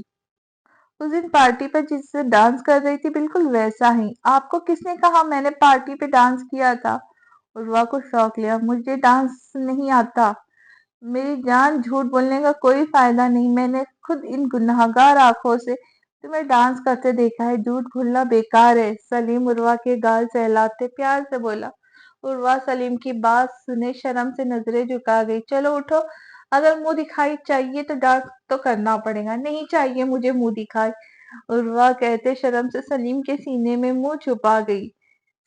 اس دن پارٹی پر جس سے ڈانس کر رہی تھی بالکل ویسا ہی۔ آپ کو کس نے کہا میں نے پارٹی پہ ڈانس کیا تھا؟ عروہ کو شوق لیا، مجھے ڈانس نہیں آتا۔ میری جان، جھوٹ بولنے کا کوئی فائدہ نہیں، میں نے خود ان گنہگار آنکھوں سے تمہیں ڈانس کرتے دیکھا ہے، جھوٹ بولنا بیکار ہے۔ سلیم عروہ کے گال سہلاتے پیار سے بولا۔ عروہ سلیم کی بات سنے شرم سے نظریں جھکا گئی۔ چلو اٹھو، اگر منہ دکھائی چاہیے تو ڈانس تو کرنا پڑے گا۔ نہیں چاہیے مجھے منہ دکھائی، عروہ کہتے شرم سے سلیم کے سینے میں منہ چھپا گئی۔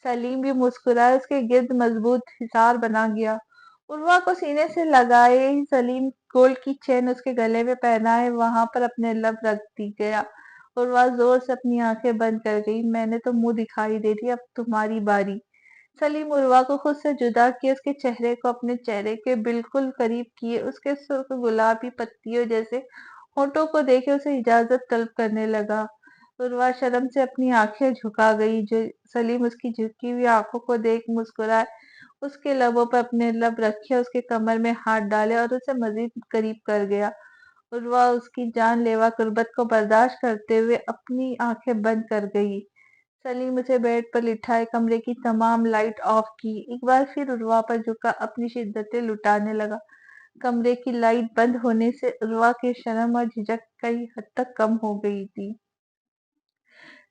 سلیم بھی مسکرائے، اس کے گرد مضبوط حصار بنا گیا۔ عروہ کو سینے سے لگائے سلیم گولڈ کی چین اس کے گلے میں پہنائے وہاں پر اپنے لب رکھ دی گیا۔ عروہ زور سے اپنی آنکھیں بند کر گئی۔ میں نے تو منہ دکھائی دے دی، اب تمہاری باری۔ سلیم عروہ کو خود سے جدا کیے، اس کے چہرے کو اپنے چہرے کے بالکل قریب کیے، اس کے سرخ گلابی پتیوں جیسے ہونٹوں کو دیکھے اسے اجازت طلب کرنے لگا۔ عروہ شرم سے اپنی آنکھیں جھکا گئی، جو سلیم اس کی جھکی ہوئی آنکھوں کو دیکھ مسکرائے، اس کے لبوں پر اپنے لب رکھے، اس کے کمر میں ہاتھ ڈالے اور اسے مزید قریب کر گیا۔ عروہ اس کی جان لیوا قربت کو برداشت کرتے ہوئے اپنی آنکھیں بند کر گئی۔ سلیم اسے بیڈ پر لٹھائے، کمرے کی تمام لائٹ آف کی، ایک بار پھر عروہ پر جھکا، اپنی شدتیں لٹانے لگا۔ کمرے کی لائٹ بند ہونے سے عروہ کی شرم اور جھجک کئی حد تک کم ہو گئی تھی۔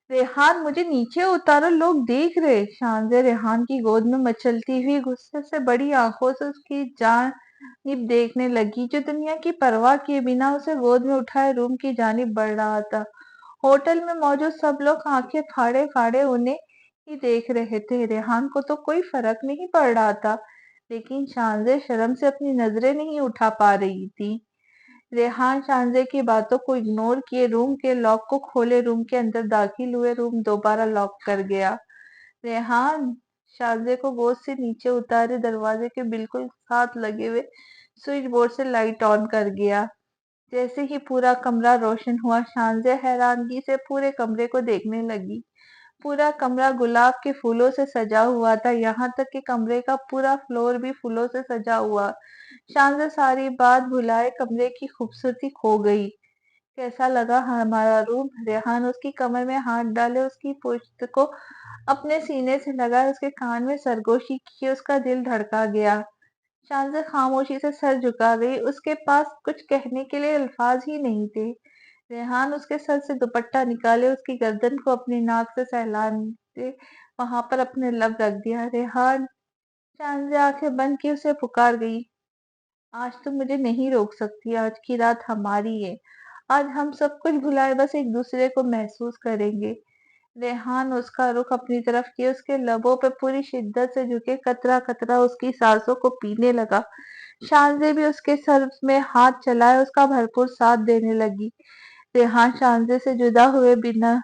ریحان مجھے نیچے اتارو، لوگ دیکھ رہے۔ شانزے ریحان کی گود میں مچلتی ہوئی غصے سے بڑی آنکھوں سے اس کی جانب دیکھنے لگی، جو دنیا کی پرواہ کیے بنا اسے گود میں اٹھائے روم کی جانب بڑھ رہا تھا۔ ہوٹل میں موجود سب لوگ آنکھیں پھاڑے پھاڑے انہیں ہی دیکھ رہے تھے۔ ریحان کو تو کوئی فرق نہیں پڑ رہا تھا، لیکن شانزے شرم سے اپنی نظریں نہیں اٹھا پا رہی تھی۔ ریحان شانزے کی باتوں کو اگنور کیے روم کے لاک کو کھولے، روم کے اندر داخل ہوئے، روم دوبارہ لاک کر گیا۔ ریحان شانزے کو گود سے نیچے اتارے، دروازے کے بالکل ساتھ لگے ہوئے سوئچ بورڈ سے لائٹ آن کر گیا۔ جیسے ہی پورا کمرہ روشن ہوا، شانزے حیرانگی سے پورے کمرے کو دیکھنے لگی۔ پورا کمرہ گلاب کے پھولوں سے سجا ہوا تھا، یہاں تک کہ کمرے کا پورا فلور بھی پھولوں سے سجا ہوا۔ شانزے ساری بات بھلائے کمرے کی خوبصورتی کھو گئی۔ کیسا لگا ہمارا روم؟ ریحان اس کی کمر میں ہاتھ ڈالے، اس کی پشت کو اپنے سینے سے لگائے، اس کے کان میں سرگوشی کی، اس کا دل دھڑکا گیا۔ شانزے خاموشی سے سر جھکا گئی، اس کے پاس کچھ کہنے کے لیے الفاظ ہی نہیں تھے۔ ریحان اس کے سر سے دوپٹہ نکالے، اس کی گردن کو اپنی ناک سے سہلاتے وہاں پر اپنے لب رکھ دیا۔ ریحان! شانزے آنکھیں بند کی اسے پکار گئی۔ آج تم مجھے نہیں روک سکتی، آج کی رات ہماری ہے، آج ہم سب کچھ بھلائے بس ایک دوسرے کو محسوس کریں گے۔ ریحان اس کا رخ اپنی طرف کیے، اس کے لبوں پہ پوری شدت سے جھکے، قطرہ قطرہ اس کی سانسوں کو پینے لگا۔ شانزے بھی اس کے سر میں ہاتھ چلائے، اس کا بھرپور ساتھ دینے لگی۔ ریحان شانزے سے جدا ہوئے بنا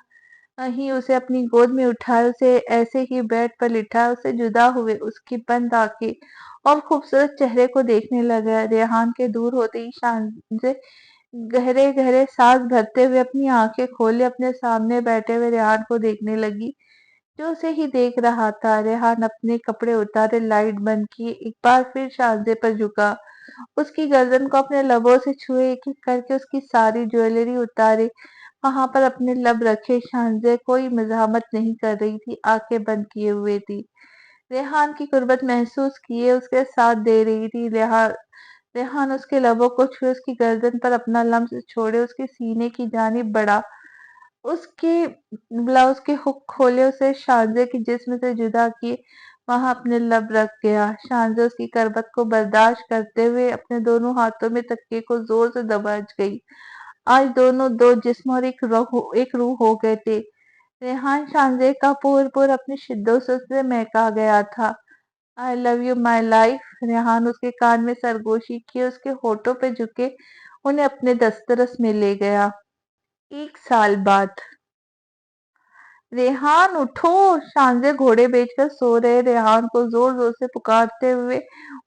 ہی اسے اپنی گود میں اٹھائے، اسے ایسے ہی بیڈ پر لٹایا، اسے جدا ہوئے اس کی بند آنکھیں اور خوبصورت چہرے کو دیکھنے لگا۔ ریحان کے دور ہوتے ہی شانزے گہرے گہرے سانس بھرتے ہوئے اپنی آنکھیں کھولے، اپنے سامنے بیٹھے ہوئے ریحان کو دیکھنے لگی، جو اسے ہی دیکھ رہا تھا۔ ریحان اپنے کپڑے اتارے، لائٹ بند کی، ایک بار پھر شانزے پر جھکا، اس کی گردن کو اپنے لبوں سے چھوئے، ایک ایک کر کے اس کی ساری جویلری اتارے، وہاں پر اپنے لب رکھے۔ شانزے کوئی مزاحمت نہیں کر رہی تھی، آنکھیں بند کیے ہوئے تھی، ریحان کی قربت محسوس کیے اس کے ساتھ دے رہی تھی۔ ریحان اس کے لبوں کو چھوئے، اس کی گردن پر اپنا لمس چھوڑے، اس کے سینے کی جانب بڑھا، اس کے بلاؤز کے ہک کھولے، اسے شانزے کے جسم سے جدا کیے، وہاں اپنے لب رکھ گیا۔ شانزے اس کی قربت کو برداشت کرتے ہوئے اپنے دونوں ہاتھوں میں تکیے کو زور سے دبچ گئی۔ آج دونوں دو جسم اور ایک روح ہو گئے تھے۔ ریحان شانزے کا پور اپنی شدت سے مہکا گیا تھا۔ I love you my life۔ Rehan اس کے کان میں سرگوشی کیے، اس کے ہونٹوں پہ جھکے، انہیں اپنے دسترس میں لے گیا۔ 1 سال بعد۔ ریحان اٹھو! شانزے گھوڑے بیچ کر سو رہے ریحان کو زور زور سے پکارتے ہوئے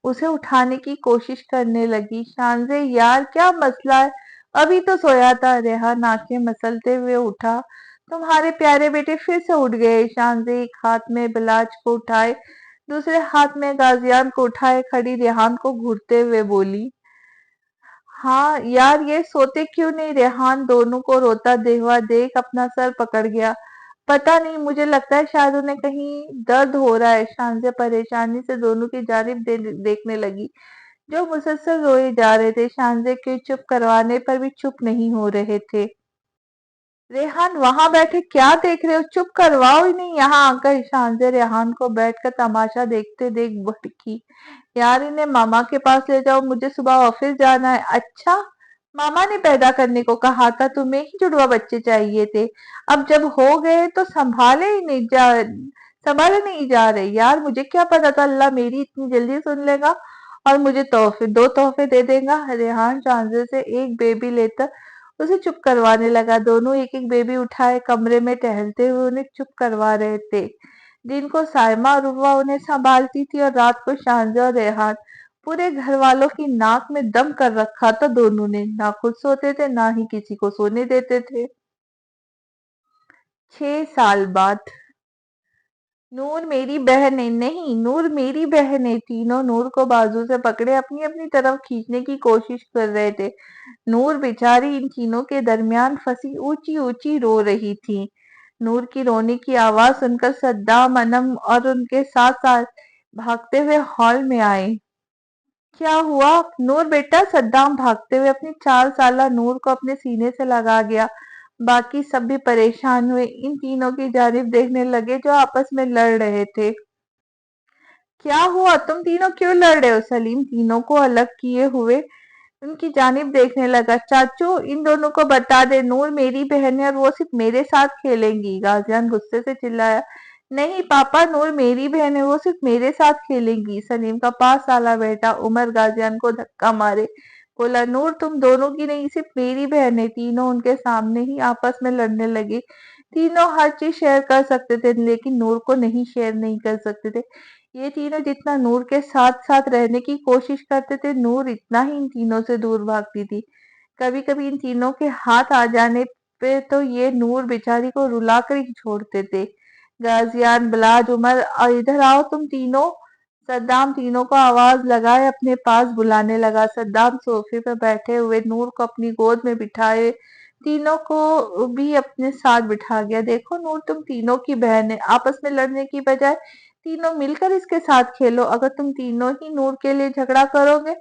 اسے اٹھانے کی کوشش کرنے لگی۔ شانزے یار کیا مسئلہ ہے؟ ابھی تو سویا تھا۔ ریحان آنکھیں مسلتے ہوئے اٹھا۔ تمہارے پیارے بیٹے پھر سے اٹھ گئے۔ شانزے ایک ہاتھ میں بلاج کو اٹھائے، دوسرے ہاتھ میں غازیان کو اٹھائے کھڑی ریحان کو گھورتے ہوئے بولی۔ ہاں یار یہ سوتے کیوں نہیں؟ ریحان دونوں کو روتا ہوا دیکھ اپنا سر پکڑ گیا۔ پتا نہیں، مجھے لگتا ہے شاید انہیں کہیں درد ہو رہا ہے۔ شانزے پریشانی سے دونوں کی جانب دیکھنے لگی، جو مسلسل روئے جا رہے تھے۔ شانزے کے چپ کروانے پر بھی چپ نہیں ہو رہے تھے۔ ریحان وہاں بیٹھے کیا دیکھ رہے ہو؟ چپ کرواؤ انہیں یہاں آ کر۔ شانزے ریحان کو بیٹھ کر تماشا دیکھتے دیکھ بھڑکی۔ یار انہیں ماما کے پاس لے جاؤ، مجھے صبح آفس جانا ہے۔ اچھا، ماما نے پیدا کرنے کو کہا تھا، تمہیں ہی جڑوا بچے چاہیے تھے، اب جب ہو گئے تو سنبھالے نہیں جا رہے۔ یار مجھے کیا پتا تھا اللہ میری اتنی جلدی سن لے گا۔ اور مجھے تحفے 2 تحفے دے دے گا؟ ریحان شانزے سے ایک بیبی لیتا اسے چپ کروانے لگا۔ دونوں ایک ایک بیبی اٹھائے کمرے میں ٹہلتے ہوئے انہیں چپ کروا رہے تھے۔ دن کو سائمہ اور روبا انہیں سنبھالتی تھی اور رات کو شانزے اور ریحان۔ پورے گھر والوں کی ناک میں دم کر رکھا تھا دونوں نے، نہ خود سوتے تھے نہ ہی کسی کو سونے دیتے تھے۔ 6 سال بعد نور میری بہن ہے، نہیں نور میری بہن ہے۔ تینوں نور کو بازو سے پکڑے اپنی اپنی طرف کھینچنے کی کوشش کر رہے تھے۔ نور بیچاری ان تینوں کے درمیان پھنسی اونچی اونچی رو رہی تھی۔ نور کی رونے کی آواز سن کر صدام، انم اور ان کے ساتھ ساتھ بھاگتے ہوئے ہال میں آئے۔ کیا ہوا نور بیٹا؟ صدام بھاگتے ہوئے اپنی 4 سالہ نور کو اپنے سینے سے لگا گیا۔ باقی سب بھی پریشان ہوئے ان تینوں کی جانب دیکھنے لگے جو آپس میں لڑ رہے تھے۔ کیا ہوا؟ تم تینوں کیوں لڑ رہے ہو؟ سلیم تینوں کو الگ کیے ہوئے ان کی جانب دیکھنے لگا۔ چاچو ان دونوں کو بتا دے، نور میری بہن ہے اور وہ صرف میرے ساتھ کھیلیں گی۔ غازیان غصے سے چلایا۔ نہیں پاپا، نور میری بہن ہے، وہ صرف میرے ساتھ کھیلیں گی۔ سلیم کا 5 سالہ بیٹا عمر غازیان کو دھکا مارے بولا، نور تم دونوں کی نہیں صرف میری بہن ہے۔ تینوں ان کے سامنے ہی آپس میں لڑنے لگے۔ تینوں ہر چیز شیئر کر سکتے تھے لیکن نور کو نہیں شیئر نہیں کر سکتے تھے۔ یہ تینوں جتنا نور کے ساتھ ساتھ رہنے کی کوشش کرتے تھے، نور اتنا ہی ان تینوں سے دور بھاگتی تھی۔ کبھی کبھی ان تینوں کے ہاتھ آ جانے پہ تو یہ نور بیچاری کو رلا کر ہی چھوڑتے تھے۔ غازیان، بلاج، عمر ادھر آؤ تم تینوں۔ صدام تینوں کو آواز لگائے اپنے پاس بلانے لگا۔ صدام صوفے پہ بیٹھے ہوئے نور کو اپنی گود میں بٹھائے تینوں کو بھی اپنے ساتھ بٹھا گیا۔ دیکھو نور تم تینوں کی بہن ہے، آپس میں لڑنے کی بجائے تینوں مل کر اس کے ساتھ کھیلو۔ اگر تم تینوں ہی نور کے لیے جھگڑا کرو گے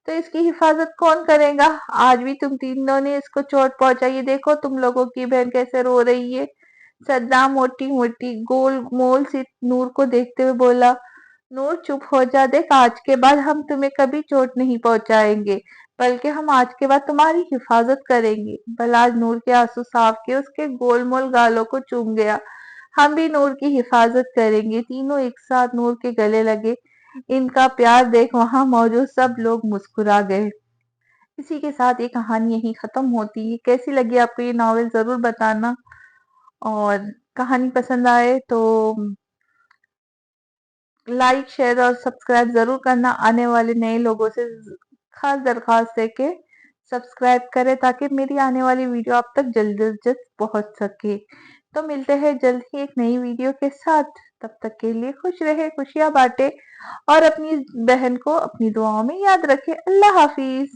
تو اس کی حفاظت کون کرے گا؟ آج بھی تم تینوں نے اس کو چوٹ پہنچائی ہے، دیکھو تم لوگوں کی بہن کیسے رو رہی ہے۔ صدام موٹی موٹی گول مول سی نور کو دیکھتے ہوئے بولا، نور چپ ہو جا، دیکھ آج کے بعد ہم تمہیں کبھی چوٹ نہیں پہنچائیں گے بلکہ ہم آج کے بعد تمہاری حفاظت کریں گے۔ بلاج نور کے آنسو صاف کے اس کے گول مول گالوں کو چوم گیا۔ ہم بھی نور کی حفاظت کریں گے۔ تینوں ایک ساتھ نور کے گلے لگے۔ ان کا پیار دیکھ وہاں موجود سب لوگ مسکرا گئے۔ اسی کے ساتھ یہ کہانی یہیں ختم ہوتی ہے۔ کیسی لگی آپ کو یہ ناول ضرور بتانا، اور کہانی پسند آئے تو لائک شیئر اور سبسکرائب ضرور کرنا۔ آنے والے نئے لوگوں سے خاص درخواست ہے کہ سبسکرائب کرے تاکہ میری آنے والی ویڈیو آپ تک جلد از جلد پہنچ سکے۔ تو ملتے ہیں جلد ہی ایک نئی ویڈیو کے ساتھ، تب تک کے لیے خوش رہے، خوشیاں بانٹے اور اپنی بہن کو اپنی دعاؤں میں یاد رکھے۔ اللہ حافظ۔